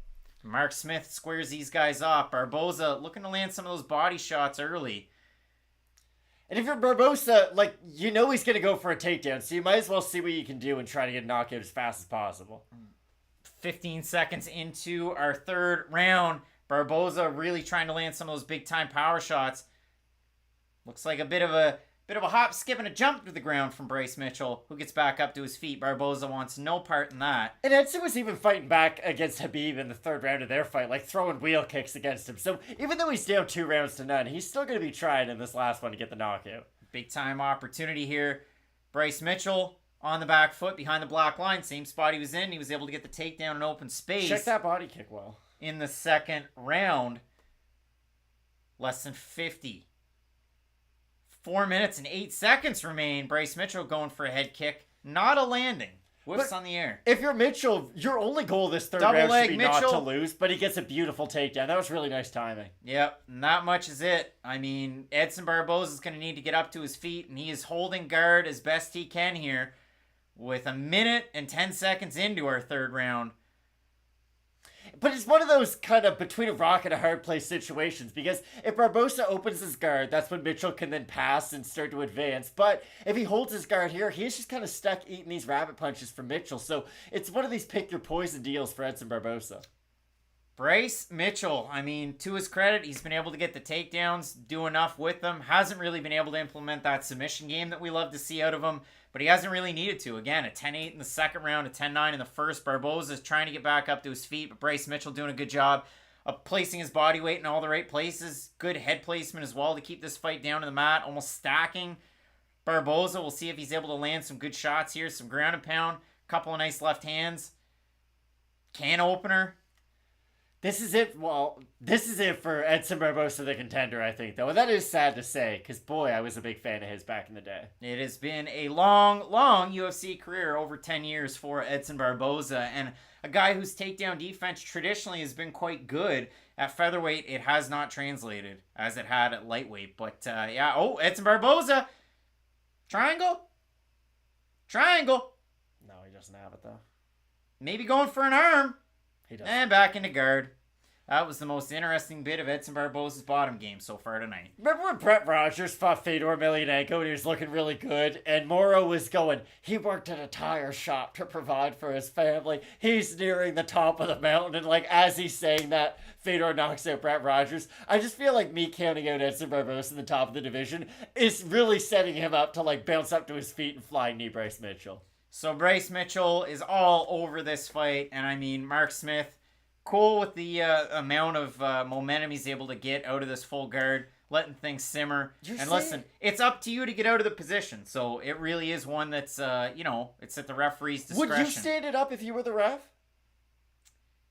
Mark Smith squares these guys off. Barboza looking to land some of those body shots early. And if you're Barboza, like, you know he's going to go for a takedown, so you might as well see what you can do and try to get a knockout as fast as possible. 15 seconds into our third round. Barboza really trying to land some of those big-time power shots. Looks like a bit of a hop, skip, and a jump to the ground from Bryce Mitchell, who gets back up to his feet. Barboza wants no part in that. And Edson was even fighting back against Khabib in the third round of their fight, like throwing wheel kicks against him. So even though he's down 2-0, he's still going to be trying in this last one to get the knockout. Big time opportunity here. Bryce Mitchell on the back foot behind the black line. Same spot he was in. He was able to get the takedown in open space. Check that body kick well. In the second round. Less than 50. 4 minutes and 8 seconds remain. Bryce Mitchell going for a head kick. Not a landing. Whiffs on the air. If you're Mitchell, your only goal this third round should be not to lose, but he gets a beautiful takedown. That was really nice timing. Yep, not much is it. I mean, Edson Barboza is going to need to get up to his feet, and he is holding guard as best he can here with 1 minute and 10 seconds into our third round. But it's one of those kind of between a rock and a hard place situations, because if Barboza opens his guard, that's when Mitchell can then pass and start to advance. But if he holds his guard here, he's just kind of stuck eating these rabbit punches from Mitchell. So it's one of these pick your poison deals for Edson Barboza. Bryce Mitchell, I mean, to his credit, he's been able to get the takedowns, do enough with them. Hasn't really been able to implement that submission game that we love to see out of him, but he hasn't really needed to. Again, a 10-8 in the second round, a 10-9 in the first. Barboza is trying to get back up to his feet, but Bryce Mitchell doing a good job of placing his body weight in all the right places. Good head placement as well to keep this fight down to the mat, almost stacking Barboza. We'll see if he's able to land some good shots here, some ground and pound, couple of nice left hands. Can opener. This is it. Well, this is it for Edson Barboza, the contender, I think, though. And that is sad to say, because, boy, I was a big fan of his back in the day. It has been a long, long UFC career, over 10 years for Edson Barboza, and a guy whose takedown defense traditionally has been quite good. At featherweight, it has not translated as it had at lightweight. But, yeah. Oh, Edson Barboza. Triangle. Triangle. No, he doesn't have it, though. Maybe going for an arm. He doesn't. And back into guard. That was the most interesting bit of Edson Barboza's bottom game so far tonight. Remember when Brett Rogers fought Fedor Emelianenko and he was looking really good, and Moro was going, he worked at a tire shop to provide for his family. He's nearing the top of the mountain, and like as he's saying that, Fedor knocks out Brett Rogers. I just feel like me counting out Edson Barboza in the top of the division is really setting him up to like bounce up to his feet and flying knee Bryce Mitchell. So Bryce Mitchell is all over this fight, and I mean, Mark Smith, cool with the amount of momentum he's able to get out of this full guard, letting things simmer. Listen, it's up to you to get out of the position, so it really is one that's, it's at the referee's discretion. Would you stand it up if you were the ref?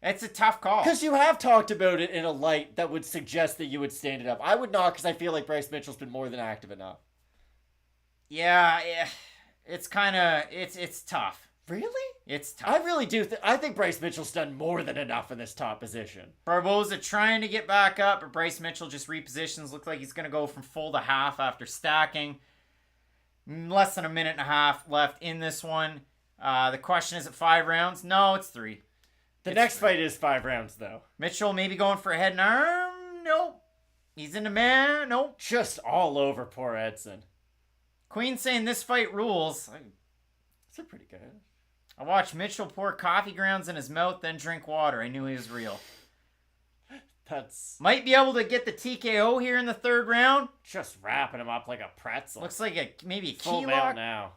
It's a tough call. Because you have talked about it in a light that would suggest that you would stand it up. I would not, because I feel like Bryce Mitchell's been more than active enough. Yeah. It's kind of, it's tough. Really? It's tough. I really do. I think Bryce Mitchell's done more than enough in this top position. Barboza trying to get back up, but Bryce Mitchell just repositions. Looks like he's going to go from full to half after stacking. Less than a minute and a half left in this one. The question, is it 5 rounds? No, it's 3. The next fight is 5 rounds, though. Mitchell maybe going for a head and arm? Nope. He's in the man? Nope. Just all over poor Edson. Queen saying this fight rules. Is it pretty good? I watched Mitchell pour coffee grounds in his mouth, then drink water. I knew he was real. That's... Might be able to get the TKO here in the third round. Just wrapping him up like a pretzel. Looks like maybe a full key mount lock. now.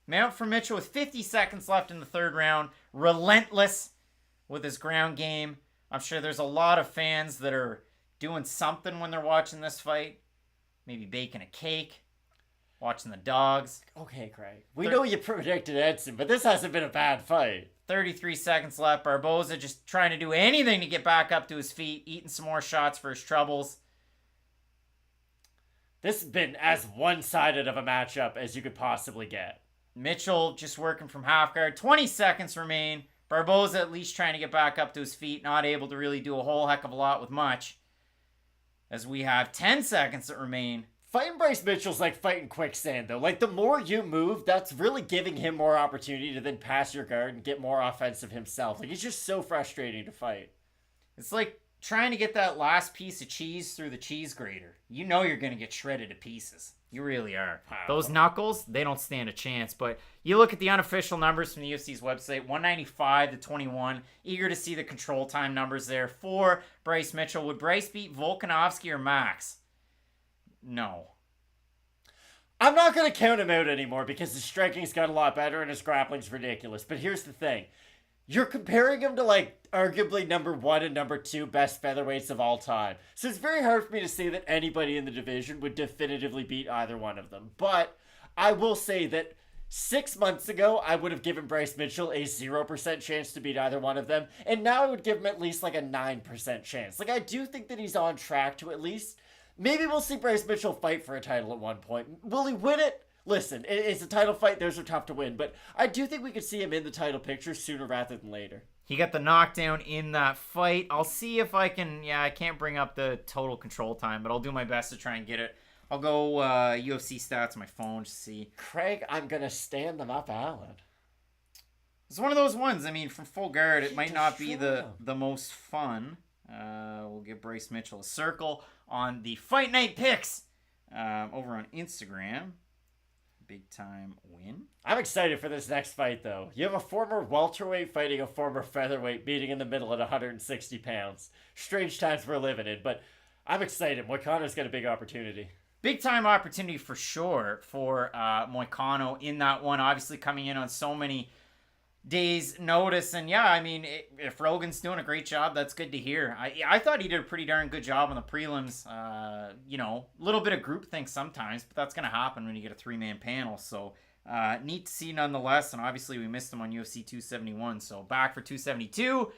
Mount for Mitchell with 50 seconds left in the third round. Relentless with his ground game. I'm sure there's a lot of fans that are doing something when they're watching this fight. Maybe baking a cake. Watching the dogs. Okay, Craig. We know you predicted Edson, but this hasn't been a bad fight. 33 seconds left. Barboza just trying to do anything to get back up to his feet. Eating some more shots for his troubles. This has been as one-sided of a matchup as you could possibly get. Mitchell just working from half guard. 20 seconds remain. Barboza at least trying to get back up to his feet. Not able to really do a whole heck of a lot with much. As we have 10 seconds that remain. Fighting Bryce Mitchell's like fighting quicksand, though. Like, the more you move, that's really giving him more opportunity to then pass your guard and get more offensive himself. Like, it's just so frustrating to fight. It's like trying to get that last piece of cheese through the cheese grater. You know you're going to get shredded to pieces. You really are. Wow. Those knuckles, they don't stand a chance. But you look at the unofficial numbers from the UFC's website, 195-21. Eager to see the control time numbers there for Bryce Mitchell. Would Bryce beat Volkanovski or Max? No. I'm not going to count him out anymore because his striking's got a lot better and his grappling's ridiculous. But here's the thing. You're comparing him to, like, arguably number 1 and number 2 best featherweights of all time. So it's very hard for me to say that anybody in the division would definitively beat either one of them. But I will say that 6 months ago, I would have given Bryce Mitchell a 0% chance to beat either one of them. And now I would give him at least, like, a 9% chance. Like, I do think that he's on track to at least... Maybe we'll see Bryce Mitchell fight for a title at one point. Will he win it? Listen, it's a title fight. Those are tough to win. But I do think we could see him in the title picture sooner rather than later. He got the knockdown in that fight. I'll see if I can... Yeah, I can't bring up the total control time, but I'll do my best to try and get it. I'll go UFC stats on my phone just to see. Craig, I'm going to stand them up, Alan. It's one of those ones. I mean, from full guard, it might not be the most fun. We'll give Bryce Mitchell a circle on the Fight Night Picks over on Instagram. Big time win. I'm excited for this next fight, though. You have a former welterweight fighting a former featherweight, meeting in the middle at 160 pounds. Strange times we're living in, but I'm excited. Moicano's got a big opportunity. Big time opportunity for sure for Moicano in that one. Obviously coming in on so many days notice, and yeah, I mean, if Rogan's doing a great job, that's good to hear. I thought he did a pretty darn good job on the prelims. You know, a little bit of groupthink sometimes, but that's going to happen when you get a 3-man panel, so neat to see nonetheless. And obviously we missed him on UFC 271, so back for 272.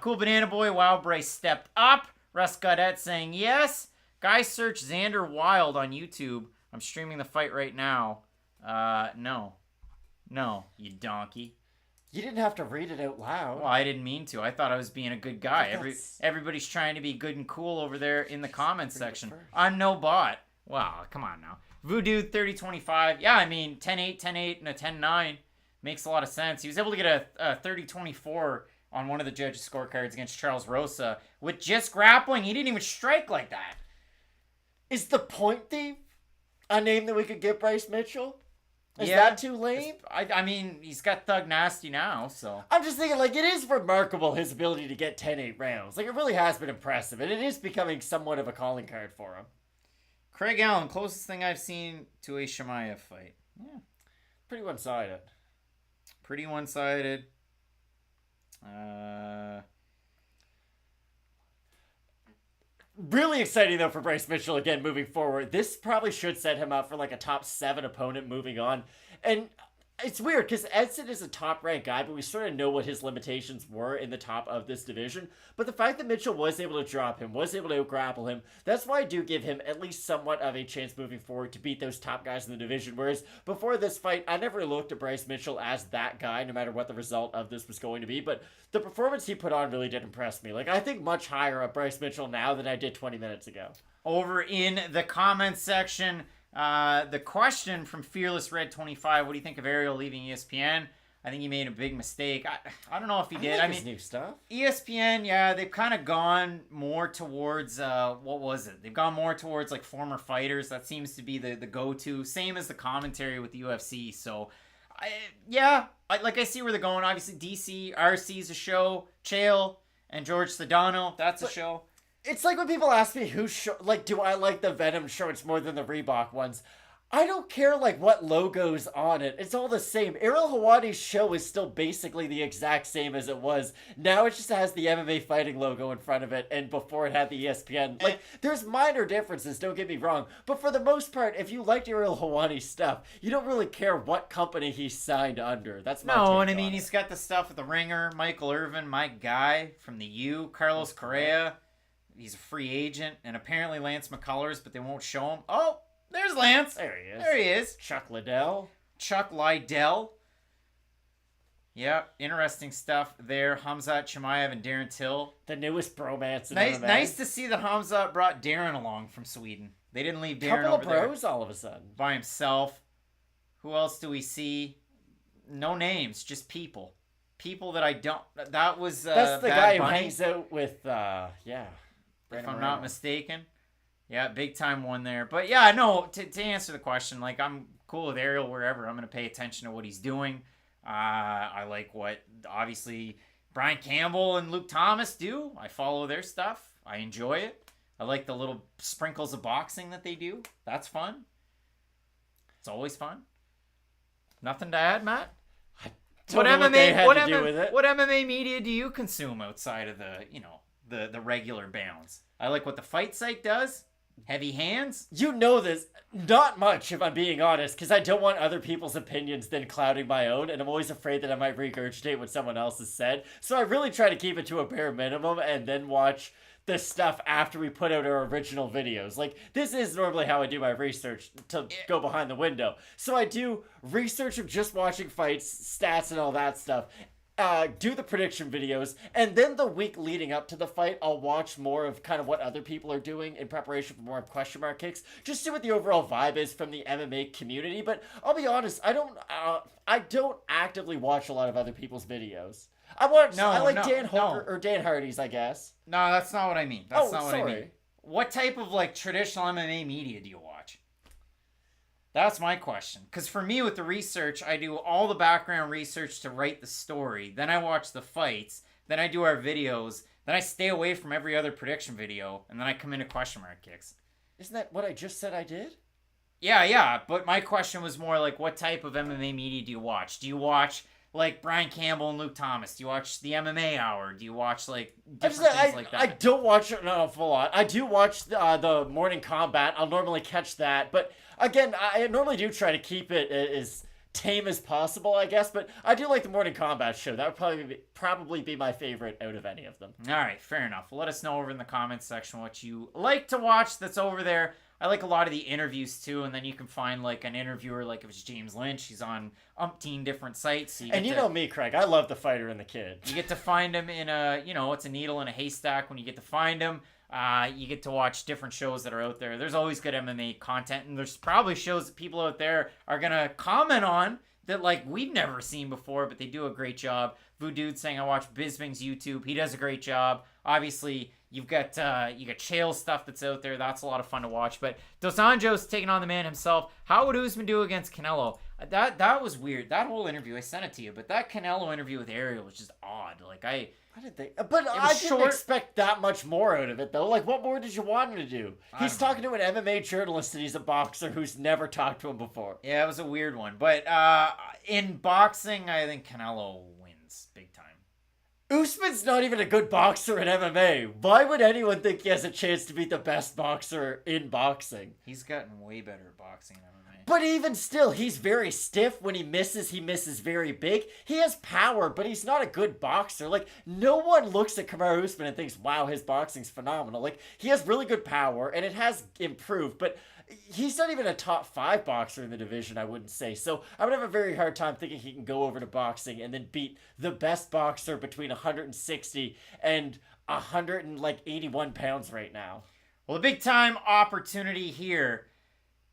Cool Banana Boy, Wow Bryce stepped up. Russ Godet saying yes. Guys, search Xander Wild on YouTube. I'm streaming the fight right now. No, you donkey. You didn't have to read it out loud. Well, I didn't mean to. I thought I was being a good guy. Everybody's trying to be good and cool over there in the comments section. I'm no bot. Wow, come on now. Voodoo 3025. Yeah, I mean, 10-8, 10-8, and a 10-9 makes a lot of sense. He was able to get a 30-24 on one of the judges' scorecards against Charles Rosa with just grappling. He didn't even strike like that. Is the Point Thief a name that we could give Bryce Mitchell? Is that too lame? I mean, he's got Thug Nasty now, so... I'm just thinking, like, it is remarkable his ability to get 10-8 rounds. Like, it really has been impressive, and it is becoming somewhat of a calling card for him. Craig Allen, closest thing I've seen to a Chimaev fight. Yeah. Pretty one-sided. Pretty one-sided. Really exciting, though, for Bryce Mitchell, again, moving forward. This probably should set him up for, like, a top 7 opponent moving on. And it's weird, because Edson is a top-ranked guy, but we sort of know what his limitations were in the top of this division. But the fact that Mitchell was able to drop him, was able to grapple him, that's why I do give him at least somewhat of a chance moving forward to beat those top guys in the division. Whereas before this fight, I never looked at Bryce Mitchell as that guy, no matter what the result of this was going to be. But the performance he put on really did impress me. Like, I think much higher of Bryce Mitchell now than I did 20 minutes ago. Over in the comments section, the question from Fearless Red 25, what do you think of Ariel leaving ESPN? I think he made a big mistake. I don't know if he did. I mean, new stuff. ESPN, yeah, they've kind of gone more towards, what was it? They've gone more towards, like, former fighters. That seems to be the go-to. Same as the commentary with the UFC. So, I see where they're going. Obviously, DC, RC's a show. Chael and George Sedano, that's a show. It's like when people ask me do I like the Venom shorts more than the Reebok ones? I don't care, like, what logo's on it. It's all the same. Ariel Hawani's show is still basically the exact same as it was. Now it just has the MMA fighting logo in front of it, and before it had the ESPN. Like, there's minor differences, don't get me wrong. But for the most part, if you liked Ariel Hawani's stuff, you don't really care what company he's signed under. That's my take and I on mean, it. He's got the stuff with the Ringer, Michael Irvin, my guy from the U, Carlos Correa. He's a free agent, and apparently Lance McCullers, but they won't show him. Oh! There's Lance. There he is. There he is. Chuck Liddell. Yeah, interesting stuff there. Hamzat Chimaev and Darren Till. The newest bromance in nice, MMA. Nice to see that Hamzat brought Darren along from Sweden. They didn't leave Darren Couple over of there bros all of a sudden. by himself. Who else do we see? No names, just people. People that I don't... That was That's the Bad guy Bunny, who hangs out with, if I'm Moreno. not mistaken. Yeah, big time one there. But yeah, no, to answer the question, like, I'm cool with Ariel wherever. I'm going to pay attention to what he's doing. I like what, obviously, Brian Campbell and Luke Thomas do. I follow their stuff. I enjoy it. I like the little sprinkles of boxing that they do. That's fun. It's always fun. Nothing to add, Matt? What MMA media do you consume outside of the regular bounds? I like what the fight site does. Heavy hands? You know this. Not much, if I'm being honest, because I don't want other people's opinions then clouding my own, and I'm always afraid that I might regurgitate what someone else has said. So I really try to keep it to a bare minimum and then watch the stuff after we put out our original videos. Like, this is normally how I do my research to go behind the window. So I do research of just watching fights, stats, and all that stuff. Do the prediction videos, and then the week leading up to the fight, I'll watch more of kind of what other people are doing in preparation for more of question mark kicks, just see what the overall vibe is from the MMA community. But I'll be honest, I don't actively watch a lot of other people's videos. I like Dan Hooker or Dan Hardy's, I guess. No, that's not what I mean. That's not what I mean. What type of like traditional MMA media do you watch? That's my question. Because for me, with the research, I do all the background research to write the story. Then I watch the fights. Then I do our videos. Then I stay away from every other prediction video. And then I come into question mark kicks. Isn't that what I just said I did? Yeah. But my question was more like, what type of MMA media do you watch? Do you watch like Brian Campbell and Luke Thomas? Do you watch the MMA Hour? Do you watch like different things like that? I don't watch it a full lot. I do watch the Morning Combat. I'll normally catch that. But again, I normally do try to keep it as tame as possible, I guess. But I do like the Morning Combat show. That would probably be my favorite out of any of them. All right, fair enough. Let us know over in the comments section what you like to watch that's over there. I like a lot of the interviews too, and then you can find like an interviewer, like if it's James Lynch, he's on umpteen different sites. So you know me, Craig, I love the fighter and the kid. You get to find him in it's a needle in a haystack when you get to find him. You get to watch different shows that are out there. There's always good MMA content, and there's probably shows that people out there are gonna comment on that like we've never seen before, but they do a great job. Voodoo saying I watch Bisping's YouTube. He does a great job. Obviously, you got Chael's stuff that's out there. That's a lot of fun to watch. But Dos Anjos taking on the man himself. How would Usman do against Canelo? That was weird. That whole interview, I sent it to you, but that Canelo interview with Ariel was just odd. Like I didn't expect that much more out of it, though. Like, what more did you want him to do? He's talking to an MMA journalist, and he's a boxer who's never talked to him before. Yeah, it was a weird one. But in boxing, I think Canelo wins big time. Usman's not even a good boxer in MMA. Why would anyone think he has a chance to beat the best boxer in boxing? He's gotten way better at boxing in MMA. But even still, he's very stiff. When he misses very big. He has power, but he's not a good boxer. Like, no one looks at Kamaru Usman and thinks, wow, his boxing's phenomenal. Like, he has really good power, and it has improved, but he's not even a top 5 boxer in the division, I wouldn't say. So I would have a very hard time thinking he can go over to boxing and then beat the best boxer between 160 and 181 pounds right now. Well, a big time opportunity here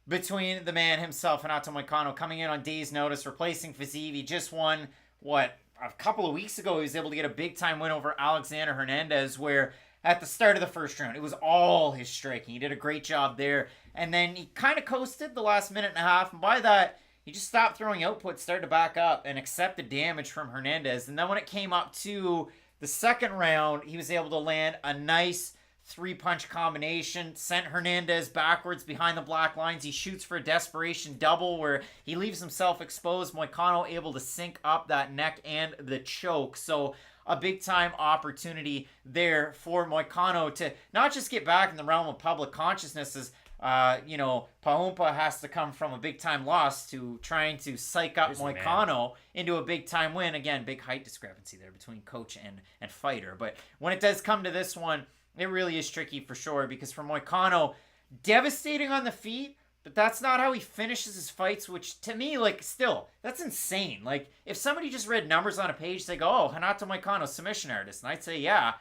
between the man himself, Renato Moicano, coming in on day's notice, replacing Fiziev. He just won, a couple of weeks ago, he was able to get a big time win over Alexander Hernandez, where at the start of the first round, it was all his striking. He did a great job there. And then he kind of coasted the last minute and a half. And by that, he just stopped throwing output, started to back up, and accept the damage from Hernandez. And then when it came up to the second round, he was able to land a nice 3-punch combination, sent Hernandez backwards behind the black lines. He shoots for a desperation double where he leaves himself exposed. Moicano able to sync up that neck and the choke. So a big-time opportunity there for Moicano to not just get back in the realm of public consciousness as, Pahumpa has to come from a big-time loss to trying to psych up Moicano into a big-time win. Again, big height discrepancy there between coach and fighter. But when it does come to this one, it really is tricky for sure because for Moicano, devastating on the feet, but that's not how he finishes his fights, which to me, that's insane. Like, if somebody just read numbers on a page, they go, oh, Renato Moicano, submission artist. And I'd say, yeah,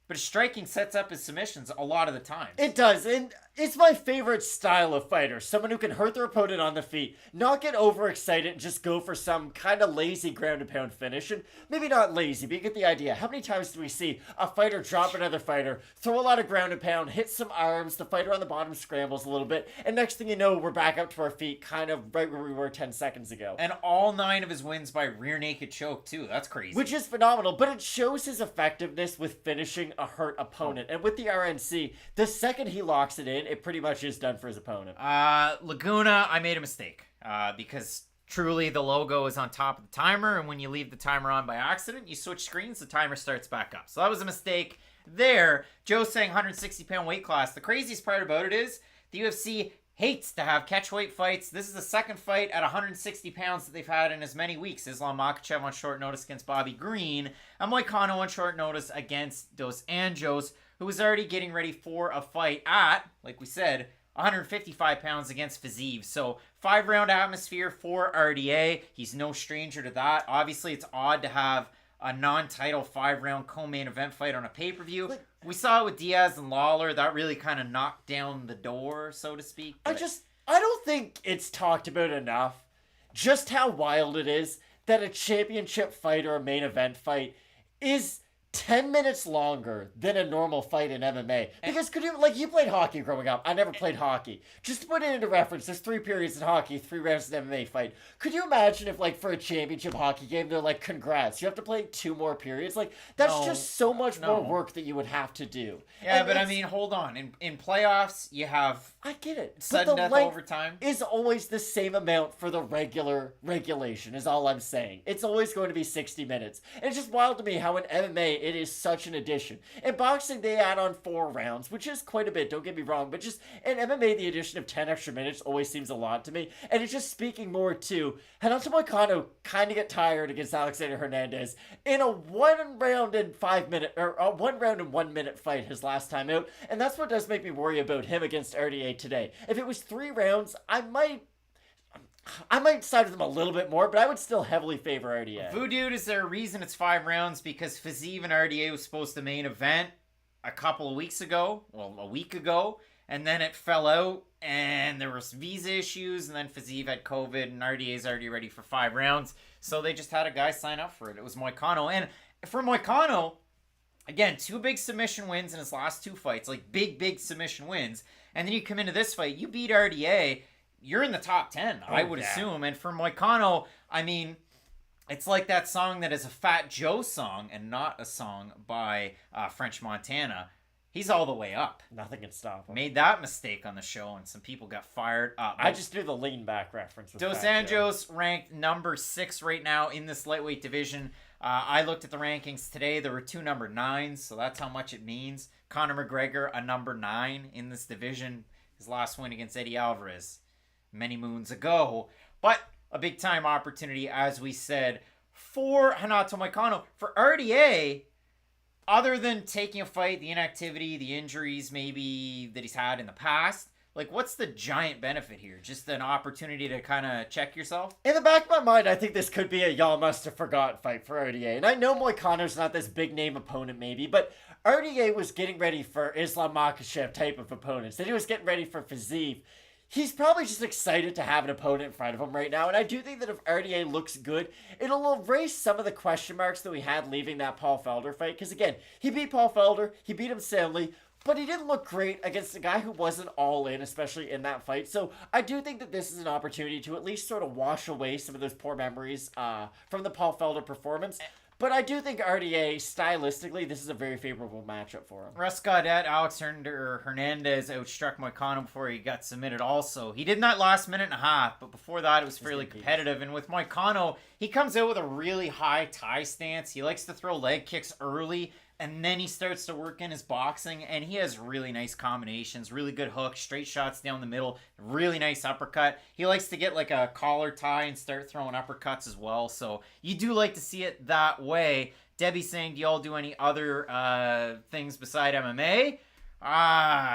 but his striking sets up his submissions a lot of the time. It does, and it's my favorite style of fighter. Someone who can hurt their opponent on the feet, not get overexcited and just go for some kind of lazy ground and pound finish. And maybe not lazy, but you get the idea. How many times do we see a fighter drop another fighter, throw a lot of ground and pound, hit some arms, the fighter on the bottom scrambles a little bit, and next thing you know, we're back up to our feet, kind of right where we were 10 seconds ago. And all 9 of his wins by rear naked choke, too. That's crazy. Which is phenomenal, but it shows his effectiveness with finishing a hurt opponent. And with the RNC, the second he locks it in, it pretty much is done for his opponent. Laguna, I made a mistake. because truly the logo is on top of the timer, and when you leave the timer on by accident, you switch screens, the timer starts back up. So that was a mistake there. Joe saying 160-pound weight class. The craziest part about it is the UFC hates to have catchweight fights. This is the second fight at 160 pounds that they've had in as many weeks. Islam Makhachev on short notice against Bobby Green, and Moicano on short notice against Dos Anjos, who was already getting ready for a fight at, like we said, 155 pounds against Fiziev. So 5-round atmosphere for RDA. He's no stranger to that. Obviously, it's odd to have a non-title 5-round co-main event fight on a pay-per-view. We saw it with Diaz and Lawler. That really kind of knocked down the door, so to speak. I don't think it's talked about enough just how wild it is that a championship fight or a main event fight is 10 minutes longer than a normal fight in MMA. Because you played hockey growing up. I never played hockey. Just to put it into reference, there's 3 periods in hockey, 3 rounds in an MMA fight. Could you imagine if, for a championship hockey game, they're like, congrats, you have to play 2 more periods? That's just so much more work that you would have to do. Yeah, but I mean, hold on. In playoffs, you have I get it. sudden death overtime. Is always the same amount for the regulation, is all I'm saying. It's always going to be 60 minutes. And it's just wild to me how in MMA it is such an addition. In boxing, they add on 4 rounds, which is quite a bit, don't get me wrong, but just in MMA, the addition of 10 extra minutes always seems a lot to me. And it's just speaking more to Renato Moicano kind of get tired against Alexander Hernandez in a 1 round and 1 minute fight his last time out. And that's what does make me worry about him against RDA today. If it was 3 rounds, I might side with him a little bit more, but I would still heavily favor RDA. Voodoo, is there a reason it's 5 rounds? Because Fiziev and RDA was supposed to main event a couple of weeks ago, a week ago, and then it fell out, and there was visa issues, and then Fiziev had COVID, and RDA's already ready for 5 rounds, so they just had a guy sign up for it. It was Moicano, and for Moicano, again, 2 big submission wins in his last 2 fights, big submission wins, and then you come into this fight, you beat RDA, you're in the top 10, I would assume. And for Moicano, I mean, it's like that song that is a Fat Joe song and not a song by French Montana. He's all the way up. Nothing can stop him. Made that mistake on the show, and some people got fired up. I just do the lean back reference. Dos Anjos ranked number 6 right now in this lightweight division. I looked at the rankings today. There were 2 number 9s, so that's how much it means. Conor McGregor, a number 9 in this division. His last win against Eddie Alvarez many moons ago, but a big time opportunity, as we said, for Renato Moicano. For RDA, other than taking a fight, the inactivity, the injuries maybe that he's had in the past, what's the giant benefit here? Just an opportunity to kind of check yourself? In the back of my mind, I think this could be a y'all must have forgot fight for RDA. And I know Moicano's not this big name opponent maybe, but RDA was getting ready for Islam Makhachev type of opponents. Then he was getting ready for Fiziev. He's probably just excited to have an opponent in front of him right now, and I do think that if RDA looks good, it'll erase some of the question marks that we had leaving that Paul Felder fight, because again, he beat Paul Felder, he beat him soundly, but he didn't look great against a guy who wasn't all in, especially in that fight, so I do think that this is an opportunity to at least sort of wash away some of those poor memories from the Paul Felder performance. But I do think RDA, stylistically, this is a very favorable matchup for him. Russ Gaudet, Alex Hernandez outstruck Moicano before he got submitted also. He did in that last minute and a half, but before that it was fairly competitive. And with Moicano, he comes out with a really high tie stance. He likes to throw leg kicks early, and then he starts to work in his boxing, and he has really nice combinations, really good hooks, straight shots down the middle, really nice uppercut. He likes to get a collar tie and start throwing uppercuts as well, so you do like to see it that way. Debbie saying, do y'all do any other things beside MMA?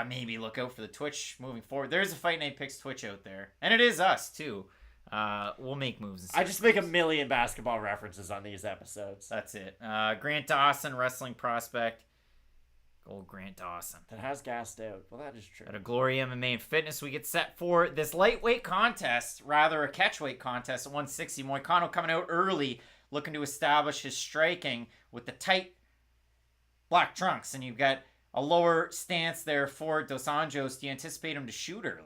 Maybe look out for the Twitch moving forward. There's a Fight Night Picks Twitch out there, and it is us, too. We'll make moves. I just make a million basketball references on these episodes. That's it. Grant Dawson, wrestling prospect. Old Grant Dawson. That has gassed out. Well, that is true. At a Glory MMA and Fitness, we get set for this lightweight contest, rather a catchweight contest at 160. Moicano coming out early, looking to establish his striking with the tight black trunks. And you've got a lower stance there for Dos Anjos. Do you anticipate him to shoot early?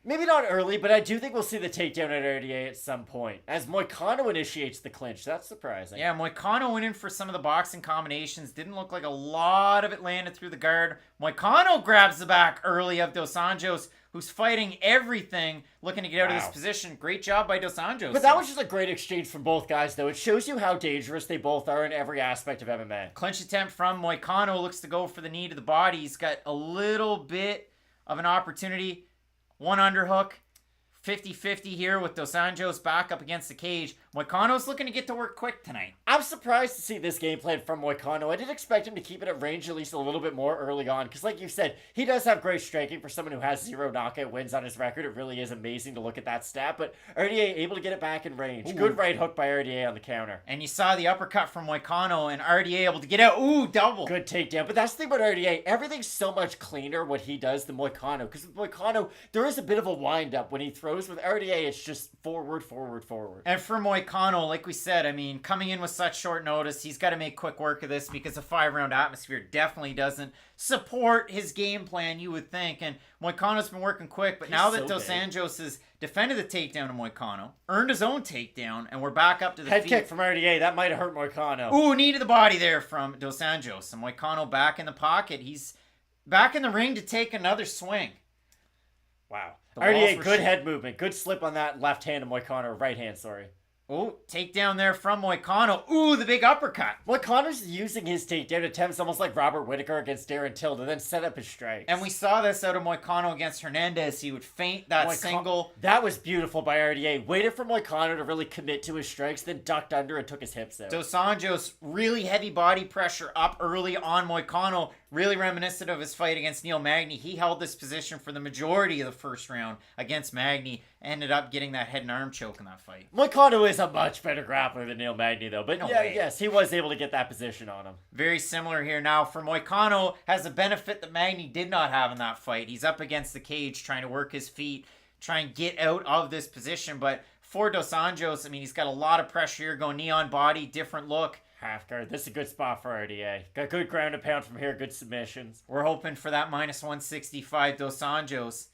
Maybe not early, but I do think we'll see the takedown at RDA at some point. As Moicano initiates the clinch. That's surprising. Yeah, Moicano went in for some of the boxing combinations. Didn't look like a lot of it landed through the guard. Moicano grabs the back early of Dos Anjos. who's fighting everything, looking to get out of this position. Great job by Dos Anjos. But that was just a great exchange from both guys, though. It shows you how dangerous they both are in every aspect of MMA. Clinch attempt from Moicano, looks to go for the knee to the body. He's got a little bit of an opportunity. One underhook. 50-50 here with Dos Anjos back up against the cage. Moicano's looking to get to work quick tonight. I'm surprised to see this game plan from Moicano. I did expect him to keep it at range at least a little bit more early on, because like you said, he does have great striking for someone who has 0 knockout wins on his record. It really is amazing to look at that stat, but RDA able to get it back in range. Ooh. Good right hook by RDA on the counter. And you saw the uppercut from Moicano, and RDA able to get out. Ooh, double. Good takedown. But that's the thing about RDA. Everything's so much cleaner what he does than Moicano, because with Moicano, there is a bit of a wind-up when he throws. With RDA, it's just forward, forward, forward. And for Moicano, like we said, I mean, coming in with such short notice, he's got to make quick work of this because a 5-round atmosphere definitely doesn't support his game plan, you would think. And Moicano's been working quick, but now that Dos Anjos has defended the takedown to Moicano, earned his own takedown, and we're back up to the head feet. Kick from RDA. That might have hurt Moicano. Ooh, knee to the body there from Dos Anjos. And Moicano back in the pocket. He's back in the ring to take another swing. Wow. RDA, good head movement. Good slip on that left hand of Moicano. Right hand, sorry. Oh, takedown there from Moicano. Ooh, the big uppercut. Moicano's using his takedown attempts almost like Robert Whittaker against Darren Till to then set up his strikes. And we saw this out of Moicano against Hernandez. He would feint that single. That was beautiful by RDA. Waited for Moicano to really commit to his strikes, then ducked under and took his hips out. Dos Anjos, really heavy body pressure up early on Moicano. Really reminiscent of his fight against Neil Magny. He held this position for the majority of the first round against Magny. Ended up getting that head and arm choke in that fight. Moicano is a much better grappler than Neil Magny, though. But yes, he was able to get that position on him. Very similar here now. For Moicano, has a benefit that Magny did not have in that fight. He's up against the cage trying to work his feet, try and get out of this position. But for Dos Anjos, I mean, he's got a lot of pressure here, going knee on body, different look. Half guard. This is a good spot for RDA. Got good ground and pound from here, good submissions. We're hoping for that minus 165 Dos Anjos.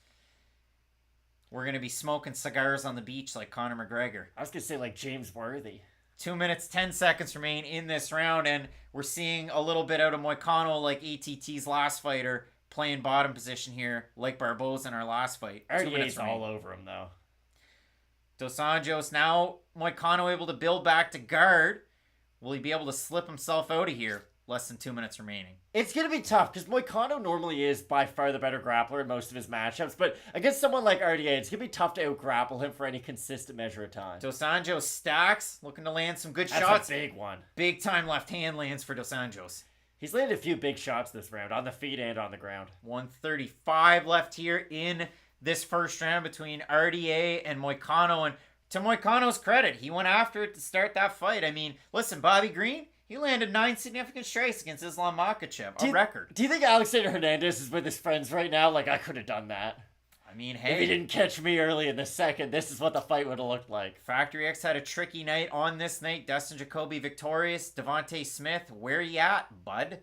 We're going to be smoking cigars on the beach like Conor McGregor. I was going to say like James Worthy. 2 minutes, 10 seconds remain in this round, and we're seeing a little bit out of Moicano like ATT's last fighter, playing bottom position here like Barboza in our last fight. RDA's all over him, though. Dos Anjos now, Moicano able to build back to guard. Will he be able to slip himself out of here? Less than 2 minutes remaining. It's going to be tough because Moicano normally is by far the better grappler in most of his matchups, but against someone like RDA, it's going to be tough to out-grapple him for any consistent measure of time. Dos Anjos stacks, looking to land some good That's shots. That's a big one. Big time left hand lands for Dos Anjos. He's landed a few big shots this round, on the feet and on the ground. 135 left here in this first round between RDA and Moicano, and to Moicano's credit, he went after it to start that fight. I mean, listen, Bobby Green, he landed 9 significant strikes against Islam Makhachev, a record. Do you think Alexander Hernandez is with his friends right now? Like, I could have done that. I mean, hey. If he didn't catch me early in the second, this is what the fight would have looked like. Factory X had a tricky night on this night. Dustin Jacoby victorious. Devontae Smith, where you at, bud?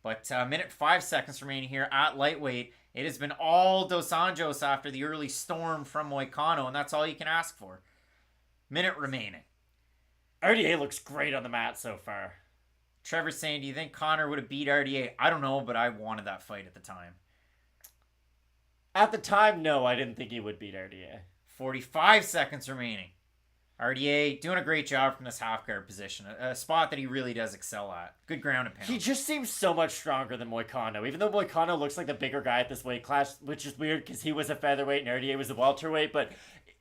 But minute 5 seconds remaining here at lightweight. It has been all Dos Anjos after the early storm from Moicano, and that's all you can ask for. Minute remaining. RDA looks great on the mat so far. Trevor's saying, do you think Conor would have beat RDA? I don't know, but I wanted that fight at the time. At the time, no, I didn't think he would beat RDA. 45 seconds remaining. RDA doing a great job from this half guard position. A spot that he really does excel at. Good ground and pound. He just seems so much stronger than Moicano. Even though Moicano looks like the bigger guy at this weight class, which is weird because he was a featherweight and RDA was a welterweight. But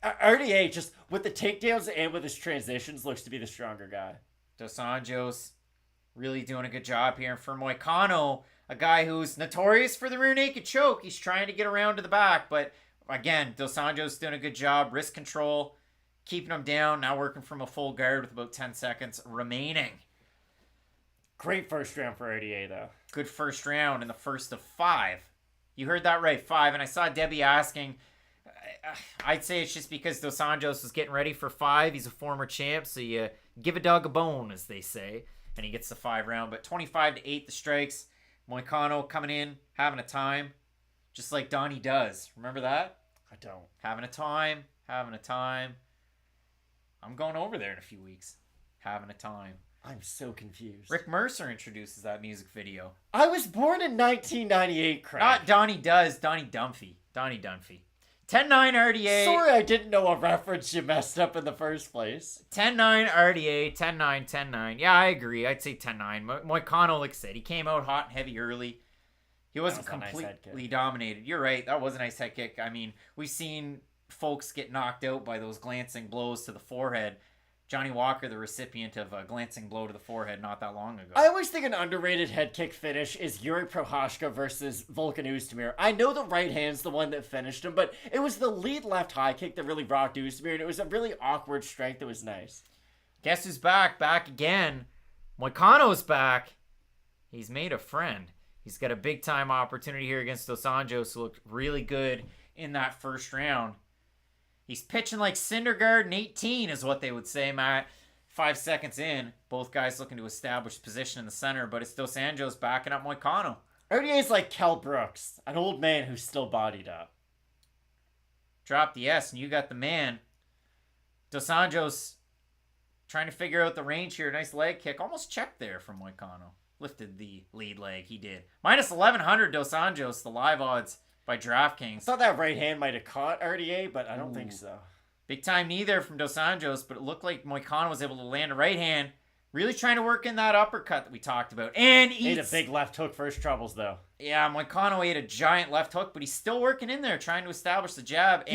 RDA, just with the takedowns and with his transitions, looks to be the stronger guy. Dos Anjos really doing a good job here. And for Moicano, a guy who's notorious for the rear naked choke, he's trying to get around to the back. But again, Dos Anjos doing a good job. Wrist control. Keeping him down, now working from a full guard with about 10 seconds remaining. Great first round for RDA, though. Good first round in the first of 5. You heard that right, 5. And I saw Debbie asking, I'd say it's just because Dos Anjos was getting ready for 5. He's a former champ, so you give a dog a bone, as they say. And he gets the 5 round. But 25-8 the strikes. Moicano coming in, having a time. Just like Donnie does. Remember that? I don't. Having a time. I'm going over there in a few weeks. Having a time. I'm so confused. Rick Mercer introduces that music video. I was born in 1998, crap. Not Donnie Does, Donnie Dumphy. Donnie Dunphy. 10-9 RDA. Sorry I didn't know a reference you messed up in the first place. 10-9 RDA. 10-9, 10-9. Yeah, I agree. I'd say 10-9. Moicano, like I said, he came out hot and heavy early. He wasn't completely dominated. You're right. That was a nice head kick. I mean, we've seen folks get knocked out by those glancing blows to the forehead. Johnny Walker, the recipient of a glancing blow to the forehead not that long ago. I always think an underrated head kick finish is Yuri Prohashka versus Volkan Oezdemir. I know the right hand's the one that finished him, but it was the lead left high kick that really rocked Oezdemir, and it was a really awkward strike that was nice. Guess who's back? Back again. Moicano's back. He's made a friend. He's got a big-time opportunity here against Dos Anjos, who looked really good in that first round. He's pitching like Syndergaard 18 is what they would say, Matt. 5 seconds in, both guys looking to establish position in the center, but it's Dos Anjos backing up Moicano. RDA's like Kel Brooks, an old man who's still bodied up. Drop the S, and you got the man. Dos Anjos trying to figure out the range here. Nice leg kick. Almost checked there from Moicano. Lifted the lead leg. He did. Minus 1,100 Dos Anjos, the live odds by DraftKings. I thought that right hand might have caught RDA, but I don't think so. Big time knee there from Dos Anjos, but it looked like Moicano was able to land a right hand. Really trying to work in that uppercut that we talked about. And ate a big left hook for his troubles, though. Yeah, Moicano ate a giant left hook, but he's still working in there, trying to establish the jab.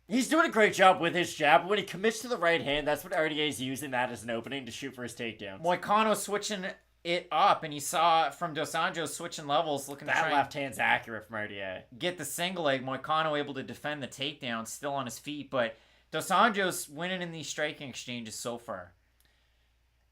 He's doing a great job with his jab. When he commits to the right hand, that's what RDA's using that as an opening to shoot for his takedowns. Moicano switching it up, and you saw from Dos Anjos switching levels, looking to try that left hand's accurate from RDA. Get the single leg. Moicano able to defend the takedown, still on his feet, but Dos Anjos winning in these striking exchanges so far.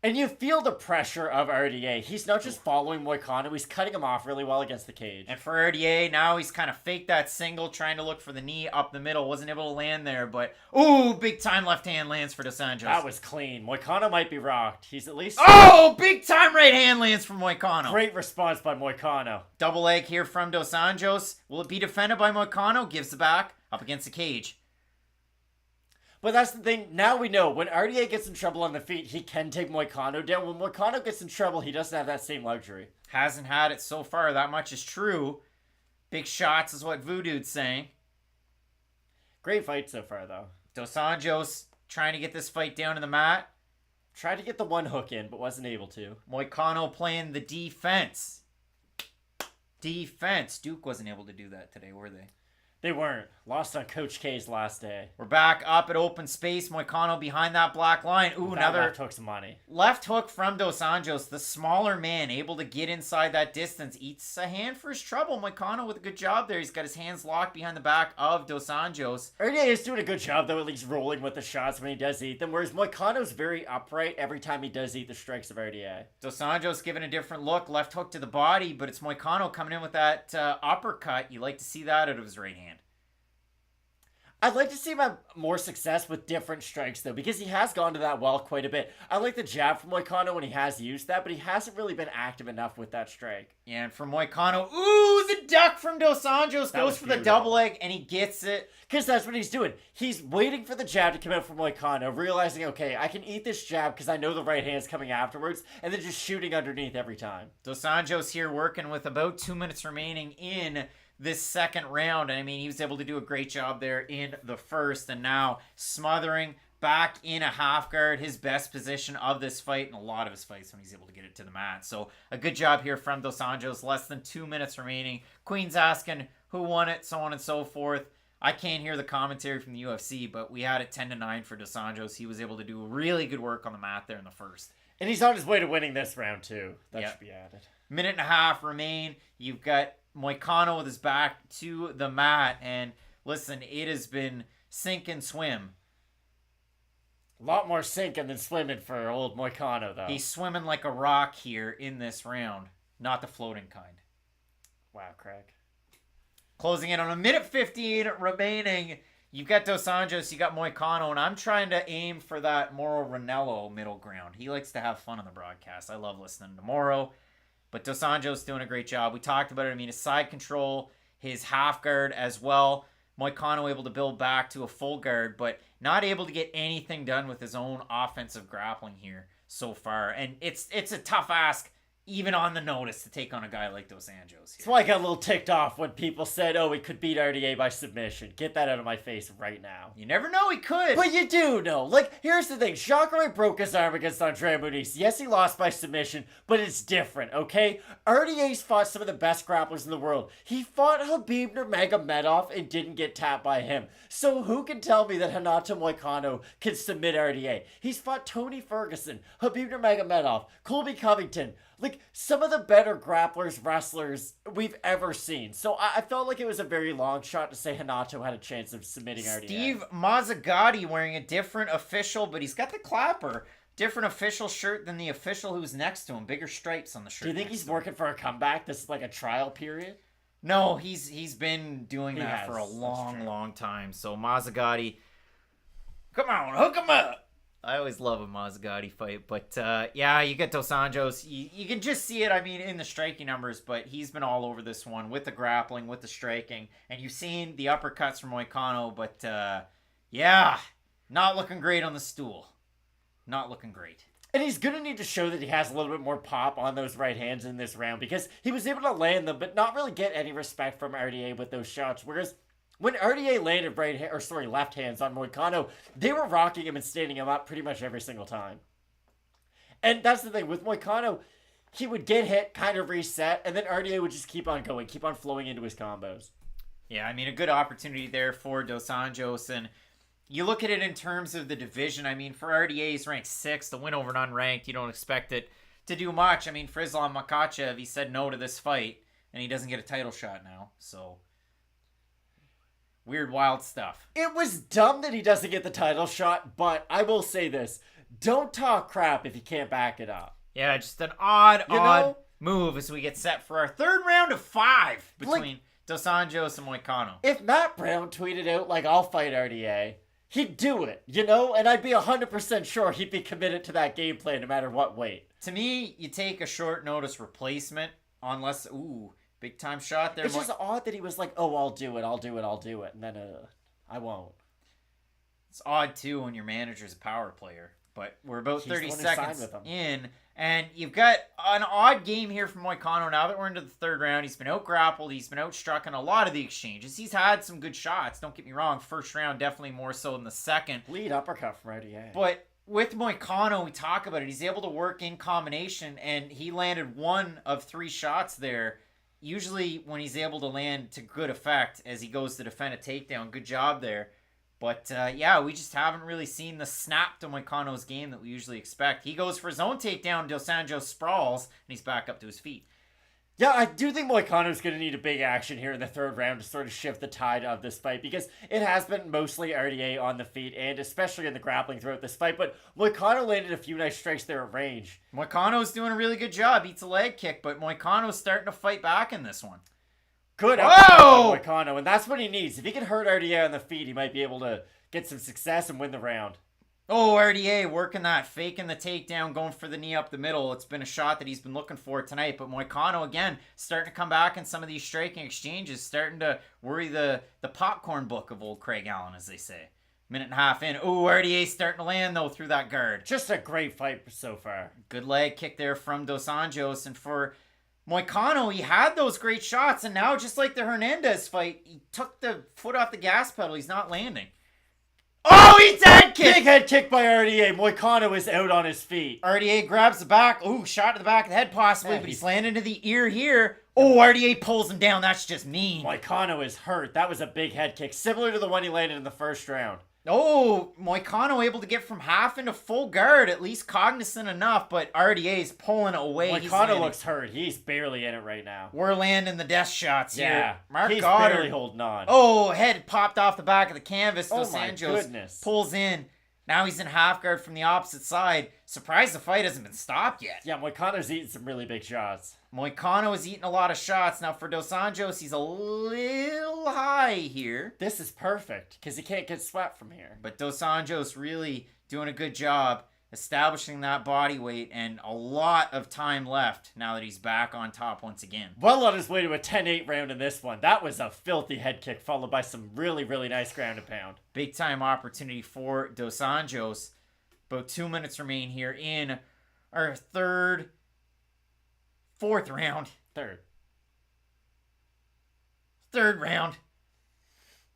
And you feel the pressure of RDA. He's not just following Moicano, he's cutting him off really well against the cage. And for RDA, now he's kind of faked that single, trying to look for the knee up the middle. Wasn't able to land there, but ooh, big time left hand lands for Dos Anjos. That was clean. Moicano might be rocked. He's at least... Oh, big time right hand lands from Moicano. Great response by Moicano. Double leg here from Dos Anjos. Will it be defended by Moicano? Gives the back up against the cage. But that's the thing, now we know, when RDA gets in trouble on the feet, he can take Moicano down. When Moicano gets in trouble, he doesn't have that same luxury. Hasn't had it so far, that much is true. Big shots is what Voodoo's saying. Great fight so far, though. Dos Anjos trying to get this fight down to the mat. Tried to get the one hook in, but wasn't able to. Moicano playing the defense. Duke wasn't able to do that today, were they? They weren't. Lost on Coach K's last day. We're back up at open space. Moicano behind that black line. Ooh, another left hook's money. Left hook from Dos Anjos. The smaller man able to get inside that distance. Eats a hand for his trouble. Moicano with a good job there. He's got his hands locked behind the back of Dos Anjos. RDA is doing a good job, though, at least rolling with the shots when he does eat them. Whereas Moicano's very upright every time he does eat the strikes of RDA. Dos Anjos giving a different look. Left hook to the body, but it's Moicano coming in with that uppercut. You like to see that out of his right hand. I'd like to see him have more success with different strikes, though, because he has gone to that well quite a bit. I like the jab from Moicano when he has used that, but he hasn't really been active enough with that strike. Yeah, and from Moicano, ooh, the duck from Dos Anjos goes for the double leg, and he gets it. Because that's what he's doing. He's waiting for the jab to come out from Moicano, realizing, okay, I can eat this jab because I know the right hand's coming afterwards, and then just shooting underneath every time. Dos Anjos here working with about 2 minutes remaining in this second round. And I mean, he was able to do a great job there in the first, and now smothering back in a half guard, his best position of this fight and a lot of his fights when he's able to get it to the mat. So a good job here from Dos Anjos. Less than 2 minutes remaining. Queen's asking who won it, so on and so forth. I can't hear the commentary from the UFC, but we had it 10-9 for Dos Anjos. He was able to do really good work on the mat there in the first. And he's on his way to winning this round too. That should be added. Minute and a half remain. You've got Moicano with his back to the mat, and listen, it has been sink and swim. A lot more sinking than swimming for old Moicano, though. He's swimming like a rock here in this round, not the floating kind. Wow, Craig. Closing in on a minute 15 remaining. You've got Dos Anjos, you got Moicano, and I'm trying to aim for that Mauro Ranallo middle ground. He likes to have fun on the broadcast. I love listening to Mauro. But Dos Anjos doing a great job. We talked about it. I mean, his side control, his half guard as well. Moicano able to build back to a full guard, but not able to get anything done with his own offensive grappling here so far. And it's a tough ask, even on the notice to take on a guy like Dos Anjos here. That's why I got a little ticked off when people said, oh, he could beat RDA by submission. Get that out of my face right now. You never know, he could. But you do know. Like, here's the thing. Jacare broke his arm against Andre Muniz. Yes, he lost by submission, but it's different, okay? RDA's fought some of the best grapplers in the world. He fought Khabib Nurmagomedov and didn't get tapped by him. So who can tell me that Renato Moicano can submit RDA? He's fought Tony Ferguson, Khabib Nurmagomedov, Colby Covington, like some of the better grapplers, wrestlers we've ever seen. So I felt like it was a very long shot to say Renato had a chance of submitting RDA. Steve Mazzagatti wearing a different official, but he's got the clapper. Different official shirt than the official who's next to him. Bigger stripes on the shirt. Do you think he's working for a comeback? This is like a trial period? No, he's been doing that for a long time. So Mazzagatti, come on, hook him up. I always love a Mazzagatti fight, but yeah, you get Dos Anjos. You can just see it, I mean, in the striking numbers, but he's been all over this one with the grappling, with the striking, and you've seen the uppercuts from Moicano, but yeah, not looking great on the stool. Not looking great. And he's going to need to show that he has a little bit more pop on those right hands in this round because he was able to land them, but not really get any respect from RDA with those shots, whereas when RDA landed left hands on Moicano, they were rocking him and standing him up pretty much every single time. And that's the thing. With Moicano, he would get hit, kind of reset, and then RDA would just keep on going, keep on flowing into his combos. Yeah, I mean, a good opportunity there for Dos Anjos. And you look at it in terms of the division. I mean, for RDA, he's ranked 6th. The win over an unranked, you don't expect it to do much. I mean, for Islam Makhachev, he said no to this fight, and he doesn't get a title shot now. So weird, wild stuff. It was dumb that he doesn't get the title shot, but I will say this. Don't talk crap if you can't back it up. Yeah, just an odd move as we get set for our third round of 5 between Dos Anjos and Moicano. If Matt Brown tweeted out, like, I'll fight RDA, he'd do it, you know? And I'd be 100% sure he'd be committed to that game plan no matter what weight. To me, you take a short notice replacement unless, big time shot there. It's just odd that he was like, oh, I'll do it. And then, I won't. It's odd, too, when your manager's a power player. But we're about 30 seconds in, and you've got an odd game here from Moicano. Now that we're into the third round, he's been out-grappled. He's been outstruck in a lot of the exchanges. He's had some good shots. Don't get me wrong. First round, definitely more so than the second. Lead uppercut from RDA. But with Moicano, we talk about it. He's able to work in combination, and he landed 1 of 3 shots there. Usually when he's able to land to good effect as he goes to defend a takedown. Good job there. But, yeah, we just haven't really seen the snap to Moicano's game that we usually expect. He goes for his own takedown, Dos Anjos sprawls, and he's back up to his feet. Yeah, I do think Moicano's going to need a big action here in the third round to sort of shift the tide of this fight because it has been mostly RDA on the feet and especially in the grappling throughout this fight, but Moicano landed a few nice strikes there at range. Moicano's doing a really good job. Eats a leg kick, but Moicano's starting to fight back in this one. Good uppercut from Moicano, and that's what he needs. If he can hurt RDA on the feet, he might be able to get some success and win the round. Oh, RDA working that, faking the takedown, going for the knee up the middle. It's been a shot that he's been looking for tonight. But Moicano, again, starting to come back in some of these striking exchanges, starting to worry the popcorn book of old Craig Allen, as they say. Minute and a half in. Oh, RDA starting to land, though, through that guard. Just a great fight so far. Good leg kick there from Dos Anjos. And for Moicano, he had those great shots. And now, just like the Hernandez fight, he took the foot off the gas pedal. He's not landing. Oh, he's head kick! Big head kick by RDA. Moicano is out on his feet. RDA grabs the back. Ooh, shot to the back of the head possibly, but he's landing to the ear here. Oh, RDA pulls him down. That's just mean. Moicano is hurt. That was a big head kick, similar to the one he landed in the first round. Oh, Moicano able to get from half into full guard, at least cognizant enough, but RDA is pulling away. Moicano looks hurt. He's barely in it right now. We're landing the death shots here. Yeah, Mark he's Goddard barely holding on. Oh, head popped off the back of the canvas. Oh Dos my Anjos goodness. pulls in. Now he's in half guard from the opposite side. Surprised the fight hasn't been stopped yet. Yeah, Moicano's eating some really big shots. Moicano is eating a lot of shots. Now for Dos Anjos, he's a little high here. This is perfect, because he can't get swept from here. But Dos Anjos really doing a good job establishing that body weight and a lot of time left now that he's back on top once again. Well on his way to a 10-8 round in this one. That was a filthy head kick followed by some really, really nice ground and pound. Big time opportunity for Dos Anjos. About 2 minutes remain here in our third Fourth round. Third round.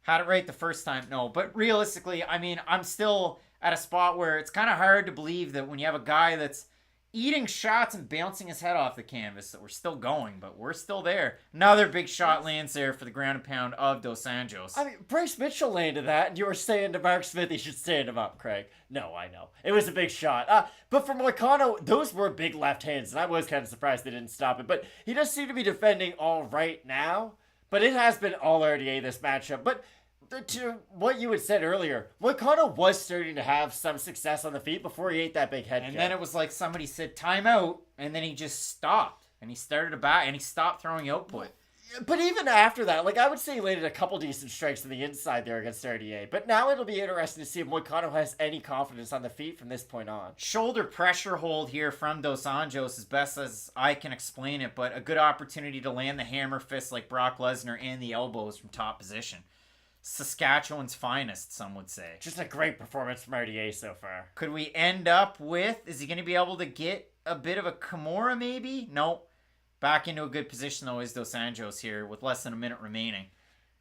Had it right the first time. No, but realistically, I mean, I'm still at a spot where it's kind of hard to believe that when you have a guy that's eating shots and bouncing his head off the canvas, that we're still going, but we're still there. Another big shot lands there for the ground and pound of Dos Anjos. I mean, Bryce Mitchell landed that, and you were saying to Mark Smith he should stand him up, Craig. No, I know. It was a big shot. But for Moicano, those were big left hands, and I was kind of surprised they didn't stop it. But he does seem to be defending all right now. But it has been all RDA this matchup. But to what you had said earlier, Moicano was starting to have some success on the feet before he ate that big head kick. And then it was like somebody said timeout, and then he just stopped. And he started to bat, and he stopped throwing output. But even after that, like I would say he landed a couple decent strikes on the inside there against RDA. But now it'll be interesting to see if Moicano has any confidence on the feet from this point on. Shoulder pressure hold here from Dos Anjos as best as I can explain it, but a good opportunity to land the hammer fist like Brock Lesnar and the elbows from top position. Saskatchewan's finest, some would say. Just a great performance from RDA so far. Could we end up with, is he going to be able to get a bit of a Kimura maybe? Nope. Back into a good position though is Dos Anjos here with less than a minute remaining.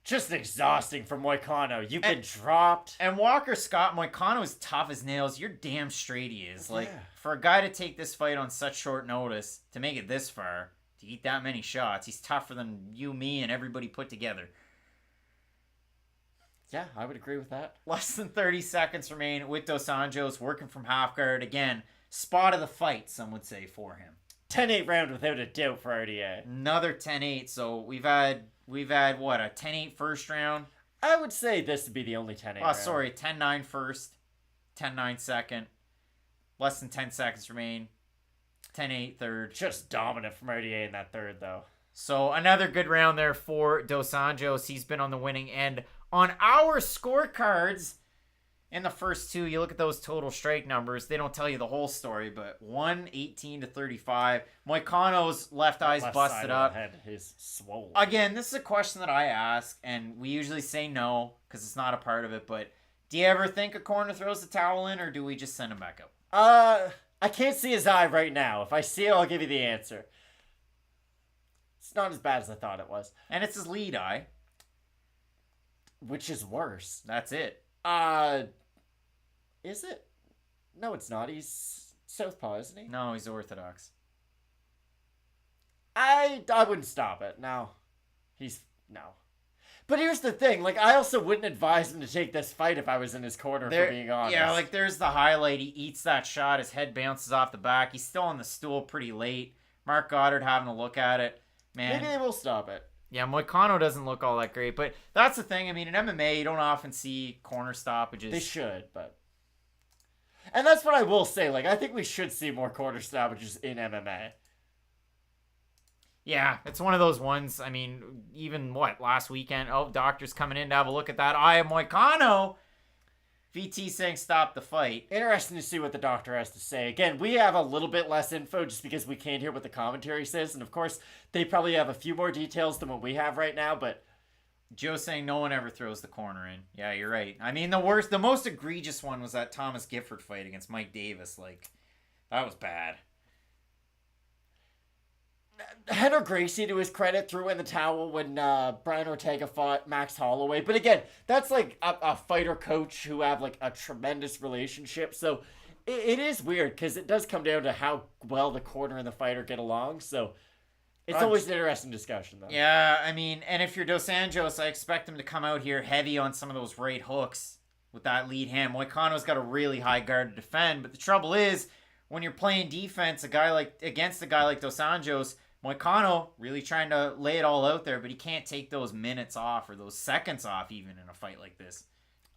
Just exhausting from Moicano. You've been dropped. And Walker Scott, Moicano is tough as nails. You're damn straight he is. Like, for a guy to take this fight on such short notice, to make it this far, to eat that many shots, he's tougher than you, me, and everybody put together. Yeah, I would agree with that. Less than 30 seconds remain with Dos Anjos working from half guard. Again, spot of the fight, some would say, for him. 10-8 round without a doubt for RDA. Another 10-8. So we've had what, a 10-8 first round? I would say this would be the only 10-8 round. Sorry, 10-9 first, 10-9 second. Less than 10 seconds remain. 10-8 third. Just dominant from RDA in that third, though. So another good round there for Dos Anjos. He's been on the winning end. On our scorecards, in the first two, you look at those total strike numbers. They don't tell you the whole story, but 1-18-35. Moicano's left eye's busted up. Head is swollen. Again, this is a question that I ask, and we usually say no because it's not a part of it. But do you ever think a corner throws the towel in, or do we just send him back up? I can't see his eye right now. If I see it, I'll give you the answer. It's not as bad as I thought it was. And it's his lead eye. Which is worse. That's it. Is it? No, it's not. He's southpaw, isn't he? No, he's orthodox. I wouldn't stop it. No. No. But here's the thing. Like, I also wouldn't advise him to take this fight if I was in his corner, for being honest. Yeah, like, there's the highlight. He eats that shot. His head bounces off the back. He's still on the stool pretty late. Mark Goddard having a look at it. Man. Maybe they will stop it. Yeah, Moicano doesn't look all that great. But that's the thing. I mean, in MMA, you don't often see corner stoppages. They should, but... And that's what I will say. Like, I think we should see more corner stoppages in MMA. Yeah, it's one of those ones. I mean, even last weekend? Oh, doctor's coming in to have a look at that eye of Moicano. VT saying stop the fight. Interesting to see what the doctor has to say. Again, we have a little bit less info just because we can't hear what the commentary says. And of course, they probably have a few more details than what we have right now, but... Joe saying no one ever throws the corner in. Yeah, you're right. I mean, the most egregious one was that Thomas Gifford fight against Mike Davis. Like, that was bad. Henry Gracie, to his credit, threw in the towel when Brian Ortega fought Max Holloway. But again, that's like a fighter coach who have like a tremendous relationship. So it is weird because it does come down to how well the corner and the fighter get along. So it's always an interesting discussion, though. Yeah, I mean, and if you're Dos Anjos, I expect him to come out here heavy on some of those right hooks with that lead hand. Moicano's got a really high guard to defend, but the trouble is, when you're playing defense, against a guy like Dos Anjos, Moicano really trying to lay it all out there, but he can't take those minutes off or those seconds off even in a fight like this.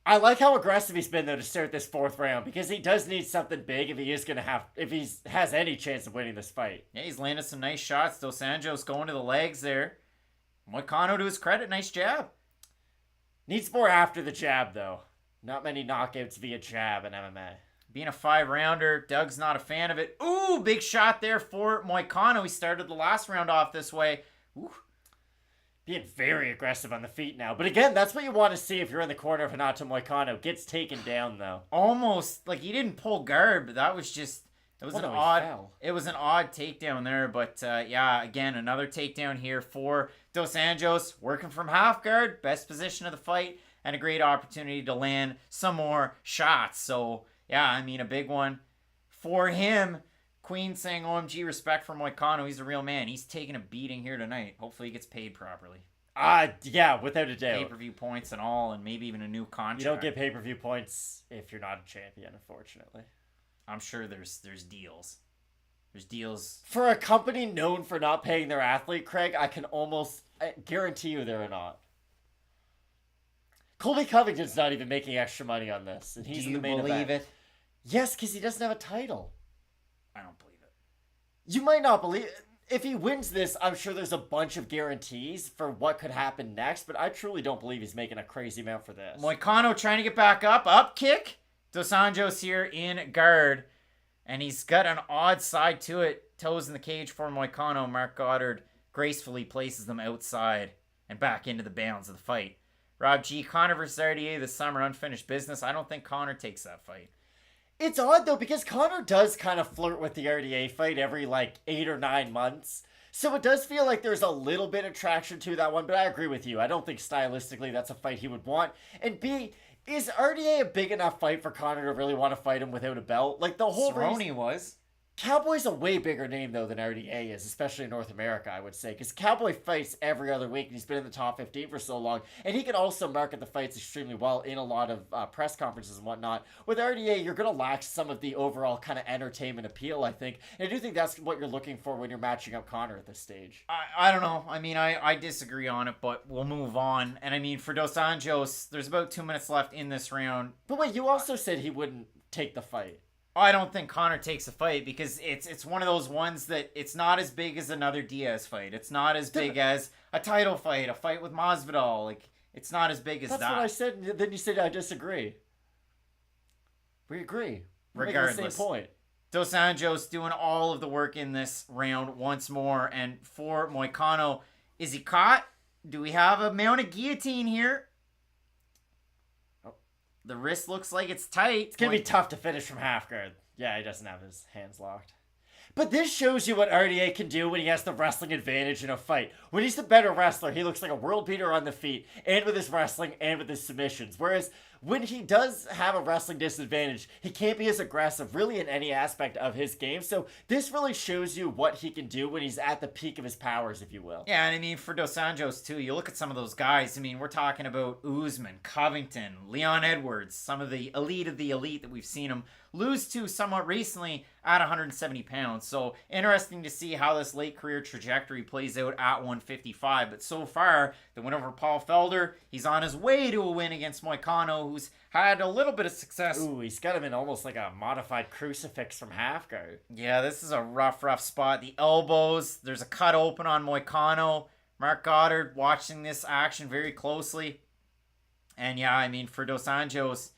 I like how aggressive he's been though to start this fourth round because he does need something big if he has any chance of winning this fight. Yeah, he's landed some nice shots. Dos Anjos going to the legs there. Moicano, to his credit, nice jab. Needs more after the jab though. Not many knockouts via jab in MMA. Being a 5-rounder, Doug's not a fan of it. Ooh, big shot there for Moicano. He started the last round off this way. Ooh. Being very aggressive on the feet now. But again, that's what you want to see if you're in the corner of Renato Moicano. Gets taken down, though. Almost, like he didn't pull guard, but that was just It was Well, an no, he odd. fell. It was an odd takedown there, but yeah, again another takedown here for Dos Anjos, working from half guard, best position of the fight, and a great opportunity to land some more shots. So yeah, I mean a big one for him. Queen saying OMG, respect for Moicano. He's a real man. He's taking a beating here tonight. Hopefully he gets paid properly. Yeah, without a doubt. Pay-per-view points and all, and maybe even a new contract. You don't get pay-per-view points if you're not a champion, unfortunately. I'm sure there's deals. There's deals. For a company known for not paying their athlete, Craig, I can almost guarantee you there are not. Colby Covington's not even making extra money on this, and he's Do in you the main believe event. it? Yes, because he doesn't have a title. I don't believe it. You might not believe it. If he wins this, I'm sure there's a bunch of guarantees for what could happen next, but I truly don't believe he's making a crazy amount for this. Moicano trying to get back up kick. Dos Anjos here in guard, and he's got an odd side to it. Toes in the cage for Moicano. Mark Goddard gracefully places them outside and back into the bounds of the fight. Rob G, Conor versus RDA this summer, unfinished business. I don't think Conor takes that fight. It's odd, though, because Conor does kind of flirt with the RDA fight every, 8 or 9 months. So it does feel like there's a little bit of traction to that one, but I agree with you. I don't think stylistically that's a fight he would want. And B, is RDA a big enough fight for Conor to really want to fight him without a belt? The whole Cerrone was. Cowboy's a way bigger name, though, than RDA is, especially in North America, I would say, because Cowboy fights every other week, and he's been in the top 15 for so long, and he can also market the fights extremely well in a lot of press conferences and whatnot. With RDA, you're going to lack some of the overall kind of entertainment appeal, I think, and I do think that's what you're looking for when you're matching up Conor at this stage. I don't know. I mean, I disagree on it, but we'll move on. And I mean, for Dos Anjos, there's about 2 minutes left in this round. But wait, you also said he wouldn't take the fight. I don't think Conor takes a fight because it's one of those ones that it's not as big as another Diaz fight. It's not as big as a title fight, a fight with Masvidal. It's not as big as that. That's what I said, and then you said I disagree. We agree. We're Regardless. making the same point. Dos Anjos doing all of the work in this round once more. And for Moicano, is he caught? Do we have a mount of guillotine here? The wrist looks like it's tight. It's going to be tough to finish from half guard. Yeah, he doesn't have his hands locked. But this shows you what RDA can do when he has the wrestling advantage in a fight. When he's the better wrestler, he looks like a world beater on the feet, and with his wrestling, and with his submissions. Whereas when he does have a wrestling disadvantage, he can't be as aggressive really in any aspect of his game. So this really shows you what he can do when he's at the peak of his powers, if you will. Yeah, and I mean, for Dos Anjos, too, you look at some of those guys. I mean, we're talking about Usman, Covington, Leon Edwards, some of the elite that we've seen him lose to somewhat recently at 170 pounds. So interesting to see how this late career trajectory plays out at 155. But so far, the win over Paul Felder, he's on his way to a win against Moicano, who's had a little bit of success. Ooh, he's got him in almost like a modified crucifix from half guard. Yeah, this is a rough spot. The elbows, there's a cut open on Moicano. Mark Goddard watching this action very closely. And yeah, I mean, for Dos Anjos,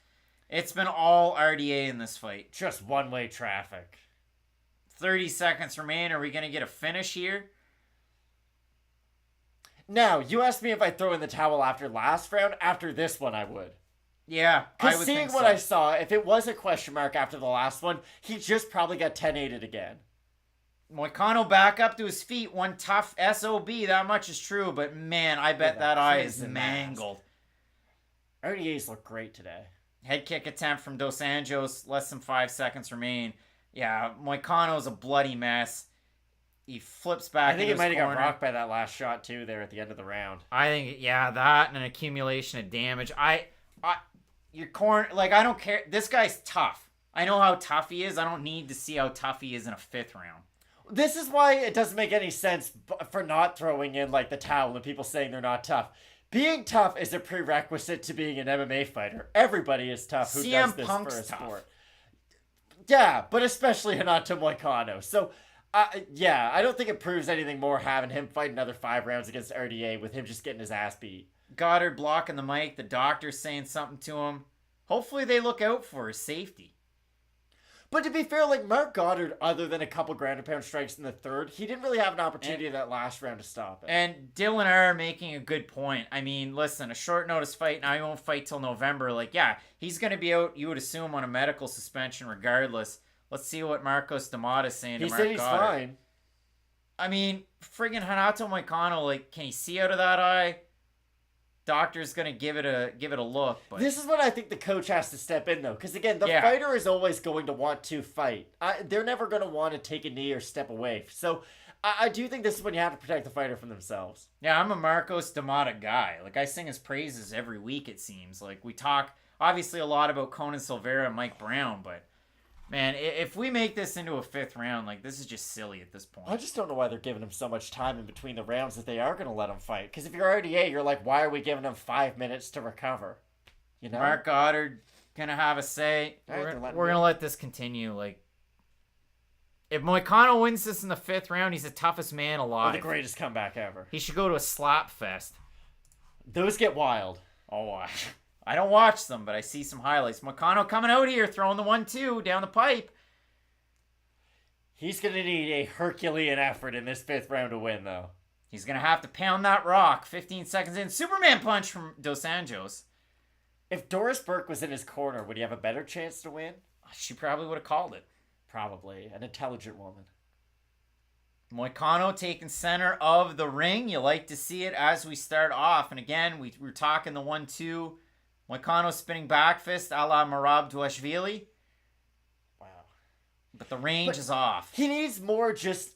it's been all RDA in this fight. Just one-way traffic. 30 seconds remain. Are we going to get a finish here? Now, you asked me if I'd throw in the towel after last round. After this one, I would. Yeah, I Because would seeing think what so. I saw, if it was a question mark after the last one, he just probably got 10-8'd again. Moicano back up to his feet. One tough SOB. That much is true. But man, I bet that eye is mangled. RDAs look great today. Head kick attempt from Dos Anjos. Less than 5 seconds remain. Yeah, Moicano's a bloody mess. He flips back. I think he into his might have got corner. rocked by that last shot too there at the end of the round. I think, yeah, that and an accumulation of damage. Your corner, I don't care. This guy's tough. I know how tough he is. I don't need to see how tough he is in a 5th round. This is why it doesn't make any sense for not throwing in the towel and people saying they're not tough. Being tough is a prerequisite to being an MMA fighter. Everybody is tough who CM does this Punk's for a tough. sport. Yeah, but especially not to Moicano. So, yeah, I don't think it proves anything more having him fight another 5 rounds against RDA with him just getting his ass beat. Goddard blocking the mic. The doctor's saying something to him. Hopefully they look out for his safety. But to be fair, Mark Goddard, other than a couple ground and pound strikes in the 3rd, he didn't really have an opportunity in that last round to stop it. And Dylan R making a good point. I mean, listen, a short notice fight, now he won't fight till November. Yeah, he's going to be out, you would assume, on a medical suspension regardless. Let's see what Marcos D'Amato's saying to He Mark said he's Goddard. fine. I mean, friggin' Renato Moicano, like, can he see out of that eye? Doctor's gonna give it a look, but This is when I think the coach has to step in, though, because again, the Yeah. fighter is always going to want to fight. They're never going to want to take a knee or step away. So I do think this is when you have to protect the fighter from themselves. yeah, I'm a Marcos D'Amato guy. Like, I sing his praises every week, it seems. Like, we talk, obviously, a lot about Conan Silveira and Mike Brown, but, man, if we make this into a 5th round, like, this is just silly at this point. I just don't know why they're giving him so much time in between the rounds that they are going to let him fight. Because if you're RDA, you're like, why are we giving him 5 minutes to recover? You know? Mark Goddard gonna have a say. All right, We're they're letting gonna me- let this continue. Like, if Moicano wins this in the 5th round, he's the toughest man Or alive. the greatest comeback ever. He should go to a slap fest. Those get wild. Oh, I don't watch them, but I see some highlights. Moicano coming out here, throwing the 1-2 down the pipe. He's going to need a Herculean effort in this 5th round to win, though. He's gonna have to pound that rock. 15 seconds in, Superman punch from Dos Anjos. If Doris Burke was in his corner, would he have a better chance to win? She probably would have called it. Probably. An intelligent woman. Moicano taking center of the ring. You like to see it as we start off. And again, we're talking the 1-2. Moicano spinning back fist a la Marab Dwashvili. Wow. But the range is off. He needs more just...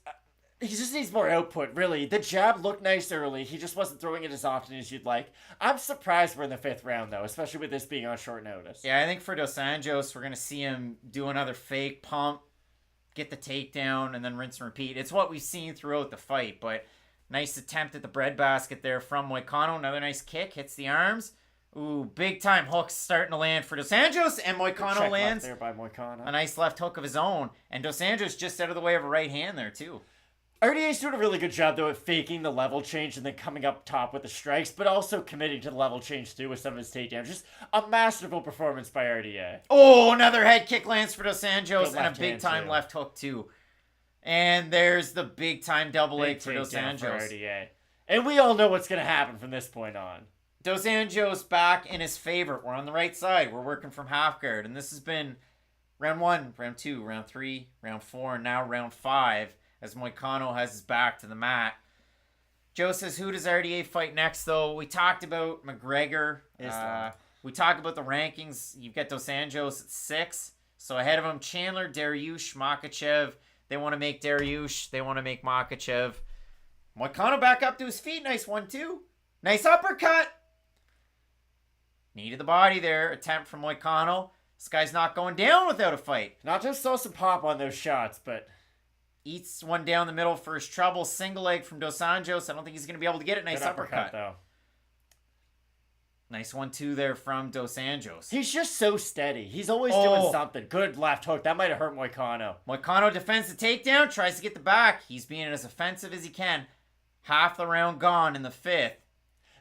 He just needs more output, really. The jab looked nice early. He just wasn't throwing it as often as you'd like. I'm surprised we're in the 5th round, though, especially with this being on short notice. Yeah, I think for Dos Anjos, we're going to see him do another fake pump, get the takedown, and then rinse and repeat. It's what we've seen throughout the fight, but nice attempt at the breadbasket there from Moicano. Another nice kick, hits the arms. Ooh, big time hooks starting to land for Dos Anjos, and Moicano Check lands left there by Moicano. a nice left hook of his own, and Dos Anjos just out of the way of a right hand there, too. RDA's doing a really good job, though, at faking the level change and then coming up top with the strikes, but also committing to the level change, too, with some of his takedowns. Just a masterful performance by RDA. Oh, another head kick lands for Dos Anjos, Good and a left big hand, time too. left hook, too. And there's the big time double leg Big for Dos takedown for Anjos. RDA. And we all know what's going to happen from this point on. Dos Anjos back in his favor. We're on the right side. We're working from half guard. And this has been round 1, round 2, round 3, round 4, and now round 5 as Moicano has his back to the mat. Joe says, who does RDA fight next, though? We talked about McGregor. We talked about the rankings. You've got Dos Anjos at 6. So ahead of him, Chandler, Dariush, Makachev. They want to make Dariush. They want to make Makachev. Moicano back up to his feet. Nice 1-2. Nice uppercut. Needed the body there. Attempt from Moicano. This guy's not going down without a fight. Not just saw some pop on those shots, but... Eats one down the middle for his trouble. Single leg from Dos Anjos. I don't think he's going to be able to get it. Nice good uppercut. though. Nice 1-2 there from Dos Anjos. He's just so steady. He's always doing something. Good left hook. That might have hurt Moicano. Moicano defends the takedown. Tries to get the back. He's being as offensive as he can. Half the round gone in the 5th.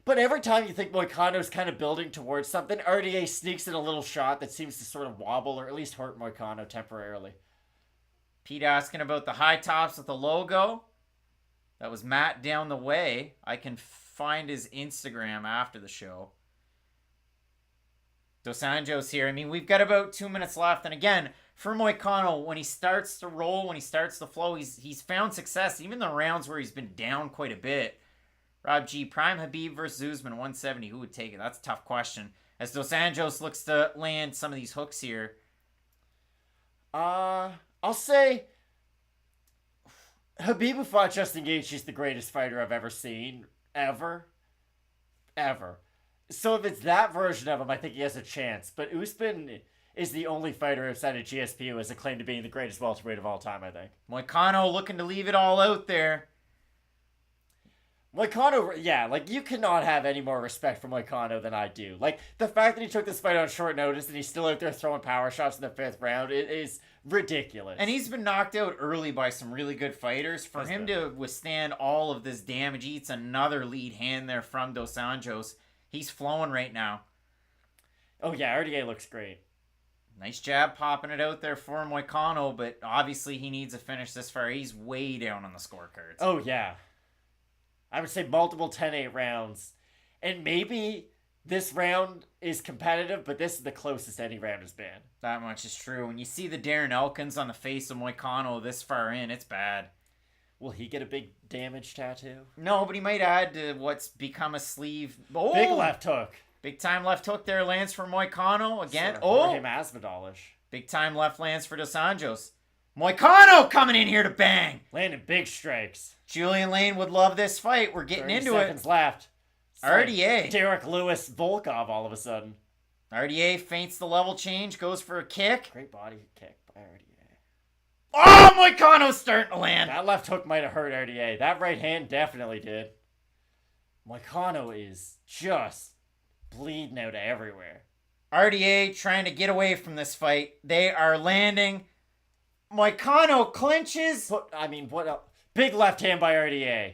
But every time you think Moicano's kind of building towards something, RDA sneaks in a little shot that seems to sort of wobble or at least hurt Moicano temporarily. Pete asking about the high tops with the logo. That was Matt down the way. I can find his Instagram after the show. Dos Anjos here. I mean, we've got about 2 minutes left. And again, for Moicano, when he starts to roll, when he starts to flow, he's found success. Even the rounds where he's been down quite a bit. Rob G, Prime Habib versus Usman, 170. Who would take it? That's a tough question. As Dos Anjos looks to land some of these hooks here. I'll say Habib who fought Justin Gaethje is the greatest fighter I've ever seen. Ever. So if it's that version of him, I think he has a chance. But Usman is the only fighter outside of GSP who has a claim to being the greatest welterweight of all time, I think. Moicano looking to leave it all out there. Moicano, yeah, like, you cannot have any more respect for Moicano than I do. Like, the fact that he took this fight on short notice and he's still out there throwing power shots in the 5th round, it is ridiculous. And he's been knocked out early by some really good fighters. For him to withstand all of this damage, he eats another lead hand there from Dos Anjos. He's flowing right now. Oh, yeah, RDA looks great. Nice jab popping it out there for Moicano, but obviously he needs a finish this far. He's way down on the scorecards. Oh, yeah. I would say multiple 10-8 rounds. And maybe This round is competitive, but this is the closest any round has been. That much is true. When you see the Darren Elkins on the face of Moicano this far in, it's bad. Will he get a big damage tattoo? No, but he might add to what's become a sleeve. Oh! Big left hook. Big time left hook there lands for Moicano again. Jorge Masvidal-ish. Big time left lands for Dos Anjos. Moicano coming in here to bang. Landing big strikes. Julian Lane would love this fight. We're getting into it. seconds left. It's RDA. like Derek Lewis Volkov all of a sudden. RDA feints the level change, goes for a kick. Great body kick by RDA. Oh, Moicano's starting to land. That left hook might have hurt RDA. That right hand definitely did. Moicano is just bleeding out everywhere. RDA trying to get away from this fight. They are landing. Moicano clinches. What else? Big left hand by RDA.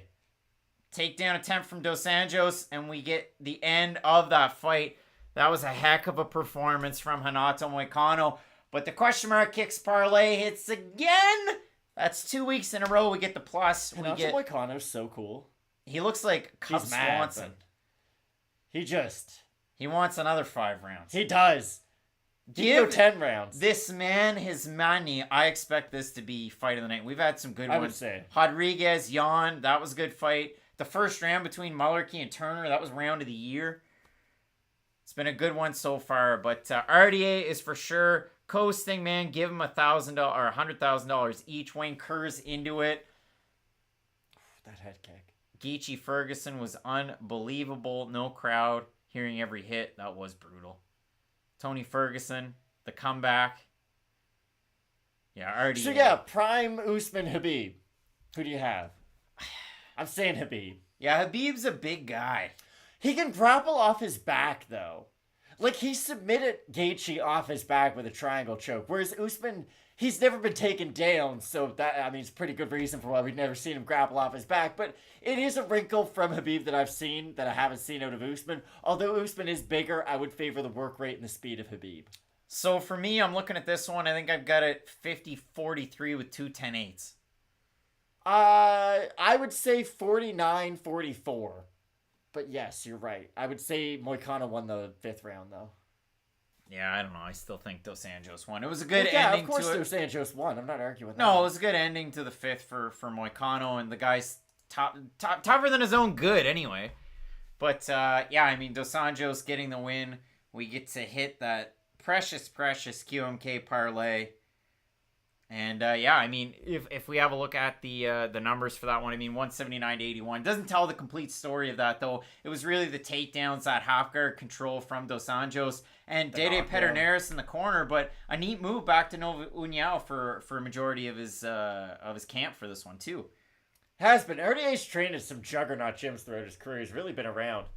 Takedown attempt from Dos Anjos, and we get the end of that fight. That was a heck of a performance from Renato Moicano. But the question mark kicks parlay hits again. That's 2 weeks in a row. We get the plus. Renato Moicano's so cool. He looks like Cub Swanson. He wants another 5 rounds. He does. Give 10 rounds. This man, his money. I expect this to be fight of the night. We've had some good ones. I would say. Rodriguez, Jan, that was a good fight. The first round between Mullarkey and Turner, that was round of the year. It's been a good one so far, but RDA is for sure coasting, man. Give him $1,000 or $100,000 each. Wayne Kerr's into it. That head kick. Geechee Ferguson was unbelievable. No crowd hearing every hit. That was brutal. Tony Ferguson, the comeback. Yeah, RDA. So yeah, prime Usman Khabib. Who do you have? I'm saying Khabib. Yeah, Khabib's a big guy. He can grapple off his back, though. Like, he submitted Gaethje off his back with a triangle choke. Whereas Usman, he's never been taken down. So that, it's a pretty good reason for why we've never seen him grapple off his back. But it is a wrinkle from Khabib that I've seen that I haven't seen out of Usman. Although Usman is bigger, I would favor the work rate and the speed of Khabib. So for me, I'm looking at this one. I think I've got it 50-43 with 2 10-8s. I would say 49-44. But yes, you're right. I would say Moicano won the 5th round, though. Yeah, I don't know. I still think Dos Anjos won. It was a good ending to it. Yeah, of course Dos Anjos won. I'm not arguing that. No, it was a good ending to the 5th for Moicano, and the guy's tougher than his own good anyway. But, Dos Anjos getting the win. We get to hit that precious QMK parlay. And, if we have a look at the numbers for that one, 179 to 81. Doesn't tell the complete story of that, though. It was really the takedowns, that half-guard control from Dos Anjos, and Dede Pederneiras in the corner, but a neat move back to Nova União for a majority of his camp for this one, too. Has been. RDA's trained at some juggernaut gyms throughout his career. He's really been around.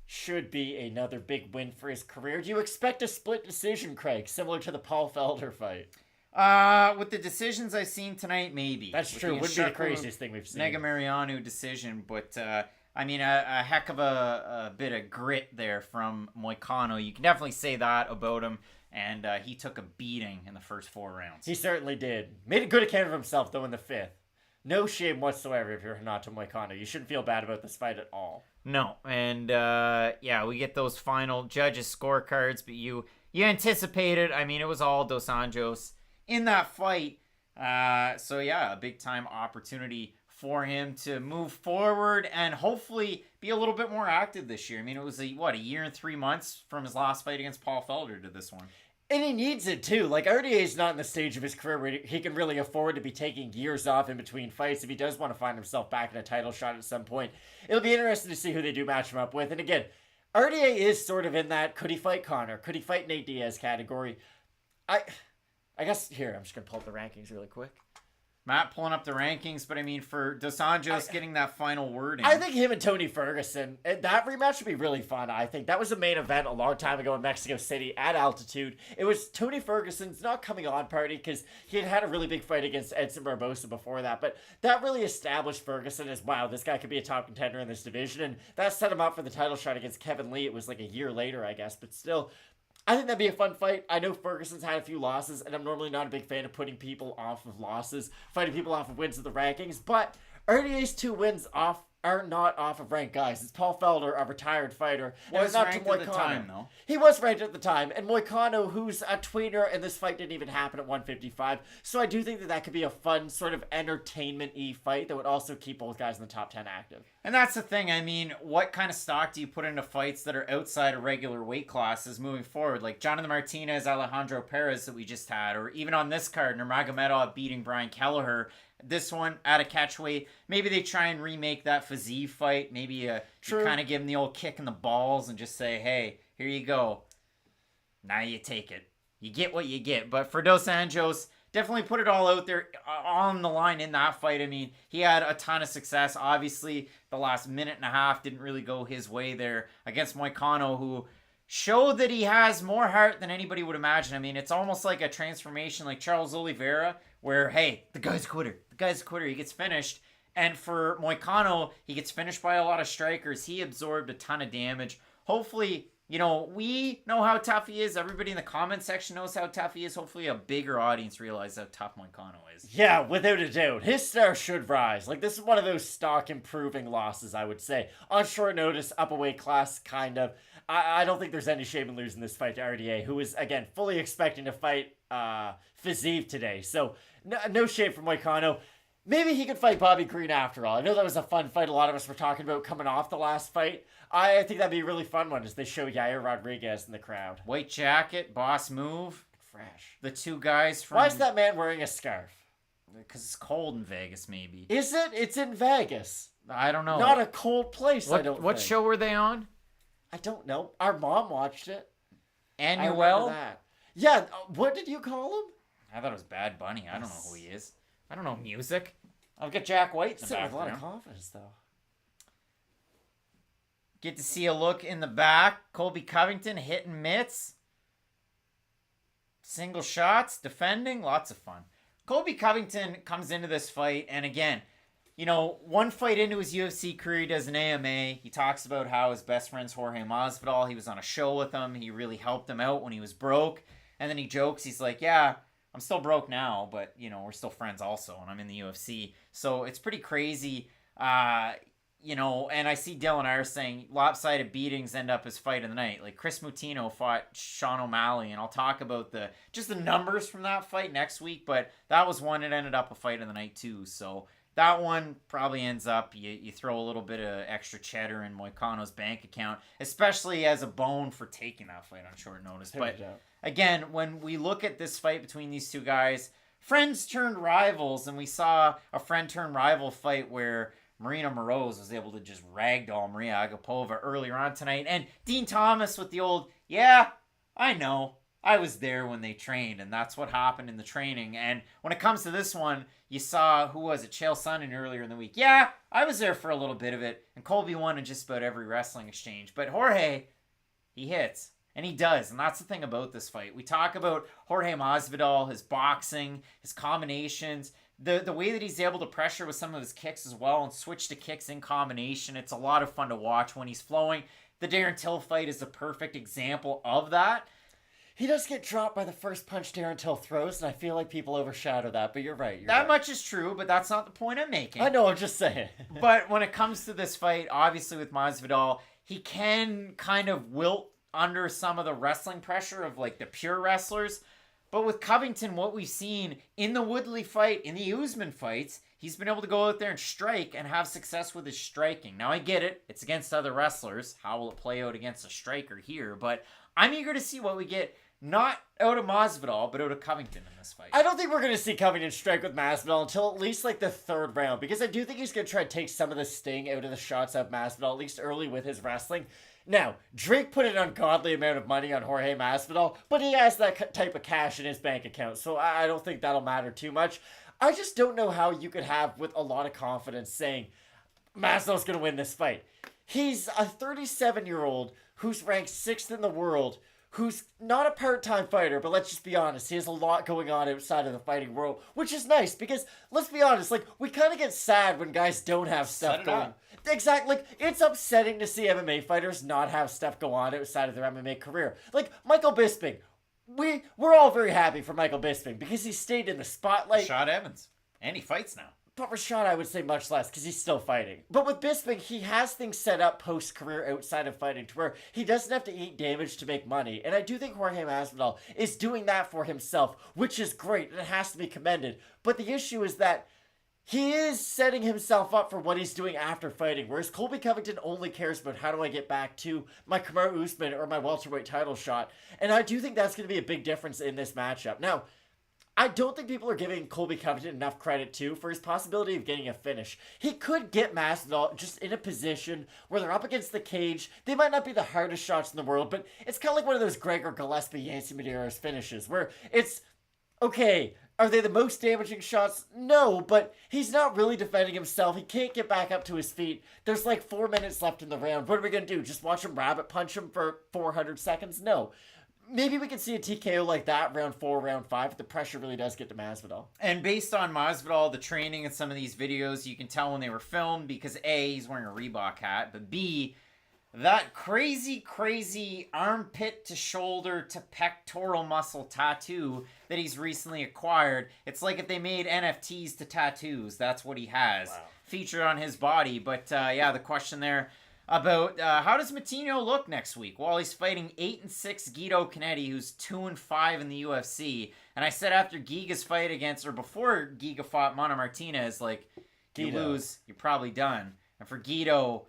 Should be another big win for his career. Do you expect a split decision, Craig, similar to the Paul Felder fight? With the decisions I've seen tonight, maybe. That's true. Wouldn't be the craziest thing we've seen. Negamarianu decision, but a heck of a bit of grit there from Moicano. You can definitely say that about him, and he took a beating in the first 4 rounds. He certainly did. Made a good account of himself, though, in the 5th. No shame whatsoever if you're Renato Moicano. You shouldn't feel bad about this fight at all. No, and we get those final judges' scorecards, but you anticipated. It was all Dos Anjos in that fight. A big time opportunity for him to move forward and hopefully be a little bit more active this year. It was a year and 3 months from his last fight against Paul Felder to this one. And he needs it too. Like, RDA's not in the stage of his career where he can really afford to be taking years off in between fights if he does want to find himself back in a title shot at some point. It'll be interesting to see who they do match him up with. And again, RDA is sort of in that could he fight Conor, could he fight Nate Diaz category. I guess, here, I'm just going to pull up the rankings really quick. Matt pulling up the rankings, but for Dos Anjos getting that final word in. I think him and Tony Ferguson, that rematch would be really fun, I think. That was a main event a long time ago in Mexico City at altitude. It was Tony Ferguson's not coming on party because he had a really big fight against Edson Barbosa before that, but that really established Ferguson as, wow, this guy could be a top contender in this division, and that set him up for the title shot against Kevin Lee. It was like a year later, I guess, but still, I think that'd be a fun fight. I know Ferguson's had a few losses, and I'm normally not a big fan of putting people off of losses, fighting people off of wins of the rankings, but RDA's 2 wins off are not off of ranked guys. It's Paul Felder, a retired fighter. Was ranked at the time, though. He was ranked at the time. And Moicano, who's a tweener, and this fight didn't even happen at 155. So I do think that could be a fun sort of entertainment-y fight that would also keep both guys in the top 10 active. And that's the thing. I mean, what kind of stock do you put into fights that are outside of regular weight classes moving forward? Like Jonathan Martinez, Alejandro Perez that we just had, or even on this card, Nurmagomedov beating Brian Kelleher. This one at a catchweight. Maybe they try and remake that Fiziev fight. Maybe you kind of give him the old kick in the balls and just say, hey, here you go. Now you take it. You get what you get. But for Dos Anjos, definitely put it all out there on the line in that fight. I mean, he had a ton of success. Obviously, the last minute and a half didn't really go his way there against Moicano, who showed that he has more heart than anybody would imagine. I mean, it's almost like a transformation like Charles Oliveira, where, hey, the guy's a quitter. The guy's a quitter. He gets finished. And for Moicano, he gets finished by a lot of strikers. He absorbed a ton of damage. Hopefully, you know, we know how tough he is. Everybody in the comment section knows how tough he is. Hopefully a bigger audience realizes how tough Moicano is. Yeah, without a doubt. His star should rise. Like, this is one of those stock improving losses, I would say. On short notice, up a weight class, kind of. I don't think there's any shame in losing this fight to RDA, who is, again, fully expecting to fight Fiziev today. So, no shame for Moicano. Maybe he could fight Bobby Green after all. I know that was a fun fight a lot of us were talking about coming off the last fight. I think that'd be a really fun one as they show Yair Rodriguez in the crowd. White jacket, boss move. Fresh. The two guys from... Why is that man wearing a scarf? Because it's cold in Vegas, maybe. Is it? It's in Vegas. I don't know. Not a cold place, I don't think. What show were they on? I don't know. Our mom watched it. Annuel? That. Yeah, what did you call him? I thought it was Bad Bunny. I don't know who he is. I don't know music. I've got Jack White in the Sitting back with a lot of confidence, though. Get to see a look in the back. Colby Covington hitting mitts. Single shots, defending, lots of fun. Colby Covington comes into this fight, and again, you know, one fight into his UFC career, he does an AMA. He talks about how his best friend's Jorge Masvidal. He was on a show with him. He really helped him out when he was broke. And then he jokes, he's like, yeah, I'm still broke now, but, you know, we're still friends also, and I'm in the UFC. So it's pretty crazy, you know, and I see Dylan R saying lopsided beatings end up as fight of the night. Like Chris Mutino fought Sean O'Malley, and I'll talk about the numbers from that fight next week, but that was one that ended up a fight of the night too. So that one probably ends up, you throw a little bit of extra cheddar in Moicano's bank account, especially as a bone for taking that fight on short notice. But again, when we look at this fight between these two guys, friends turned rivals, and we saw a friend turned rival fight where Marina Moroz was able to just ragdoll Maria Agapova earlier on tonight. And Dean Thomas with the old, yeah, I know. I was there when they trained, and that's what happened in the training. And when it comes to this one, you saw, who was it, Chael Sonnen earlier in the week. Yeah, I was there for a little bit of it, and Colby won in just about every wrestling exchange. But Jorge, he hits, and he does, and that's the thing about this fight. We talk about Jorge Masvidal, his boxing, his combinations, the way that he's able to pressure with some of his kicks as well and switch to kicks in combination. It's a lot of fun to watch when he's flowing. The Darren Till fight is a perfect example of that. He does get dropped by the first punch Darren Till throws, and I feel like people overshadow that, but you're right. That much is true, but that's not the point I'm making. I know, I'm just saying. But when it comes to this fight, obviously with Masvidal, he can kind of wilt under some of the wrestling pressure of like the pure wrestlers. But with Covington, what we've seen in the Woodley fight, in the Usman fights, he's been able to go out there and strike and have success with his striking. Now, I get it. It's against other wrestlers. How will it play out against a striker here? But I'm eager to see what we get, not out of Masvidal, but out of Covington in this fight. I don't think we're going to see Covington strike with Masvidal until at least like the third round, because I do think he's going to try to take some of the sting out of the shots of Masvidal, at least early with his wrestling. Now, Drake put an ungodly amount of money on Jorge Masvidal, but he has that type of cash in his bank account, so I don't think that'll matter too much. I just don't know how you could have, with a lot of confidence, saying Masvidal's going to win this fight. He's a 37-year-old who's ranked 6th in the world, who's not a part-time fighter, but let's just be honest, he has a lot going on outside of the fighting world, which is nice, because, let's be honest, like, we kind of get sad when guys don't have stuff going on. Exactly, like, it's upsetting to see MMA fighters not have stuff go on outside of their MMA career. Like, Michael Bisping, we're all very happy for Michael Bisping, because he stayed in the spotlight. Shot Evans, and he fights now. But Rashad, I would say much less because he's still fighting. But with Bisping, he has things set up post-career outside of fighting to where he doesn't have to eat damage to make money. And I do think Jorge Masvidal is doing that for himself, which is great and it has to be commended. But the issue is that he is setting himself up for what he's doing after fighting, whereas Colby Covington only cares about how do I get back to my Kamaru Usman or my welterweight title shot. And I do think that's going to be a big difference in this matchup. Now, I don't think people are giving Colby Covington enough credit, too, for his possibility of getting a finish. He could get Masvidal just in a position where they're up against the cage. They might not be the hardest shots in the world, but it's kind of like one of those Gregor Gillespie, Yancy Medeiros finishes, where it's, okay, are they the most damaging shots? No, but he's not really defending himself. He can't get back up to his feet. There's like 4 minutes left in the round. What are we going to do? Just watch him rabbit punch him for 400 seconds? No. Maybe we can see a TKO like that round 4, round 5, if the pressure really does get to Masvidal. And based on Masvidal, the training and some of these videos, you can tell when they were filmed because A, he's wearing a Reebok hat, but B, that crazy armpit to shoulder to pectoral muscle tattoo that he's recently acquired. It's like if they made NFTs to tattoos, that's what he has featured on his body. But yeah, the question there about how does Matinho look next week? Well, he's fighting 8-6 Guido Canetti, who's 2-5 in the UFC. And I said after Giga's fight against, or before Giga fought Mana Martinez, like, you lose, you're probably done. And for Guido,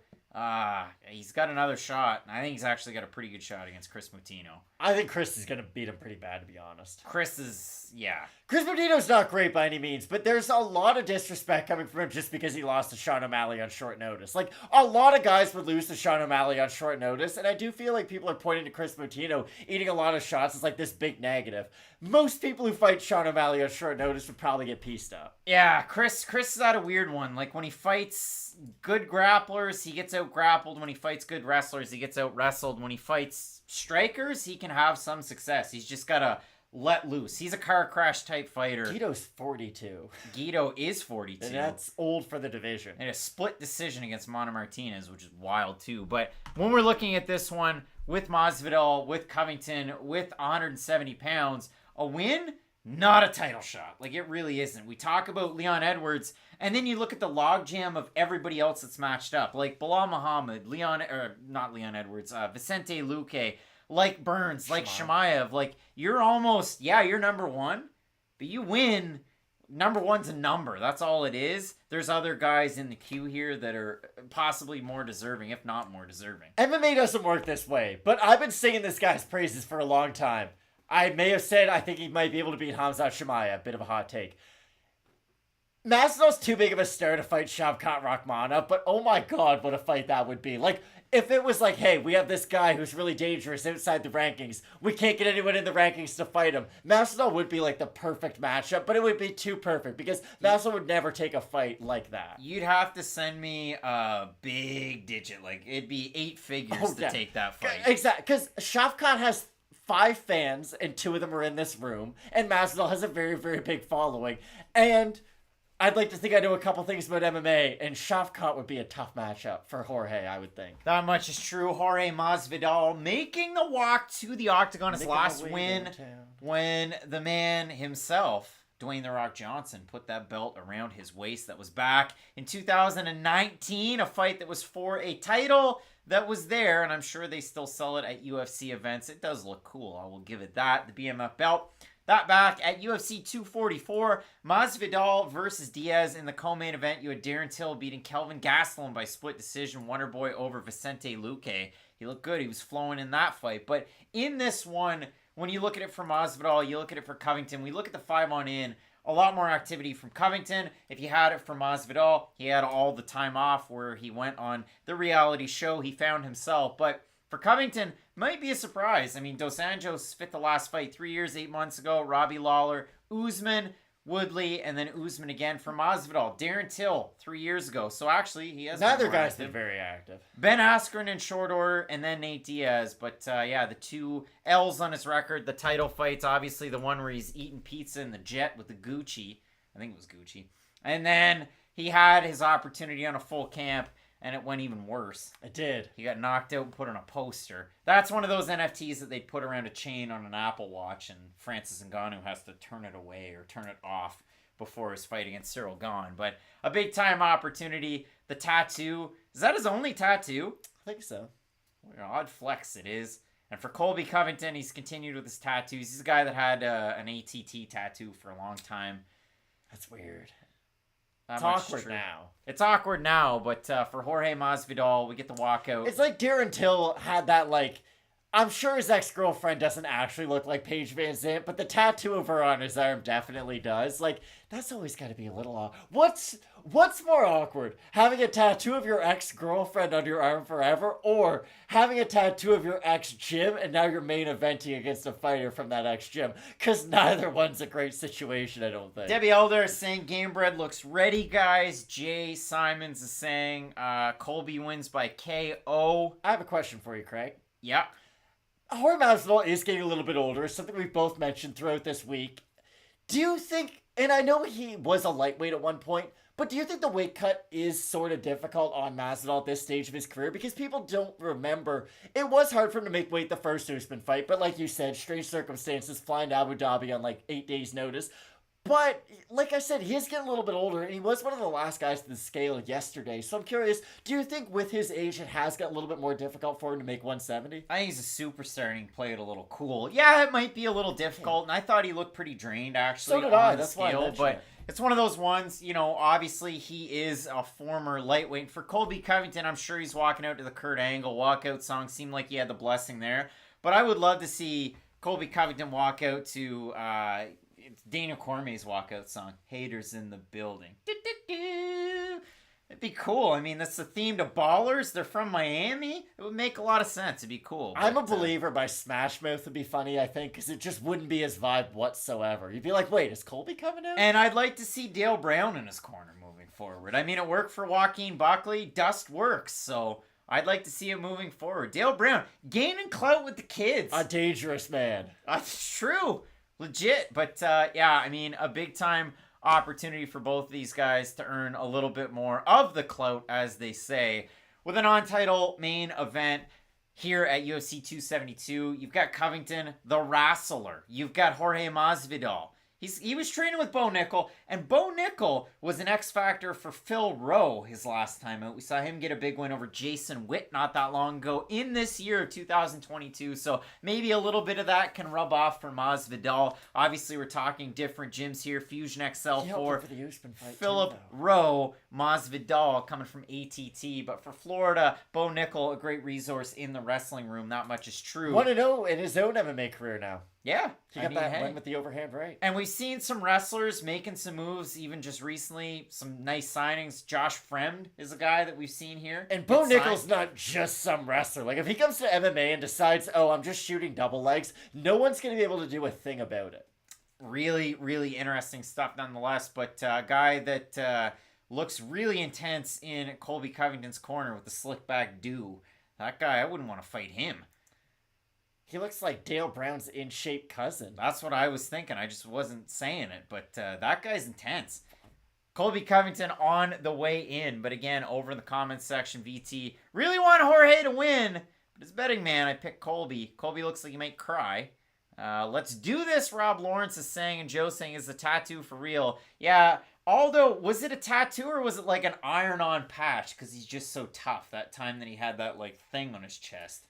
he's got another shot. I think he's actually got a pretty good shot against Chris Moutinho. I think Chris is going to beat him pretty bad, to be honest. Chris is, yeah. Chris Moutinho's not great by any means, but there's a lot of disrespect coming from him just because he lost to Sean O'Malley on short notice. Like, a lot of guys would lose to Sean O'Malley on short notice, and I do feel like people are pointing to Chris Moutinho eating a lot of shots as like this big negative. Most people who fight Sean O'Malley on short notice would probably get pieced up. Yeah, Chris is at a weird one. Like, when he fights good grapplers, he gets out grappled. When he fights good wrestlers, he gets out wrestled. When he fights strikers, he can have some success. He's just got to let loose. He's a car crash type fighter. Guido's 42. Guido is 42. And that's old for the division. And a split decision against Mana Martinez, which is wild too. But when we're looking at this one with Masvidal, with Covington, with 170 pounds, a win, not a title shot. Like, it really isn't. We talk about Leon Edwards, and then you look at the logjam of everybody else that's matched up. Like Bilal Muhammad, Vicente Luque, like Burns, like Shemaev. Like, you're almost, you're number one, but you win. Number one's a number. That's all it is. There's other guys in the queue here that are possibly more deserving, if not more deserving. MMA doesn't work this way, but I've been singing this guy's praises for a long time. I may have said I think he might be able to beat Khamzat Chimaev. Bit of a hot take. Masvidal's too big of a star to fight Shavkat Rakhmonov, but oh my god, what a fight that would be. Like, if it was like, hey, we have this guy who's really dangerous outside the rankings. We can't get anyone in the rankings to fight him. Masvidal would be like the perfect matchup, but it would be too perfect because Masvidal would never take a fight like that. You'd have to send me a big digit. Like, it'd be 8 figures to take that fight. Exactly, because Shavkat has 5 fans, and 2 of them are in this room, and Masvidal has a very, very big following. And I'd like to think I know a couple things about MMA, and Shavkat would be a tough matchup for Jorge, I would think. That much is true. Jorge Masvidal making the walk to the octagon, his last win when the man himself, Dwayne "The Rock" Johnson, put that belt around his waist. That was back in 2019, a fight that was for a title that was there, and I'm sure they still sell it at UFC events. It does look cool, I will give it that. The BMF belt. That back at UFC 244, Masvidal versus Diaz in the co-main event. You had Darren Till beating Kelvin Gastelum by split decision, Wonderboy over Vicente Luque. He looked good. He was flowing in that fight. But in this one, when you look at it for Masvidal, you look at it for Covington, we look at the 5-on-in, a lot more activity from Covington. If you had it for Masvidal, he had all the time off where he went on the reality show. He found himself. But for Covington, might be a surprise. I mean, Dos Anjos fit the last fight 3 years, 8 months ago. Robbie Lawler, Usman, Woodley, and then Usman again for Masvidal. Darren Till 3 years ago. So actually, he has neither guy's been very active. Ben Askren in short order, and then Nate Diaz. But yeah, the 2 L's on his record. The title fights, obviously the one where he's eating pizza in the jet with the Gucci. I think it was Gucci. And then he had his opportunity on a full camp, and it went even worse. It did. He got knocked out and put on a poster. That's one of those NFTs that they'd put around a chain on an Apple Watch, and Francis Ngannou has to turn it away or turn it off before his fight against Cyril Gahn. But a big-time opportunity. The tattoo, is that his only tattoo? I think so. What an odd flex it is. And for Colby Covington, he's continued with his tattoos. He's a guy that had an ATT tattoo for a long time. That's weird. That It's much awkward true. now. It's awkward now, but for Jorge Masvidal, we get the walkout. It's like Darren Till had that, like, I'm sure his ex-girlfriend doesn't actually look like Paige Van Zandt, but the tattoo of her on his arm definitely does. Like, that's always got to be a little odd. What's more awkward? Having a tattoo of your ex-girlfriend on your arm forever, or having a tattoo of your ex-gym and now you're main eventing against a fighter from that ex-gym? Because neither one's a great situation, I don't think. Debbie Elder is saying Gamebred looks ready, guys. Jay Simons is saying Colby wins by KO. I have a question for you, Craig. Yeah. Jorge Masvidal is getting a little bit older, something we've both mentioned throughout this week. Do you think, and I know he was a lightweight at one point, but do you think the weight cut is sort of difficult on Masvidal at this stage of his career? Because people don't remember. It was hard for him to make weight the first Usman fight, but like you said, strange circumstances, flying to Abu Dhabi on like 8 days' notice. But, like I said, he is getting a little bit older, and he was one of the last guys to the scale yesterday. So I'm curious, do you think with his age it has got a little bit more difficult for him to make 170? I think he's a superstar and he can play it a little cool. Yeah, it might be a little difficult, and I thought he looked pretty drained, actually. So did on I. the That's why I scale, mentioned but it. it's one of those ones, you know, obviously he is a former lightweight. For Colby Covington, I'm sure he's walking out to the Kurt Angle walkout song. Seemed like he had the blessing there. But I would love to see Colby Covington walk out to it's Dana Cormier's walkout song, Haters in the Building. It'd be cool. I mean, that's the theme to Ballers. They're from Miami. It would make a lot of sense. It'd be cool. I'm a believer by Smash Mouth would be funny, I think, because it just wouldn't be his vibe whatsoever. You'd be like, wait, is Colby coming out? And I'd like to see Dale Brown in his corner moving forward. I mean, it worked for Joaquin Buckley. Dust works, so I'd like to see it moving forward. Dale Brown, gaining clout with the kids. A dangerous man. That's true. Legit. But, yeah, I mean, a big-time opportunity for both of these guys to earn a little bit more of the clout, as they say, with an on-title main event here at UFC 272. You've got Covington, the wrestler. You've got Jorge Masvidal. He was training with Bo Nickel, and Bo Nickel was an X factor for Phil Rowe his last time out. We saw him get a big win over Jason Witt not that long ago in this year of 2022, so maybe a little bit of that can rub off for Masvidal. Obviously, we're talking different gyms here. Fusion XL for the Usman fight Philip too, Rowe, Masvidal coming from ATT, but for Florida, Bo Nickel, a great resource in the wrestling room. Not much is true. 1-0 in his own MMA career now. Yeah. He got that win with the overhand right. And we've seen some wrestlers making some moves, even just recently. Some nice signings. Josh Fremd is a guy that we've seen here. And Bo Nickel's not just some wrestler. Like, if he comes to MMA and decides, oh, I'm just shooting double legs, no one's going to be able to do a thing about it. Really, really interesting stuff nonetheless. But a guy that looks really intense in Colby Covington's corner with the slick back do. That guy, I wouldn't want to fight him. He looks like Dale Brown's in-shape cousin. That's what I was thinking. I just wasn't saying it, but that guy's intense. Colby Covington on the way in, but again, over in the comments section, VT really want Jorge to win, but as betting man, I picked Colby. Colby looks like he might cry. Let's do this, Rob Lawrence is saying, and Joe saying, is the tattoo for real? Yeah, Aldo, was it a tattoo or was it like an iron-on patch? Because he's just so tough that time that he had that like thing on his chest.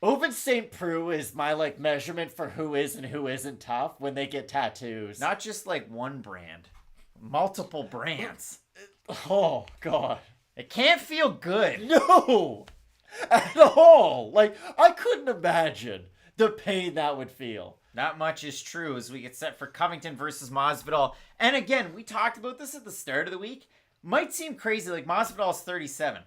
Open St. Preux is my, like, measurement for who is and who isn't tough when they get tattoos. Not just, like, one brand. Multiple brands. Oh, God. It can't feel good. No! At all! Like, I couldn't imagine the pain that would feel. That much is true as we get set for Covington versus Masvidal. And again, we talked about this at the start of the week. Might seem crazy, like, Masvidal's 37.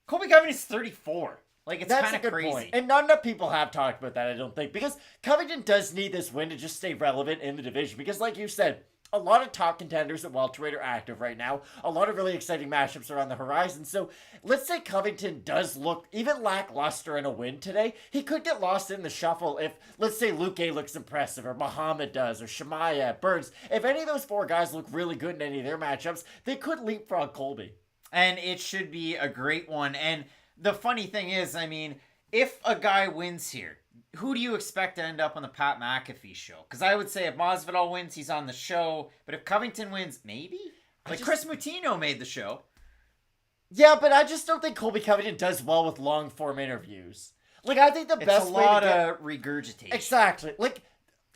Colby Covington's 34. Like, it's kind of crazy. Point. And not enough people have talked about that, I don't think. Because Covington does need this win to just stay relevant in the division. Because like you said, a lot of top contenders at welterweight are active right now. A lot of really exciting matchups are on the horizon. So let's say Covington does look even lackluster in a win today. He could get lost in the shuffle if, let's say, Luke A looks impressive, or Muhammad does, or Shemaya, Burns. If any of those four guys look really good in any of their matchups, they could leapfrog Colby. And it should be a great one. And the funny thing is, I mean, if a guy wins here, who do you expect to end up on the Pat McAfee show? Because I would say if Masvidal wins, he's on the show. But if Covington wins, maybe? Chris Moutinho made the show. Yeah, but I just don't think Colby Covington does well with long-form interviews. Like, I think the best way to get... It's a lot of regurgitation. Exactly. Like,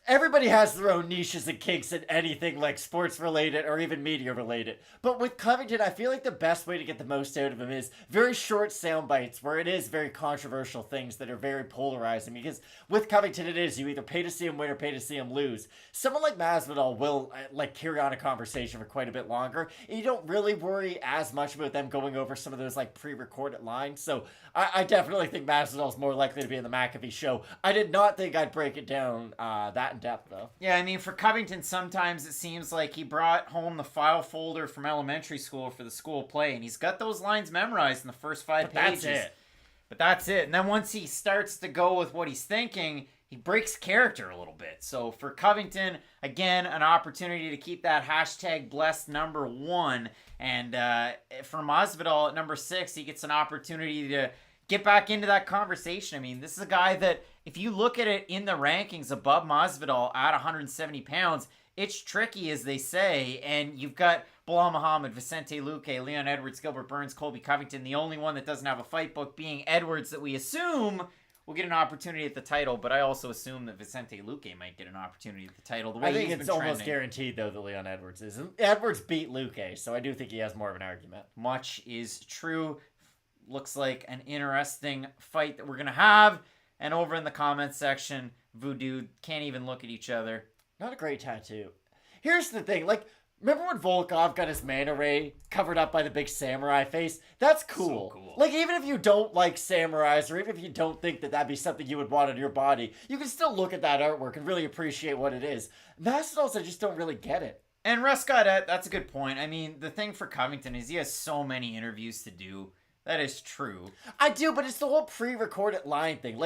everybody has their own niches and kinks in anything like sports related or even media related. But with Covington, I feel like the best way to get the most out of him is very short sound bites where it is very controversial things that are very polarizing. Because with Covington, it is you either pay to see him win or pay to see him lose. Someone like Masvidal will carry on a conversation for quite a bit longer. And you don't really worry as much about them going over some of those pre-recorded lines. So I definitely think Masvidal's more likely to be in the McAfee show. I did not think I'd break it down that in depth, though. Yeah, I mean, for Covington, sometimes it seems like he brought home the file folder from elementary school for the school play, and he's got those lines memorized in the first 5 pages. But that's it. And then once he starts to go with what he's thinking, he breaks character a little bit. So for Covington, again, an opportunity to keep that hashtag blessed #1. And for Masvidal at number 6, he gets an opportunity to get back into that conversation. I mean, this is a guy that, if you look at it in the rankings above Masvidal at 170 pounds, it's tricky, as they say. And you've got Bilal Muhammad, Vicente Luque, Leon Edwards, Gilbert Burns, Colby Covington. The only one that doesn't have a fight book being Edwards, that we assume will get an opportunity at the title. But I also assume that Vicente Luque might get an opportunity at the title. The way I think he's it's been almost trending. guaranteed, though, that Leon Edwards is. Edwards beat Luque, so I do think he has more of an argument. Much is true. Looks like an interesting fight that we're going to have. And over in the comments section, Voodoo can't even look at each other. Not a great tattoo. Here's the thing, remember when Volkov got his manta ray covered up by the big samurai face? That's cool. So cool. Even if you don't like samurais, or even if you don't think that that'd be something you would want on your body, you can still look at that artwork and really appreciate what it is. Masvidal's, I just don't really get it. And Russ Goddard, that's a good point. I mean, the thing for Covington is he has so many interviews to do. That is true. I do, but it's the whole pre-recorded line thing.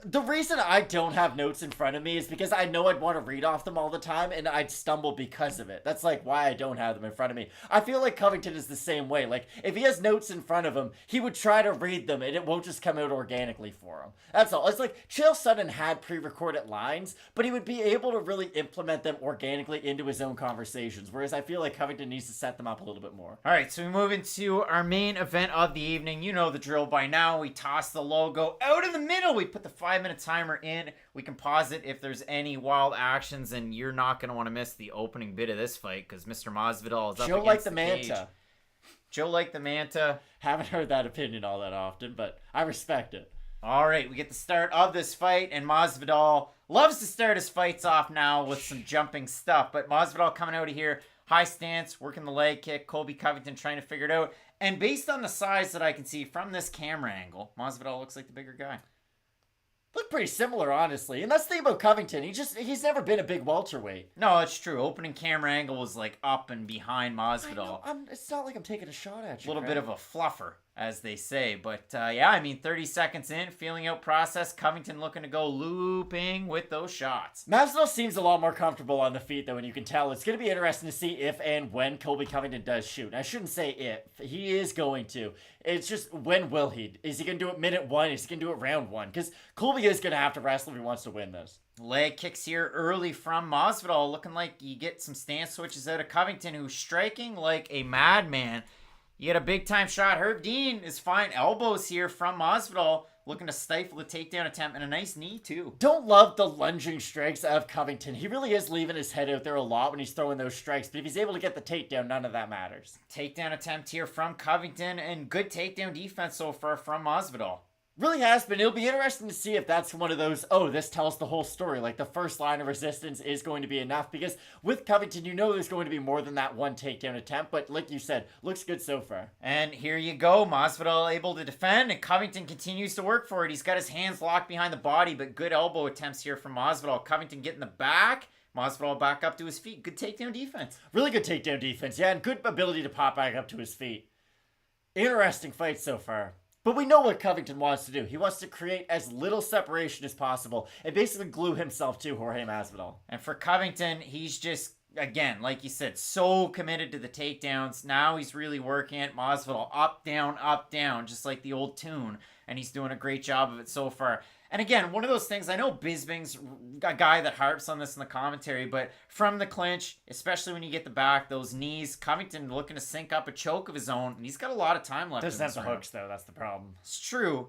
The reason I don't have notes in front of me is because I know I'd want to read off them all the time, and I'd stumble because of it. That's why I don't have them in front of me. I feel like Covington is the same way. If he has notes in front of him, he would try to read them, and it won't just come out organically for him. That's all. It's Chael Sonnen had pre-recorded lines, but he would be able to really implement them organically into his own conversations, whereas I feel like Covington needs to set them up a little bit more. All right, so we move into our main event of the evening. You know the drill by now. We toss the logo out in the middle. We put the 5-minute timer in. We can pause it if there's any wild actions, and you're not going to want to miss the opening bit of this fight because Mr. Masvidal is up against the cage. Joe like the manta. Haven't heard that opinion all that often, but I respect it. All right, we get the start of this fight, and Masvidal loves to start his fights off now with some jumping stuff, but Masvidal coming out of here, high stance, working the leg kick, Colby Covington trying to figure it out, and based on the size that I can see from this camera angle, Masvidal looks like the bigger guy. Look pretty similar, honestly. And that's the thing about Covington. He's never been a big welterweight. No, it's true. Opening camera angle was up and behind Masvidal. It's not like I'm taking a shot at you. A little bit of a fluffer, as they say. But yeah, I mean, 30 seconds in, feeling out process. Covington looking to go looping with those shots. Masvidal seems a lot more comfortable on the feet, though, and you can tell. It's going to be interesting to see if and when Colby Covington does shoot. I shouldn't say if. He is going to. It's just, when will he? Is he going to do it minute 1? Is he going to do it round 1? Because Colby is going to have to wrestle if he wants to win this. Leg kicks here early from Masvidal, looking like you get some stance switches out of Covington, who's striking like a madman. You get a big-time shot. Herb Dean is fine. Elbows here from Masvidal, looking to stifle the takedown attempt, and a nice knee, too. Don't love the lunging strikes of Covington. He really is leaving his head out there a lot when he's throwing those strikes, but if he's able to get the takedown, none of that matters. Takedown attempt here from Covington, and good takedown defense so far from Masvidal. Really has been. It'll be interesting to see if that's one of those, this tells the whole story. The first line of resistance is going to be enough, because with Covington, there's going to be more than that one takedown attempt, but like you said, looks good so far. And here you go. Masvidal able to defend, and Covington continues to work for it. He's got his hands locked behind the body, but good elbow attempts here from Masvidal. Covington getting the back. Masvidal back up to his feet. Good takedown defense. Really good takedown defense, yeah, and good ability to pop back up to his feet. Interesting fight so far. But we know what Covington wants to do. He wants to create as little separation as possible and basically glue himself to Jorge Masvidal. And for Covington, he's just, again, like you said, so committed to the takedowns. Now he's really working it. Masvidal up, down, just like the old tune. And he's doing a great job of it so far. And again, one of those things, I know Bisping's a guy that harps on this in the commentary, but from the clinch, especially when you get the back, those knees, Covington looking to sync up a choke of his own, and he's got a lot of time left. Doesn't have the hooks, though. That's the problem. It's true.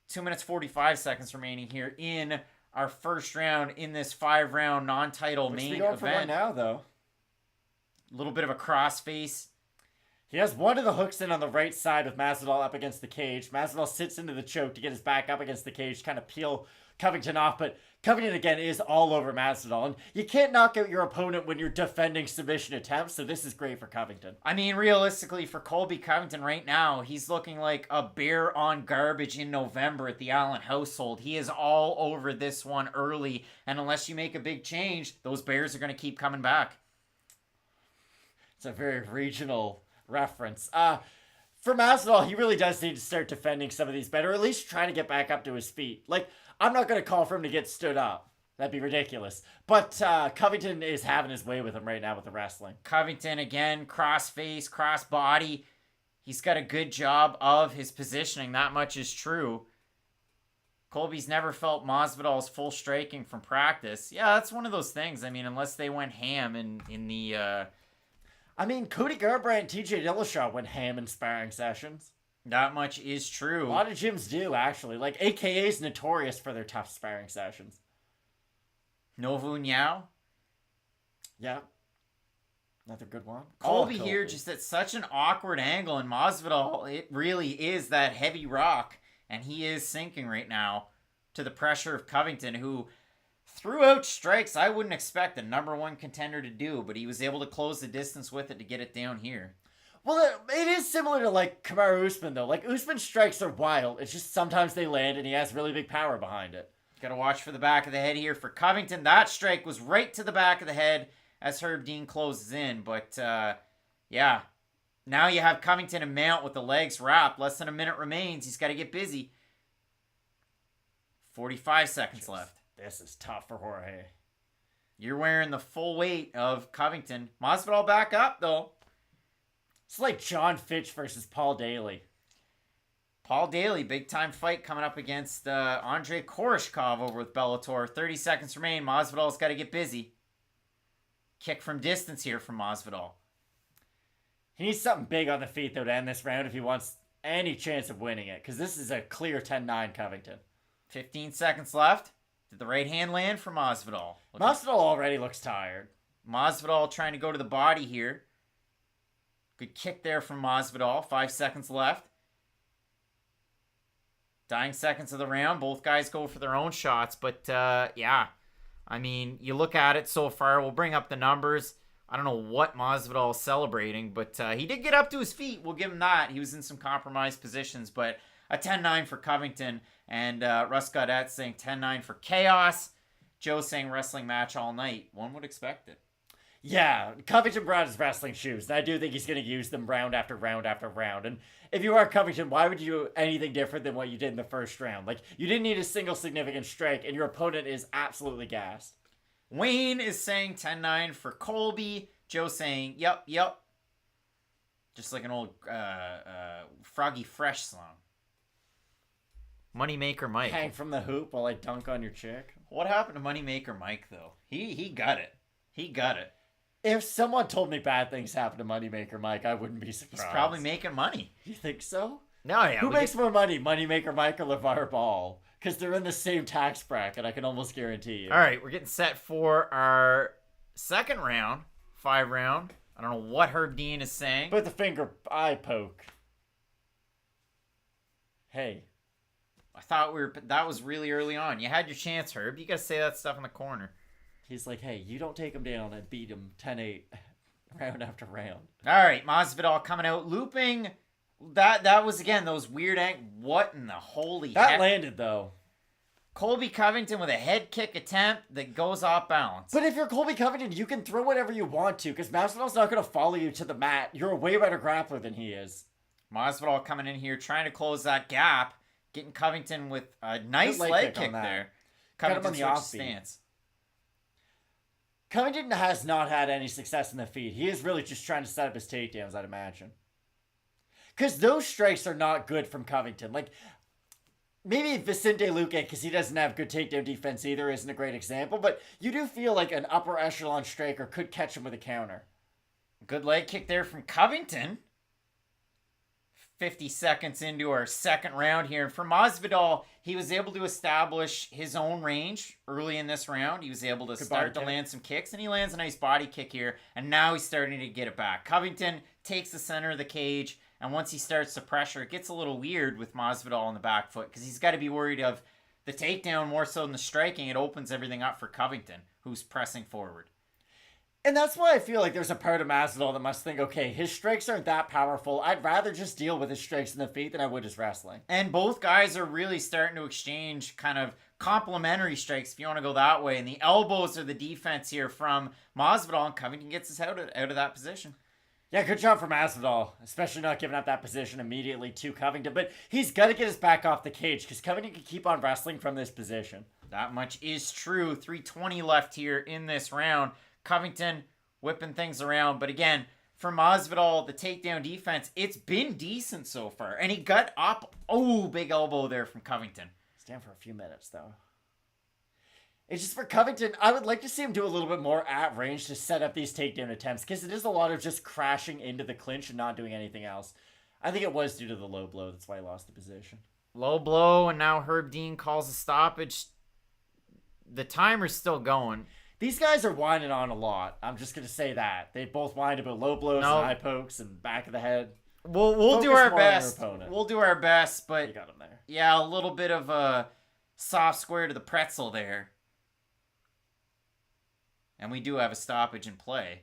2 minutes 45 seconds remaining here in our first round in this 5-round non-title main event. For right now, though. A little bit of a crossface. He has one of the hooks in on the right side with Masvidal up against the cage. Masvidal sits into the choke to get his back up against the cage, kind of peel Covington off, but Covington again is all over Masvidal, and you can't knock out your opponent when you're defending submission attempts, so this is great for Covington. I mean, realistically, for Colby Covington right now, he's looking like a bear on garbage in November at the Allen household. He is all over this one early, and unless you make a big change, those bears are going to keep coming back. It's a very regional reference. For Masvidal, he really does need to start defending some of these better, or at least trying to get back up to his feet. Like, I'm not going to call for him to get stood up. That'd be ridiculous. But Covington is having his way with him right now with the wrestling. Covington, again, cross face, cross body. He's got a good job of his positioning. That much is true. Colby's never felt Masvidal's full striking from practice. Yeah, that's one of those things. I mean, unless they went ham in the... I mean, Cody Garbrandt and TJ Dillashaw went ham in sparring sessions. That much is true. A lot of gyms do, actually. Like, AKA is notorious for their tough sparring sessions. Novu Niao? Yeah. Another good one. Colby here just at such an awkward angle, and Masvidal, it really is that heavy rock, and he is sinking right now to the pressure of Covington, who threw out strikes I wouldn't expect a number one contender to do, but he was able to close the distance with it to get it down here. Well, it is similar to, like, Kamaru Usman, though. Like, Usman's strikes are wild. It's just sometimes they land, and he has really big power behind it. Got to watch for the back of the head here for Covington. That strike was right to the back of the head as Herb Dean closes in. But, yeah. Now you have Covington and Mount with the legs wrapped. Less than a minute remains. He's got to get busy. 45 seconds left. This is tough for Jorge. You're wearing the full weight of Covington. Masvidal back up, though. It's like John Fitch versus Paul Daly. Paul Daly, big-time fight coming up against Andrei Koreshkov over with Bellator. 30 seconds remain. Masvidal's got to get busy. Kick from distance here from Masvidal. He needs something big on the feet, though, to end this round if he wants any chance of winning it, because this is a clear 10-9 Covington. 15 seconds left. Did the right hand land for Masvidal? Masvidal already looks tired. Masvidal trying to go to the body here. Good kick there from Masvidal. 5 seconds left. Dying seconds of the round. Both guys go for their own shots. But, yeah. I mean, you look at it so far. We'll bring up the numbers. I don't know what Masvidal is celebrating. But he did get up to his feet. We'll give him that. He was in some compromised positions. But a 10-9 for Covington. And Russ Gaudette saying 10-9 for Chaos. Joe saying wrestling match all night. One would expect it. Yeah, Covington brought his wrestling shoes, and I do think he's going to use them round after round after round. And if you are Covington, why would you do anything different than what you did in the first round? Like, you didn't need a single significant strike, and your opponent is absolutely gassed. Wayne is saying 10-9 for Colby. Joe saying, yep. Just like an old Froggy Fresh song. Moneymaker Mike. Hang from the hoop while I dunk on your chick. What happened to Moneymaker Mike, though? He got it. He got it. If someone told me bad things happened to Moneymaker Mike, I wouldn't be surprised. He's probably making money. You think so? No, yeah. Who makes more money, Moneymaker Mike or LeVar Ball? Because they're in the same tax bracket, I can almost guarantee you. All right, we're getting set for our second round, 5-round. I don't know what Herb Dean is saying. Put the finger eye poke. Hey. I thought that was really early on. You had your chance, Herb. You got to say that stuff in the corner. He's like, hey, you don't take him down and beat him 10-8 round after round. All right, Masvidal coming out, looping. That was, again, those weird what in the holy That heck? landed, though. Colby Covington with a head kick attempt that goes off balance. But if you're Colby Covington, you can throw whatever you want to, because Masvidal's not going to follow you to the mat. You're a way better grappler than he is. Masvidal coming in here, trying to close that gap, getting Covington with a nice leg kick there. Got him on the offbeat stance. Covington has not had any success in the feet. He is really just trying to set up his takedowns, I'd imagine. Because those strikes are not good from Covington. Like, maybe Vicente Luque, because he doesn't have good takedown defense either, isn't a great example, but you do feel like an upper echelon striker could catch him with a counter. Good leg kick there from Covington. 50 seconds into our second round here. And for Masvidal, he was able to establish his own range early in this round. He was able to start to land some kicks, and he lands a nice body kick here, and now he's starting to get it back. Covington takes the center of the cage, and once he starts to pressure, it gets a little weird with Masvidal on the back foot because he's got to be worried of the takedown more so than the striking. It opens everything up for Covington, who's pressing forward. And that's why I feel like there's a part of Masvidal that must think, okay, his strikes aren't that powerful. I'd rather just deal with his strikes in the feet than I would his wrestling. And both guys are really starting to exchange kind of complementary strikes, if you want to go that way. And the elbows are the defense here from Masvidal, and Covington gets us out of that position. Yeah, good job for Masvidal, especially not giving up that position immediately to Covington. But he's got to get his back off the cage because Covington can keep on wrestling from this position. That much is true. 3:20 left here in this round. Covington whipping things around. But again, for Masvidal, the takedown defense, it's been decent so far. And he got up. Oh, big elbow there from Covington. Stand for a few minutes, though. It's just for Covington, I would like to see him do a little bit more at range to set up these takedown attempts, because it is a lot of just crashing into the clinch and not doing anything else. I think it was due to the low blow. That's why he lost the position. Low blow, and now Herb Dean calls a stoppage. The timer's still going. These guys are whining on a lot. I'm just going to say that. They both whined about low blows and high pokes and back of the head. We'll do our best. We'll do our best, but you got him there. Yeah, a little bit of a soft square to the pretzel there. And we do have a stoppage in play.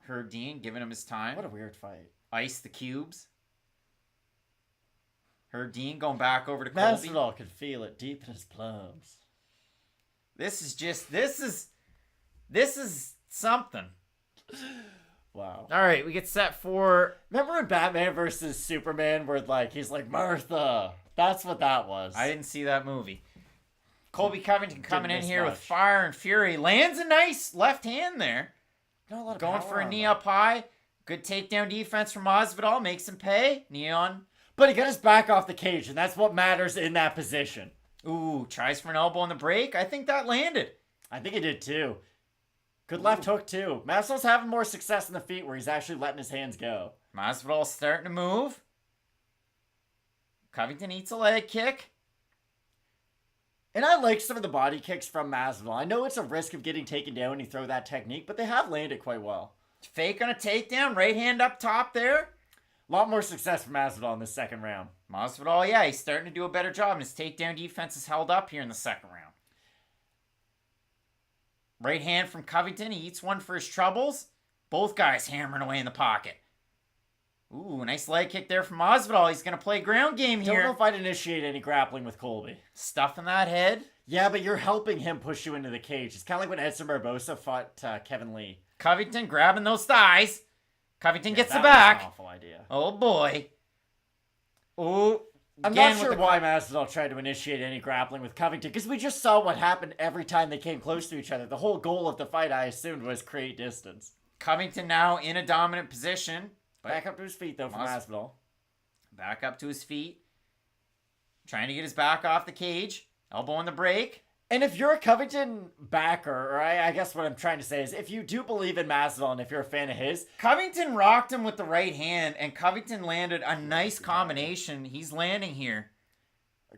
Herb Dean giving him his time. What a weird fight. Ice the cubes. Herb Dean going back over to Colby. Masvidal could feel it deep in his plums. This is something. Wow. All right, we get set for... Remember in Batman versus Superman where he's like, Martha? That's what that was. I didn't see that movie. Colby Covington coming in here with fire and fury. Lands a nice left hand there. Not a lot of going power for a on knee that. up high. Good takedown defense from Masvidal. Makes him pay. Knee on. But he got his back off the cage, and that's what matters in that position. Ooh, tries for an elbow on the break. I think that landed. I think he did too. Good left hook too. Masvidal's having more success in the feet where he's actually letting his hands go. Masvidal's starting to move. Covington eats a leg kick. And I like some of the body kicks from Masvidal. I know it's a risk of getting taken down when you throw that technique, but they have landed quite well. Fake on a takedown. Right hand up top there. A lot more success from Masvidal in this second round. Masvidal, yeah, he's starting to do a better job. And his takedown defense is held up here in the second round. Right hand from Covington. He eats one for his troubles. Both guys hammering away in the pocket. Ooh, nice leg kick there from Masvidal. He's going to play ground game here. Don't know if I'd initiate any grappling with Colby. Stuffing that head. Yeah, but you're helping him push you into the cage. It's kind of like when Edson Barbosa fought Kevin Lee. Covington grabbing those thighs. Covington gets the that back. Was an awful idea. Oh, boy. Ooh. I'm not sure why Masvidal tried to initiate any grappling with Covington, because we just saw what happened every time they came close to each other. The whole goal of the fight, I assumed, was create distance. Covington now in a dominant position. Back up to his feet, though, from Masvidal. Back up to his feet. Trying to get his back off the cage. Elbow on the break. And if you're a Covington backer, or I guess what I'm trying to say is, if you do believe in Masvidal and if you're a fan of his... Covington rocked him with the right hand, and Covington landed a nice combination. He's landing here.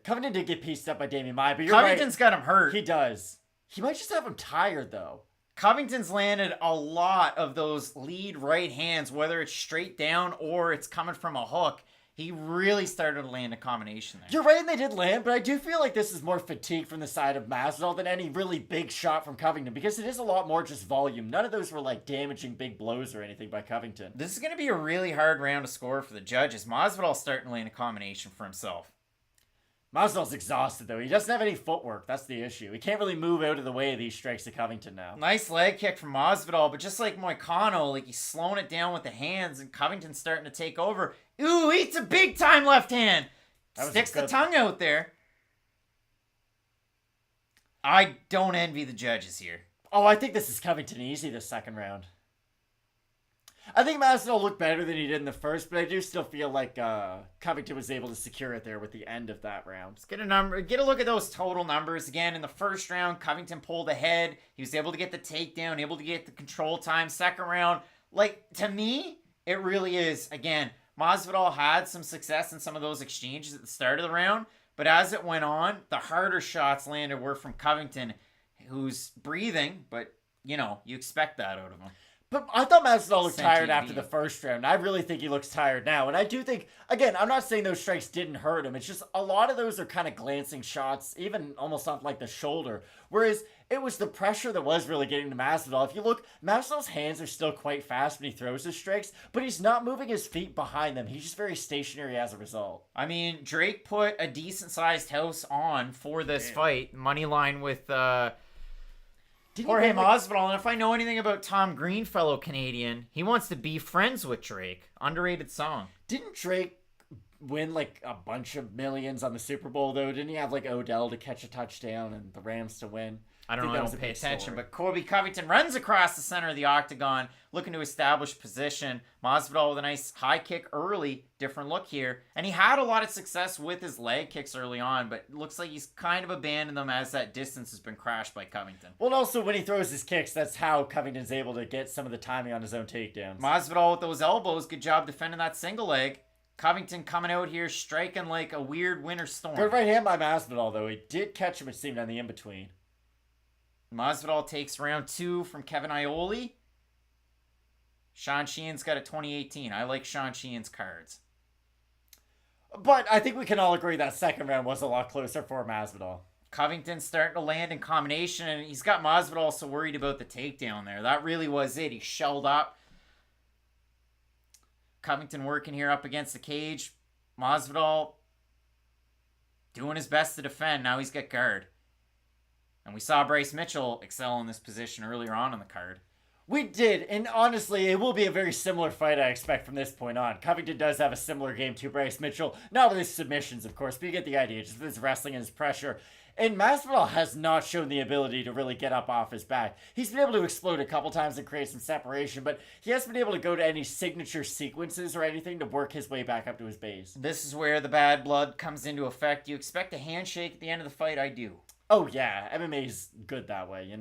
Covington did get pieced up by Damian Maia, but Covington's got him hurt. He does. He might just have him tired, though. Covington's landed a lot of those lead right hands, whether it's straight down or it's coming from a hook. He really started to land a combination there. You're right, and they did land, but I do feel like this is more fatigue from the side of Masvidal than any really big shot from Covington, because it is a lot more just volume. None of those were like damaging big blows or anything by Covington. This is going to be a really hard round to score for the judges. Masvidal's starting to land a combination for himself. Masvidal's exhausted, though. He doesn't have any footwork. That's the issue. He can't really move out of the way of these strikes to Covington now. Nice leg kick from Masvidal, but just like Moicano, like he's slowing it down with the hands, and Covington's starting to take over. Ooh, eats a big time left hand. Sticks the tongue out there. I don't envy the judges here. Oh, I think this is Covington easy this second round. I think Masvidal looked better than he did in the first, but I do still feel like Covington was able to secure it there with the end of that round. Let's get a look at those total numbers again. In the first round, Covington pulled ahead. He was able to get the takedown, able to get the control time. Second round, like, to me, it really is, again, Masvidal had some success in some of those exchanges at the start of the round, but as it went on, the harder shots landed were from Covington, who's breathing, but, you expect that out of him. But I thought Masvidal looked tired Sentient after being. the first round. I really think he looks tired now. And I do think, again, I'm not saying those strikes didn't hurt him. It's just a lot of those are kind of glancing shots, even almost off like the shoulder. Whereas it was the pressure that was really getting to Masvidal. If you look, Masvidal's hands are still quite fast when he throws his strikes, but he's not moving his feet behind them. He's just very stationary as a result. I mean, Drake put a decent-sized house on for this fight. Money line with Jorge Masvidal, and if I know anything about Tom Green, fellow Canadian, he wants to be friends with Drake. Underrated song. Didn't Drake win like a bunch of millions on the Super Bowl though? Didn't he have like Odell to catch a touchdown and the Rams to win? I don't know, I don't pay attention, story. but Colby Covington runs across the center of the octagon, looking to establish position. Masvidal with a nice high kick early, different look here. And he had a lot of success with his leg kicks early on, but it looks like he's kind of abandoned them as that distance has been crashed by Covington. Well, and also when he throws his kicks, that's how Covington's able to get some of the timing on his own takedowns. Masvidal with those elbows, good job defending that single leg. Covington coming out here striking like a weird winter storm. Good right hand by Masvidal, though. He did catch him, it seemed, on the in-between. Masvidal takes round 2 from Kevin Iole. Sean Sheehan's got a 2018. I like Sean Sheehan's cards. But I think we can all agree that second round was a lot closer for Masvidal. Covington's starting to land in combination, and he's got Masvidal so worried about the takedown there. That really was it. He shelled up. Covington working here up against the cage. Masvidal doing his best to defend. Now he's got guard. And we saw Bryce Mitchell excel in this position earlier on in the card. We did, and honestly, it will be a very similar fight I expect from this point on. Covington does have a similar game to Bryce Mitchell. Not with his submissions, of course, but you get the idea. Just with his wrestling and his pressure. And Masvidal has not shown the ability to really get up off his back. He's been able to explode a couple times and create some separation, but he hasn't been able to go to any signature sequences or anything to work his way back up to his base. This is where the bad blood comes into effect. You expect a handshake at the end of the fight? I do. Oh yeah, MMA's good that way,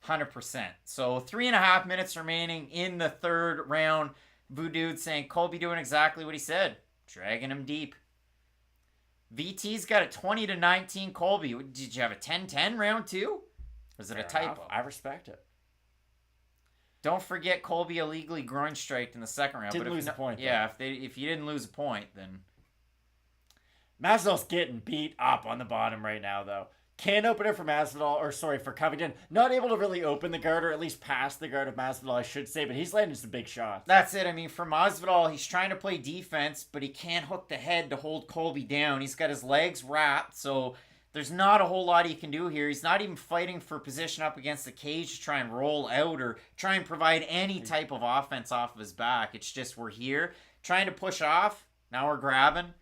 100%. So 3.5 minutes remaining in the third round. Voodoo saying Colby doing exactly what he said. Dragging him deep. VT's got a 20-19 Colby. Did you have a 10-10 round 2? Was it a typo? I respect it. Don't forget Colby illegally groin striked in the second round. Didn't lose a point. Yeah, if you didn't lose a point, then Masvidal's getting beat up on the bottom right now, though. Can opener for for Covington. Not able to really open the guard, or at least pass the guard of Masvidal, I should say, but he's landing some big shots. That's it. I mean, for Masvidal, he's trying to play defense, but he can't hook the head to hold Colby down. He's got his legs wrapped, so there's not a whole lot he can do here. He's not even fighting for position up against the cage to try and roll out or try and provide any type of offense off of his back. It's just we're here, trying to push off. Now we're grabbing.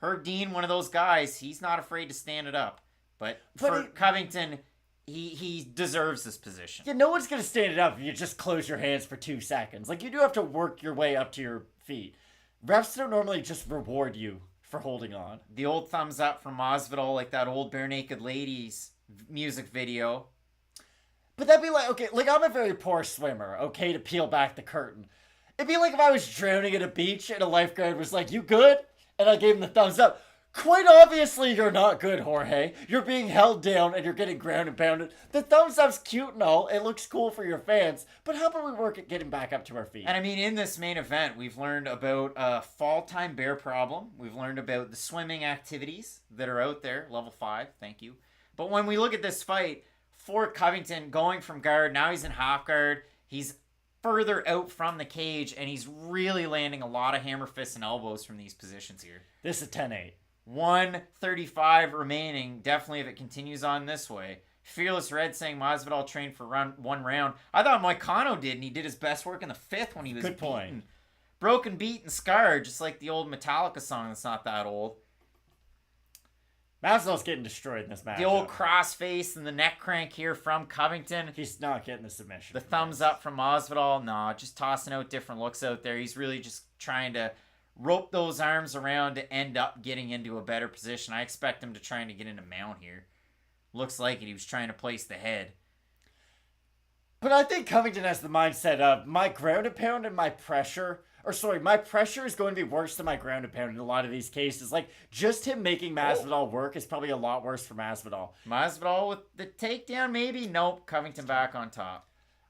Herb Dean, one of those guys, he's not afraid to stand it up. But for Covington, he deserves this position. Yeah, no one's going to stand it up if you just close your hands for 2 seconds. Like, you do have to work your way up to your feet. Refs don't normally just reward you for holding on. The old thumbs up from Masvidal, like that old Bare Naked Ladies music video. But that'd be like, okay, like I'm a very poor swimmer, okay, to peel back the curtain. It'd be like if I was drowning at a beach and a lifeguard was like, "You good?" And I gave him the thumbs up. Quite obviously, you're not good, Jorge. You're being held down and you're getting ground and pounded. The thumbs up's cute and all. It looks cool for your fans. But how about we work at getting back up to our feet? And I mean, in this main event, we've learned about a fall-time bear problem. We've learned about the swimming activities that are out there. Level 5, thank you. But when we look at this fight, for Covington going from guard, now he's in half guard. He's further out from the cage, and he's really landing a lot of hammer fists and elbows from these positions here. This is 10-8. 1:35 remaining. Definitely if it continues on this way. Fearless Red saying Masvidal trained for one round. I thought Moicano did, and he did his best work in the 5th when he was Good point. beaten. Broken, beat, and scarred, just like the old Metallica song that's not that old. Masvidal's getting destroyed in this match. The old crossface and the neck crank here from Covington. He's not getting the submission. The thumbs up from Masvidal. No, just tossing out different looks out there. He's really just trying to rope those arms around to end up getting into a better position. I expect him to try to get into mount here. Looks like it. He was trying to place the head. But I think Covington has the mindset of my ground and pound and my pressure. My pressure is going to be worse than my ground and pound in a lot of these cases. Like, just him making Masvidal work is probably a lot worse for Masvidal. Masvidal with the takedown, maybe? Nope. Covington back on top.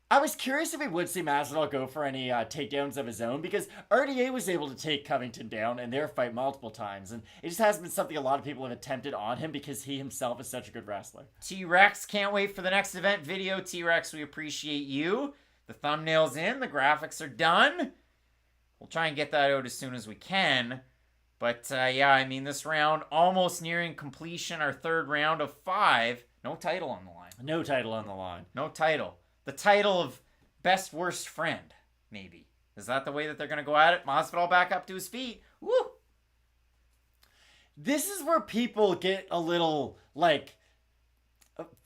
I was curious if we would see Masvidal go for any takedowns of his own, because RDA was able to take Covington down in their fight multiple times, and it just hasn't been something a lot of people have attempted on him because he himself is such a good wrestler. T-Rex, can't wait for the next event video. T-Rex, we appreciate you. The thumbnail's in. The graphics are done. We'll try and get that out as soon as we can. But, yeah, I mean, this round almost nearing completion. Our third round of 5. No title on the line. No title on the line. No title. The title of best worst friend, maybe. Is that the way that they're going to go at it? Masvidal back up to his feet. Woo! This is where people get a little, like,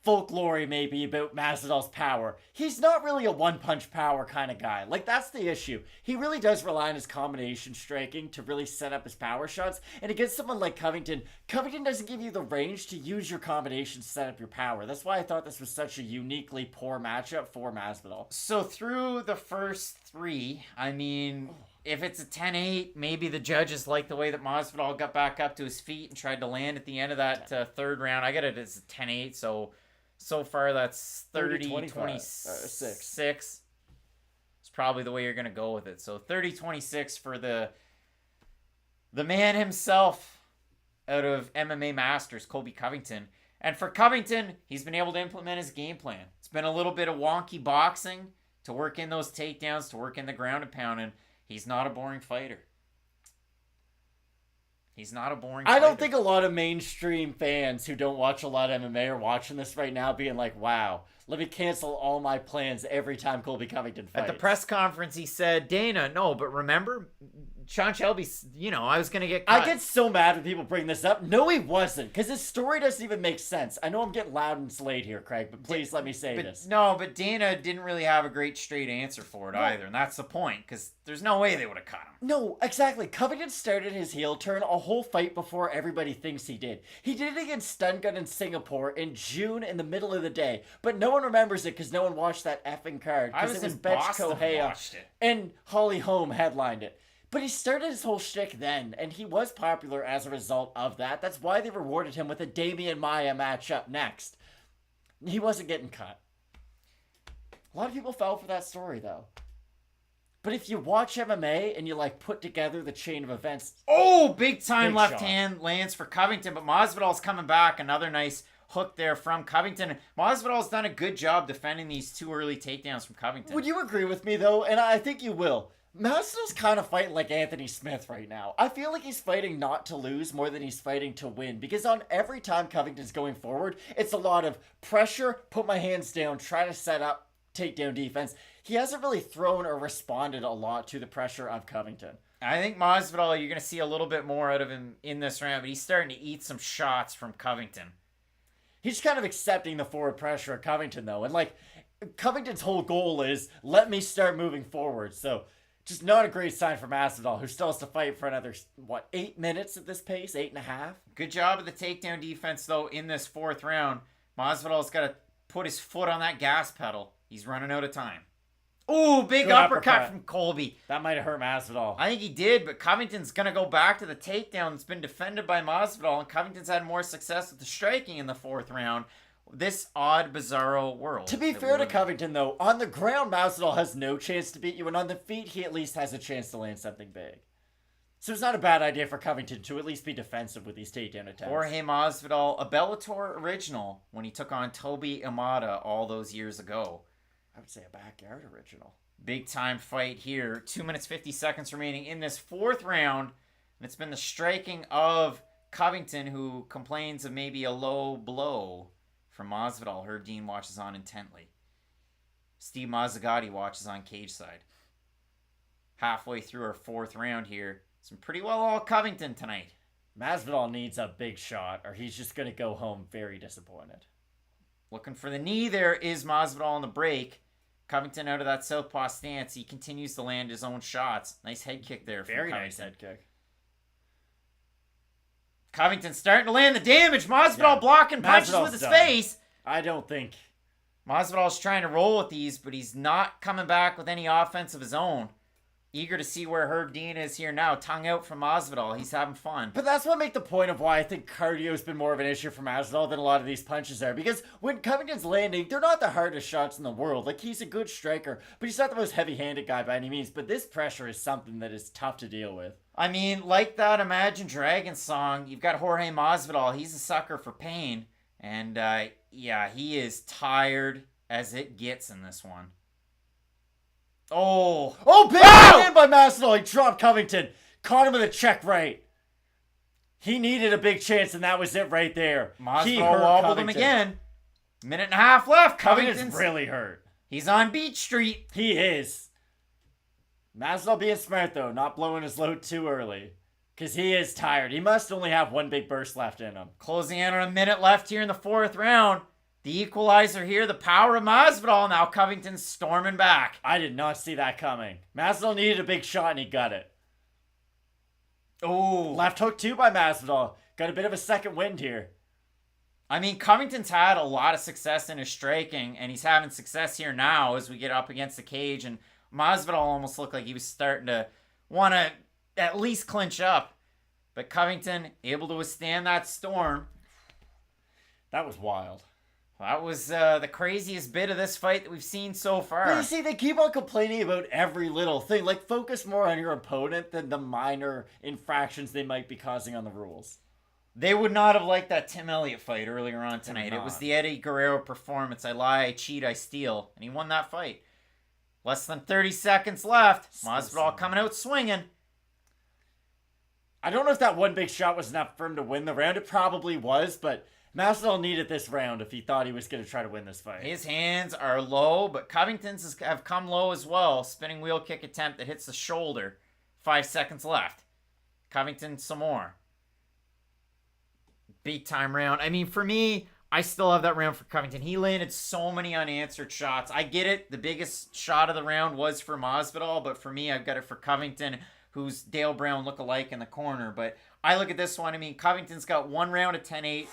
folklore maybe about Masvidal's power. He's not really a one-punch power kind of guy. Like, that's the issue. He really does rely on his combination striking to really set up his power shots. And against someone like Covington, Covington doesn't give you the range to use your combination to set up your power. That's why I thought this was such a uniquely poor matchup for Masvidal. So through the first 3, I mean, if it's a 10-8, maybe the judges like the way that Masvidal got back up to his feet and tried to land at the end of that third round. I got it as a 10-8, so far that's 30-26. It's probably the way you're going to go with it. So 30-26 for the man himself out of MMA Masters, Colby Covington. And for Covington, he's been able to implement his game plan. It's been a little bit of wonky boxing to work in those takedowns, to work in the ground and pounding. He's not a boring fighter. He's not a boring fighter. I don't think a lot of mainstream fans who don't watch a lot of MMA are watching this right now being like, wow, let me cancel all my plans every time Colby Covington fights. At the press conference, he said, Dana, no, but remember, Sean Shelby, I was going to get cut. I get so mad when people bring this up. No, he wasn't, because his story doesn't even make sense. I know I'm getting loud and slayed here, Craig, but please let me say this. No, but Dana didn't really have a great straight answer for it either, and that's the point, because there's no way they would have cut him. No, exactly. Covington started his heel turn a whole fight before everybody thinks he did. He did it against Stun Gun in Singapore in June in the middle of the day, but no one remembers it because no one watched that effing card. I was it was in Betch Boston and Kohea watched it. And Holly Holm headlined it. But he started his whole shtick then, and he was popular as a result of that. That's why they rewarded him with a Damian Maia matchup next. He wasn't getting cut. A lot of people fell for that story, though. But if you watch MMA and you, put together the chain of events... Oh, big time left shot. hand lands for Covington, but Masvidal's coming back. Another nice hook there from Covington. Masvidal's done a good job defending these 2 early takedowns from Covington. Would you agree with me, though? And I think you will. Masvidal's kind of fighting like Anthony Smith right now. I feel like he's fighting not to lose more than he's fighting to win. Because on every time Covington's going forward, it's a lot of pressure, put my hands down, try to set up takedown defense. He hasn't really thrown or responded a lot to the pressure of Covington. I think Masvidal, you're going to see a little bit more out of him in this round, but he's starting to eat some shots from Covington. He's kind of accepting the forward pressure of Covington, though. And, Covington's whole goal is, let me start moving forward. So... just not a great sign for Masvidal, who still has to fight for another, 8 minutes at this pace? 8.5? Good job of the takedown defense, though, in this 4th round. Masvidal's got to put his foot on that gas pedal. He's running out of time. Ooh, big uppercut from Colby. That might have hurt Masvidal. I think he did, but Covington's going to go back to the takedown that's been defended by Masvidal, and Covington's had more success with the striking in the 4th round. This odd, bizarro world. To be fair to Covington, though, on the ground, Masvidal has no chance to beat you, and on the feet, he at least has a chance to land something big. So it's not a bad idea for Covington to at least be defensive with these takedown attempts. Jorge Masvidal, a Bellator original, when he took on Toby Imada all those years ago. I would say a backyard original. Big time fight here. 2 minutes, 50 seconds remaining in this 4th round. And it's been the striking of Covington, who complains of maybe a low blow from Masvidal. Herb Dean watches on intently. Steve Mazzagatti watches on cage side. Halfway through our 4th round here. Some pretty well all Covington tonight. Masvidal needs a big shot, or he's just going to go home very disappointed. Looking for the knee there is Masvidal on the break. Covington out of that southpaw stance. He continues to land his own shots. Nice head kick there. Very nice head kick. Covington starting to land the damage. Masvidal blocking punches Masvidal's with his done. face. I don't think. Masvidal's trying to roll with these, but he's not coming back with any offense of his own. Eager to see where Herb Dean is here now. Tongue out from Masvidal. He's having fun. But that's what makes the point of why I think cardio's been more of an issue for Masvidal than a lot of these punches are. Because when Covington's landing, they're not the hardest shots in the world. Like, he's a good striker, but he's not the most heavy-handed guy by any means. But this pressure is something that is tough to deal with. I mean, like that Imagine Dragons song, you've got Jorge Masvidal. He's a sucker for pain. And, yeah, he is tired as it gets in this one. Oh, big hand by Masvidal. He dropped Covington. Caught him with a check right. He needed a big chance, and that was it right there. Masvidal wobbled him again. Minute and a half left. Covington's really hurt. He's on Beach Street. He is. Masvidal being smart, though, not blowing his load too early. Because he is tired. He must only have one big burst left in him. Closing in on a minute left here in the fourth round. The equalizer here, the power of Masvidal. Now Covington's storming back. I did not see that coming. Masvidal needed a big shot, and he got it. Oh, left hook, too, by Masvidal. Got a bit of a second wind here. I mean, Covington's had a lot of success in his striking, and he's having success here now as we get up against the cage. And Masvidal almost looked like he was starting to want to at least clinch up. But Covington able to withstand that storm. That was wild. That was the craziest bit of this fight that we've seen so far. But you see, they keep on complaining about every little thing. Like, focus more on your opponent than the minor infractions they might be causing on the rules. They would not have liked that Tim Elliott fight earlier on tonight. It was the Eddie Guerrero performance. I lie, I cheat, I steal. And he won that fight. Less than 30 seconds left. Masvidal coming out swinging. I don't know if that one big shot was enough for him to win the round. It probably was, but Masvidal needed this round if he thought he was going to try to win this fight. His hands are low, but Covington's have come low as well. Spinning wheel kick attempt that hits the shoulder. 5 seconds left. Covington some more. Big time round. I mean, for me, I still have that round for Covington. He landed so many unanswered shots. I get it. The biggest shot of the round was for Masvidal, but for me, I've got it for Covington, who's Dale Brown look-alike in the corner. But I look at this one. I mean, Covington's got one round of 10-8.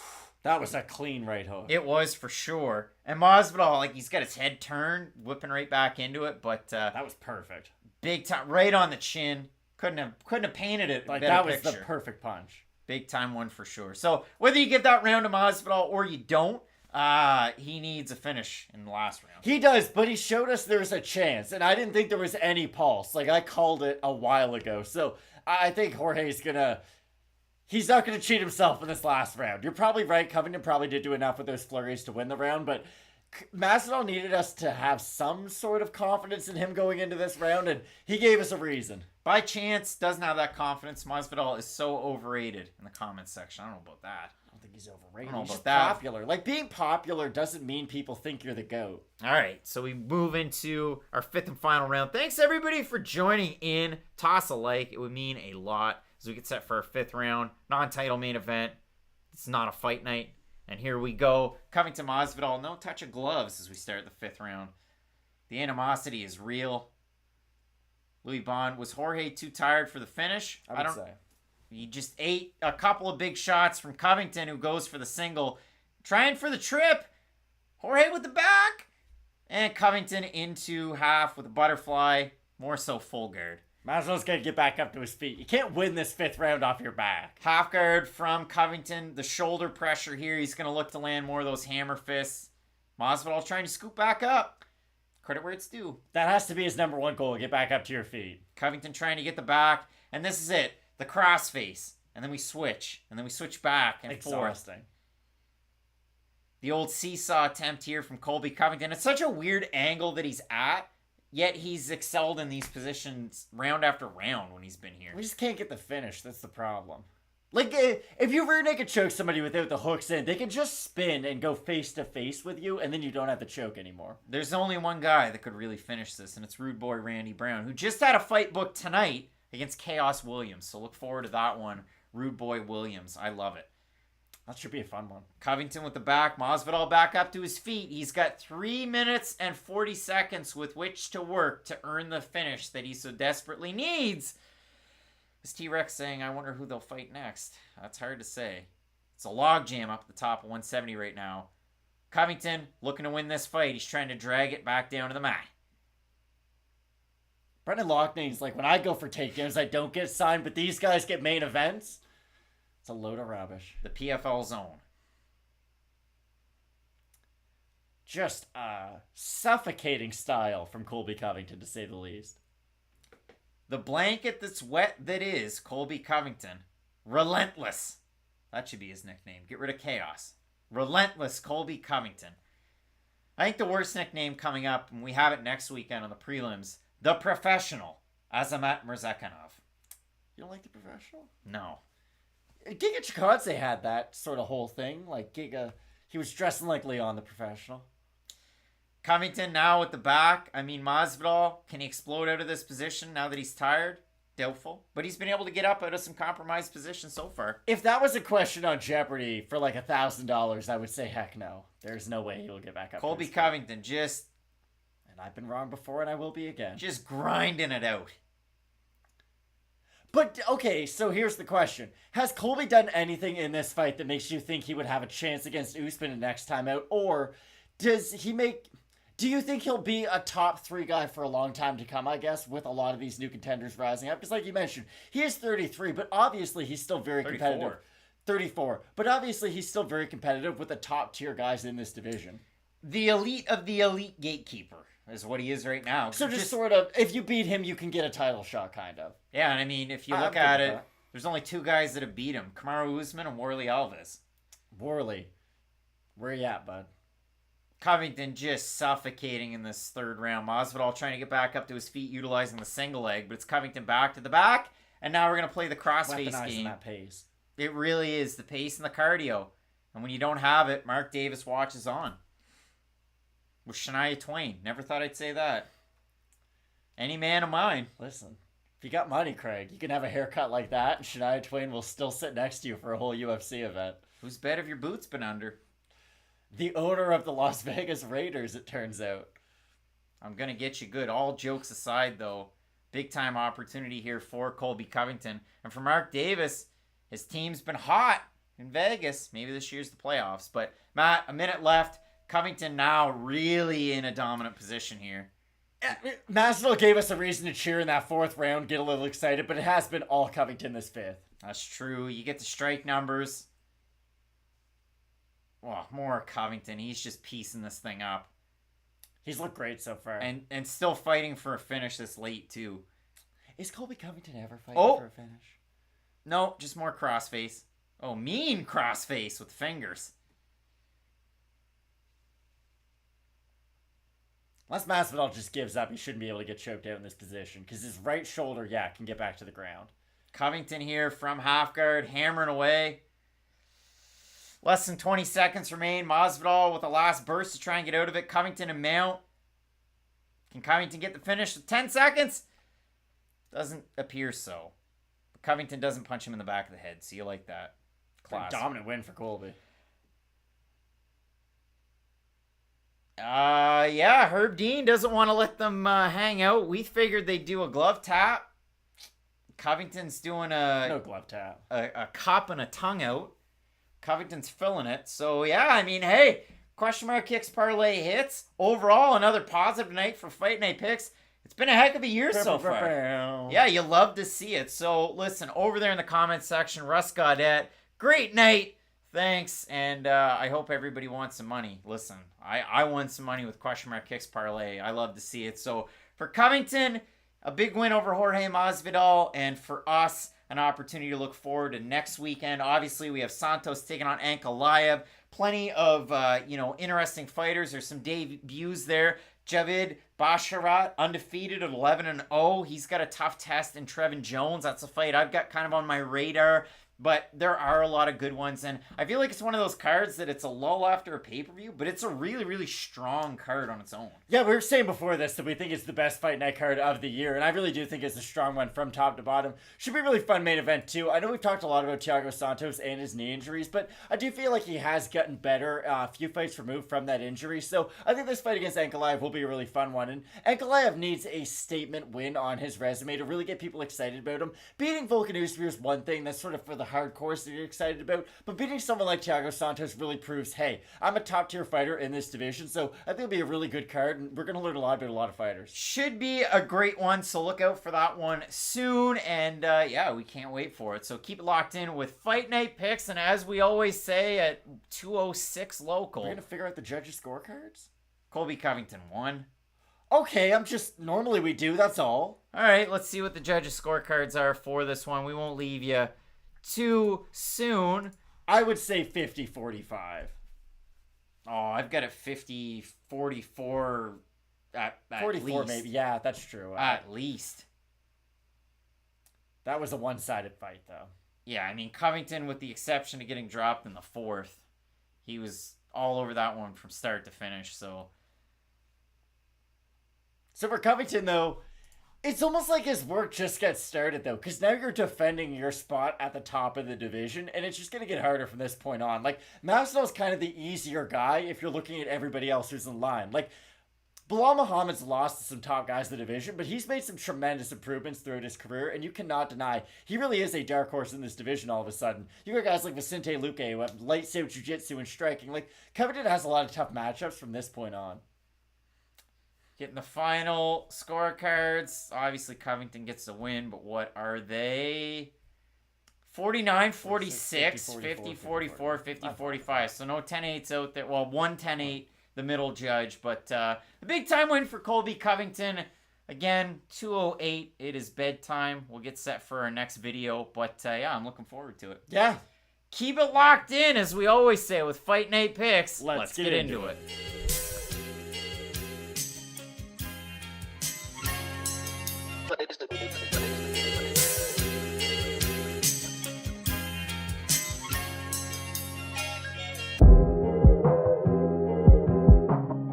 That was a clean right hook. It was for sure. And Masvidal, like, he's got his head turned, whipping right back into it. But that was perfect. Big time, right on the chin. Couldn't have painted it like better that was picture. The perfect punch. Big time one for sure. So whether you give that round to Masvidal or you don't, he needs a finish in the last round. He does, but he showed us there's a chance, and I didn't think there was any pulse. Like, I called it a while ago. So I think Jorge's gonna. He's not going to cheat himself in this last round. You're probably right. Covington probably did do enough with those flurries to win the round, but Masvidal needed us to have some sort of confidence in him going into this round, and he gave us a reason. By chance, doesn't have that confidence. Masvidal is so overrated in the comments section. I don't know about that. I don't think he's overrated. I don't know he's about just that. popular. Like, being popular doesn't mean people think you're the GOAT. All right, so we move into our fifth and final round. Thanks, everybody, for joining in. Toss a like. It would mean a lot as we get set for our fifth round. Non-title main event. It's not a fight night. And here we go. Covington Masvidal. No touch of gloves as we start the fifth round. The animosity is real. Louis Bond, was Jorge too tired for the finish? I would say. He just ate a couple of big shots from Covington, who goes for the single. Trying for the trip. Jorge with the back. And Covington into half with a butterfly. More so full guard. Masvidal's got to get back up to his feet. You can't win this fifth round off your back. Half guard from Covington. The shoulder pressure here. He's going to look to land more of those hammer fists. Masvidal trying to scoop back up. Credit where it's due. That has to be his number one goal. Get back up to your feet. Covington trying to get the back. And this is it. The crossface. And then we switch. And then we switch back and forth. The old seesaw attempt here from Colby Covington. It's such a weird angle that he's at. Yet he's excelled in these positions round after round when he's been here. We just can't get the finish. That's the problem. Like, if you rear naked choke somebody without the hooks in, they can just spin and go face to face with you, and then you don't have to choke anymore. There's only one guy that could really finish this, and it's Rude Boy Randy Brown, who just had a fight booked tonight against Chaos Williams. So look forward to that one. Rude Boy Williams. I love it. That should be a fun one. Covington with the back. Masvidal back up to his feet. He's got 3 minutes and 40 seconds with which to work to earn the finish that he so desperately needs. Is T-Rex saying, I wonder who they'll fight next? That's hard to say. It's a logjam up at the top of 170 right now. Covington looking to win this fight. He's trying to drag it back down to the mat. Brendan Loughnan's like, when I go for takedowns, I don't get signed, but these guys get main events. It's a load of rubbish. The PFL zone. Just a suffocating style from Colby Covington, to say the least. The blanket that's wet that is Colby Covington. Relentless. That should be his nickname. Get rid of chaos. Relentless Colby Covington. I think the worst nickname coming up, and we have it next weekend on the prelims, The Professional, Azamat Murzakanov. You don't like The Professional? No. Giga Chikadze had that sort of whole thing. Like, Giga, he was dressing like Leon the Professional. Covington now with the back. I mean, Masvidal, can he explode out of this position now that he's tired? Doubtful. But he's been able to get up out of some compromised positions so far. If that was a question on Jeopardy for like $1,000, I would say heck no. There's no way he'll get back up. Colby Covington just... And I've been wrong before and I will be again. Just grinding it out. But, okay, so here's the question. Has Colby done anything in this fight that makes you think he would have a chance against Usman the next time out? Or does he make... Do you think he'll be a top 3 guy for a long time to come, I guess, with a lot of these new contenders rising up? Because like you mentioned, he is 33, but obviously he's still very competitive. 34. But obviously he's still very competitive with the top tier guys in this division. The elite of the elite gatekeeper is what he is right now. So just sort of, if you beat him, you can get a title shot, kind of. Yeah, and I mean, if you look at it, there's only 2 guys that have beat him. Kamaru Usman and Warley Alves. Warley. Where you at, bud? Covington just suffocating in this third round. Masvidal trying to get back up to his feet, utilizing the single leg, but it's Covington back to the back, and now we're going to play the crossface game. That pace. It really is, the pace and the cardio. And when you don't have it, Mark Davis watches on. With Shania Twain. Never thought I'd say that. Any man of mine. Listen, if you got money, Craig, you can have a haircut like that, and Shania Twain will still sit next to you for a whole UFC event. Whose bed have your boots been under? The owner of the Las Vegas Raiders, it turns out. I'm going to get you good. All jokes aside, though, big time opportunity here for Colby Covington. And for Mark Davis, his team's been hot in Vegas. Maybe this year's the playoffs. But, Matt, a minute left. Covington now really in a dominant position here. Masvidal gave us a reason to cheer in that 4th round, get a little excited, but it has been all Covington this 5th. That's true. You get the strike numbers. Oh, more Covington. He's just piecing this thing up. He's looked great so far. And still fighting for a finish this late, too. Is Colby Covington ever fighting for a finish? No, just more crossface. Oh, mean crossface with fingers. Unless Masvidal just gives up, he shouldn't be able to get choked out in this position. Because his right shoulder, can get back to the ground. Covington here from half guard, hammering away. Less than 20 seconds remain. Masvidal with the last burst to try and get out of it. Covington and Mount. Can Covington get the finish with 10 seconds? Doesn't appear so. But Covington doesn't punch him in the back of the head, so you like that. Classic. Dominant win for Colby. Yeah, Herb Dean doesn't want to let them hang out. We figured they'd do a glove tap. Covington's doing no glove tap. A cup and a tongue out. Covington's filling it. So, yeah, I mean, hey, question mark kicks parlay hits. Overall, another positive night for Fight Night Picks. It's been a heck of a year so far. Yeah, you love to see it. So, listen, over there in the comments section, Russ Gaudette, great night. Thanks, and I hope everybody wants some money. Listen, I won some money with question mark kicks parlay. I love to see it. So, for Covington, a big win over Jorge Masvidal, and for us, an opportunity to look forward to next weekend. Obviously, we have Santos taking on Ankalaev. Plenty of, interesting fighters. There's some debuts there. Javid Basharat, undefeated at 11-0. He's got a tough test in Trevin Jones. That's a fight I've got kind of on my radar. But there are a lot of good ones, and I feel like it's one of those cards that it's a lull after a pay-per-view, but it's a really, really strong card on its own. Yeah, we were saying before this that we think it's the best Fight Night card of the year, and I really do think it's a strong one from top to bottom. Should be a really fun main event, too. I know we've talked a lot about Thiago Santos and his knee injuries, but I do feel like he has gotten better a few fights removed from that injury, so I think this fight against Ankalaev will be a really fun one, and Ankalaev needs a statement win on his resume to really get people excited about him. Beating Volkanovski is one thing that's sort of for the hardcores that you're excited about, but beating someone like Thiago Santos really proves, hey, I'm a top tier fighter in this division, so I think it'll be a really good card, and we're going to learn a lot about a lot of fighters. Should be a great one, so look out for that one soon, and yeah, we can't wait for it. So keep it locked in with Fight Night picks, and as we always say at 2:06 local, We're going to figure out the judges' scorecards? Colby Covington won. Okay, normally we do, that's all. All right, let's see what the judges' scorecards are for this one. We won't leave you too soon. I would say 50-45. Oh, I've got it 50-44 at 44 least. maybe, yeah, that's true. At least. That was a one-sided fight, though. Yeah, I mean, Covington, with the exception of getting dropped in the fourth, he was all over that one from start to finish, so... So for Covington, though, it's almost like his work just gets started, though, because now you're defending your spot at the top of the division, and it's just going to get harder from this point on. Like, Masvidal's kind of the easier guy if you're looking at everybody else who's in line. Like, Bilal Muhammad's lost to some top guys in the division, but he's made some tremendous improvements throughout his career, and you cannot deny he really is a dark horse in this division all of a sudden. You got guys like Vicente Luque who have lights out jiu-jitsu and striking. Like, Covington has a lot of tough matchups from this point on. Getting the final scorecards. Obviously, Covington gets the win, but what are they? 49-46, 50-44, 50-45. So no 10-8s out there. Well, one 10-8, the middle judge. But the big time win for Colby Covington. Again, 2:08. It is bedtime. We'll get set for our next video. But yeah, I'm looking forward to it. Yeah. Keep it locked in, as we always say, with Fight Night Picks. Let's get into it.